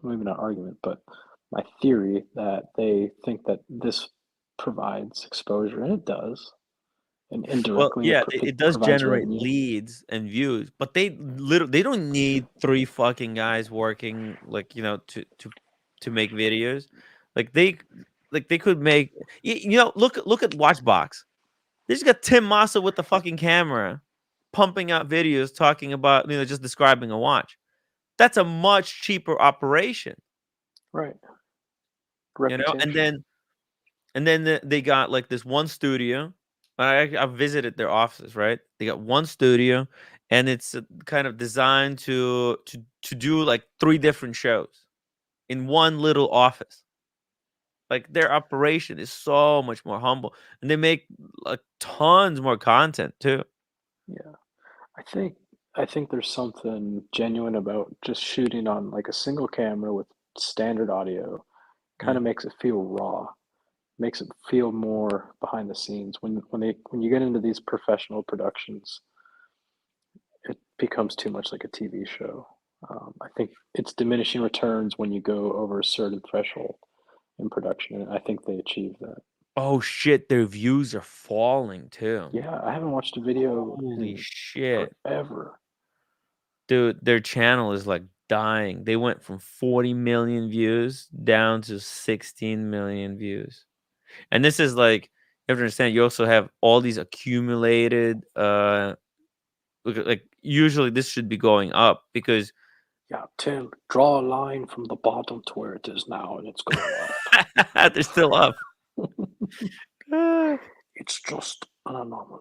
maybe not argument, but my theory that they think that this provides exposure, and it does. And indirectly, it does generate leads and views, but they don't need 3 fucking guys working to make videos. Like they could make look at Watchbox. They just got Tim Massa with the fucking camera, pumping out videos talking about just describing a watch. That's a much cheaper operation, right? And then they got like this one studio. I visited their offices, right? They got one studio, and it's kind of designed to do like 3 different shows in one little office. Like their operation is so much more humble, and they make like tons more content too. Yeah, I think there's something genuine about just shooting on like a single camera with standard audio. Kind of makes it feel raw. Makes it feel more behind the scenes. When you get into these professional productions, it becomes too much like a TV show. I think it's diminishing returns when you go over a certain threshold in production, and I think they achieve that. Oh shit, their views are falling too. Yeah, I haven't watched a video Holy shit forever. Dude, their channel is like dying. They went from 40 million views down to 16 million views. And this is like, you have to understand, you also have all these accumulated like usually this should be going up because Tim, draw a line from the bottom to where it is now, and it's going up. They're still up. It's just an anomaly.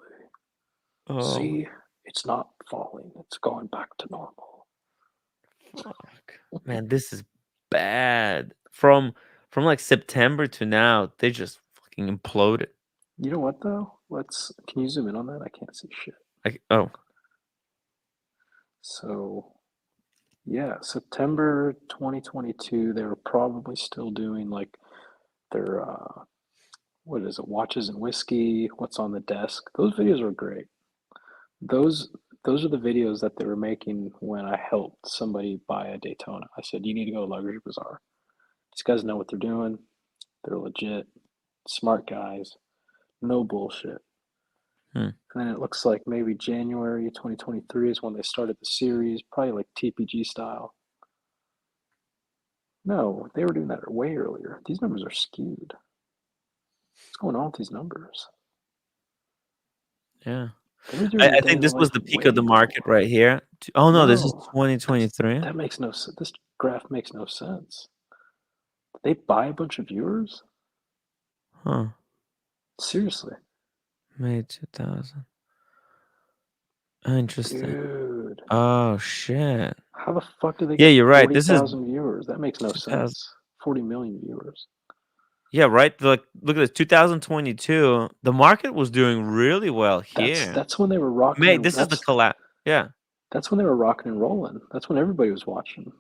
Oh. See, it's not falling, it's going back to normal. Fuck. Man, this is bad. From like September to now, they just fucking imploded. You know what though? Can you zoom in on that? I can't see shit. So yeah, September 2022, they were probably still doing like their what is it, watches and whiskey, what's on the desk. Those videos were great. Those are the videos that they were making when I helped somebody buy a Daytona. I said, you need to go to Luggage Bazaar. These guys know what they're doing. They're legit, smart guys, no bullshit. And then it looks like maybe January 2023 is when they started the series, probably like TPG style. No, they were doing that way earlier. These numbers are skewed. What's going on with these numbers? Yeah. I think this was the peak of the market right here. No, this is 2023. That makes no sense. This graph makes no sense. They buy a bunch of viewers? Huh. Seriously. May 2000. Interesting. Dude. Oh, shit. How the fuck do they Yeah, get you're right. This is 40,000 viewers? That makes no 2000. sense. 40 million viewers. Yeah, right. Look at this. 2022. The market was doing really well here. That's when they were rocking. May, this is the collapse. Yeah. That's when they were rocking and rolling. That's when everybody was watching.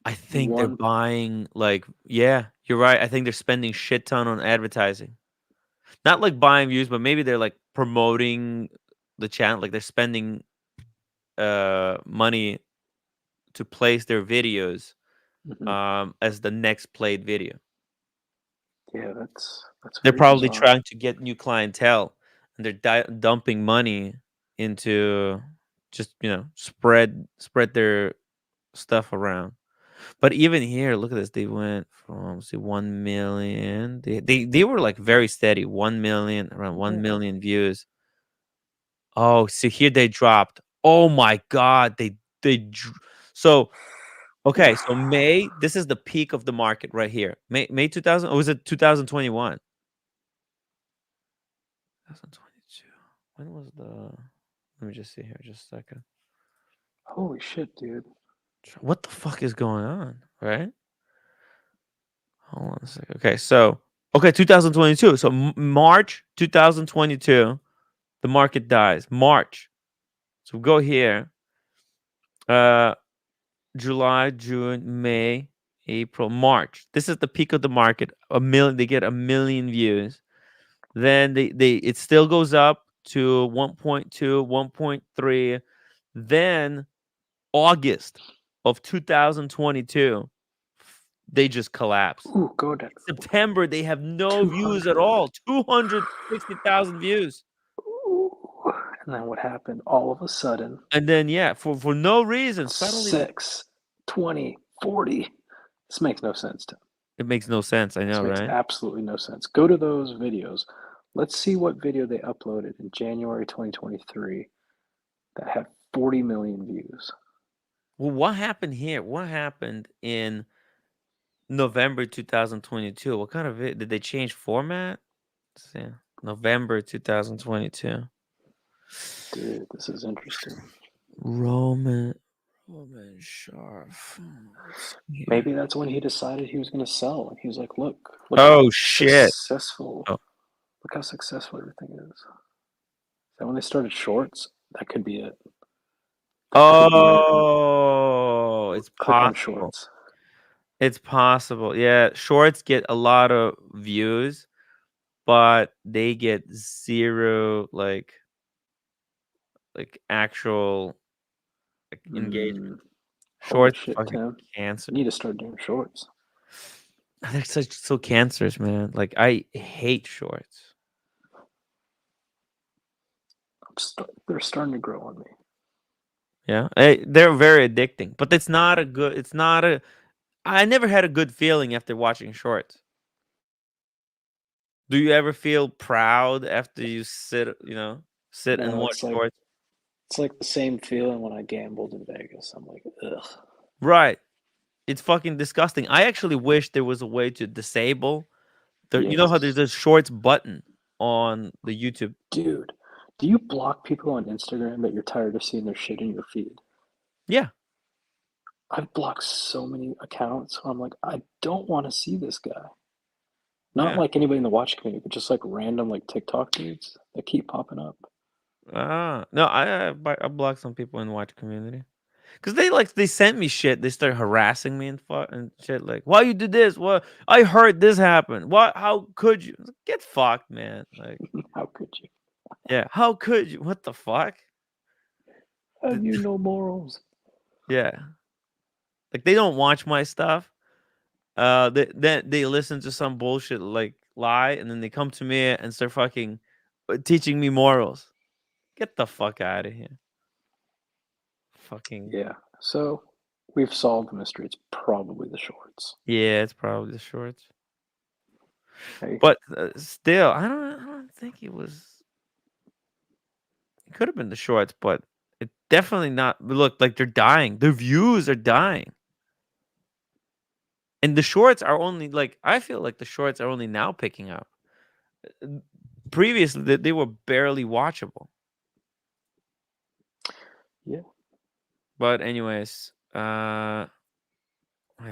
I think they're buying, like, yeah, you're right. I think they're spending shit ton on advertising. Not like buying views, but maybe they're like promoting the channel. Like they're spending money to place their videos as the next played video. Yeah, that's they're probably trying to get new clientele, and they're dumping money into just, you know, spread their stuff around. But even here, look at this. They went from 1 million. They were like very steady. 1 million, around 1 million views. Oh, see here they dropped. Oh my God, so okay. So May, this is the peak of the market right here. May 2000, or was it 2021? 2022. When was the? Let me just see here, just a second. Holy shit, dude. What the fuck is going on, right? Hold on a second. Okay, so 2022. So March 2022, the market dies. March. So go here. July, June, May, April, March. This is the peak of the market. They get 1 million views. Then it still goes up to 1.2, 1.3. Then August of 2022, they just collapse. Ooh, go down. September, they have no views at all. 260,000 views. Ooh. And then what happened? All of a sudden. And then, yeah, for no reason, suddenly 6, 20, 40. This makes no sense to me. It makes no sense. I know, this makes right? Absolutely no sense. Go to those videos. Let's see what video they uploaded in January 2023 that had 40 million views. Well, what happened here? What happened in November 2022? What kind of did they change format? Let's see. November 2022. Dude, this is interesting. Roman Sharf. Maybe that's when he decided he was going to sell. And he was like, look oh how shit. Successful. Oh. Look how successful everything is. Is that when they started shorts? That could be it. It's possible. Shorts. It's possible. Yeah, shorts get a lot of views, but they get zero like actual engagement. Shorts fucking cancer. You need to start doing shorts. They're so cancerous, man. Like I hate shorts. They're starting to grow on me. Yeah, they're very addicting, but it's not a good. It's not a. I never had a good feeling after watching shorts. Do you ever feel proud after you sit and watch shorts? It's like the same feeling when I gambled in Vegas. I'm like, ugh. Right. It's fucking disgusting. I actually wish there was a way to disable you know how there's a shorts button on the YouTube. Dude, do you block people on Instagram that you're tired of seeing their shit in your feed? Yeah. I've blocked so many accounts. I'm like, I don't want to see this guy. Not like anybody in the watch community, but just like random like TikTok dudes that keep popping up. No, I blocked some people in the watch community. Cause they sent me shit. They start harassing me and shit. Like, why you did this? What? I heard this happen. What? How could you? Get fucked, man. Like, how could you? Yeah, how could you? What the fuck? Have you no morals? Yeah, like they don't watch my stuff. They listen to some bullshit like lie, and then they come to me and start fucking teaching me morals. Get the fuck out of here. Fucking yeah. So we've solved the mystery. It's probably the shorts. Yeah, it's probably the shorts. Hey. But still, I don't think it was. It could have been the shorts, but it definitely not. Look, like they're dying. Their views are dying. And the shorts are only like, I feel like the shorts are only now picking up. Previously, they were barely watchable. Yeah. But anyways, I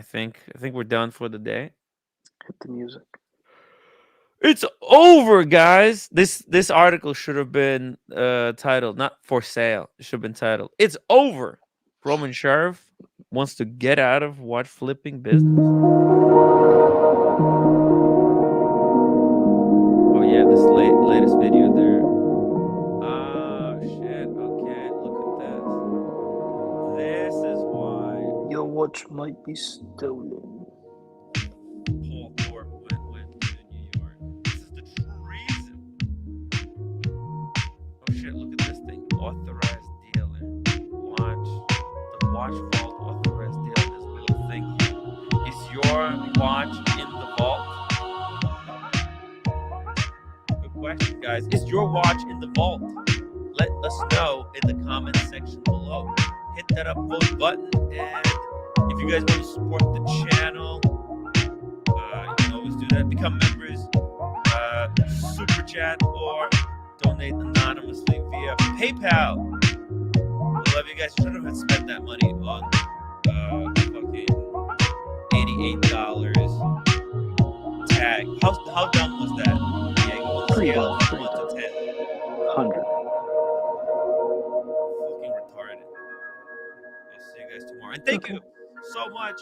think we're done for the day. Hit the music. It's over, guys. This article should have been titled not for sale. It should have been titled "It's over." Roman Sharf wants to get out of watch flipping business. Oh yeah, this latest video there. Oh shit. Okay, look at this. This is why Your watch might be stolen. Paul Thorpe went to New York. This is the true reason. Oh shit, look at this thing. Authorized dealer. Watch. The watch vault authorized dealer. This little thing here. Is your watch in the vault? Good question, guys. Is your watch in the vault? Let us know in the comment section below. Hit that upvote button, and if you guys want to support the channel, you can always do that. Become members, super chat, or donate anonymously via PayPal. I love you guys. You shouldn't have spent that money on fucking $88 tag. How dumb was that? Yeah, on a scale of 1 to 10. 100. Fucking retarded. I'll see you guys tomorrow. And thank you so much.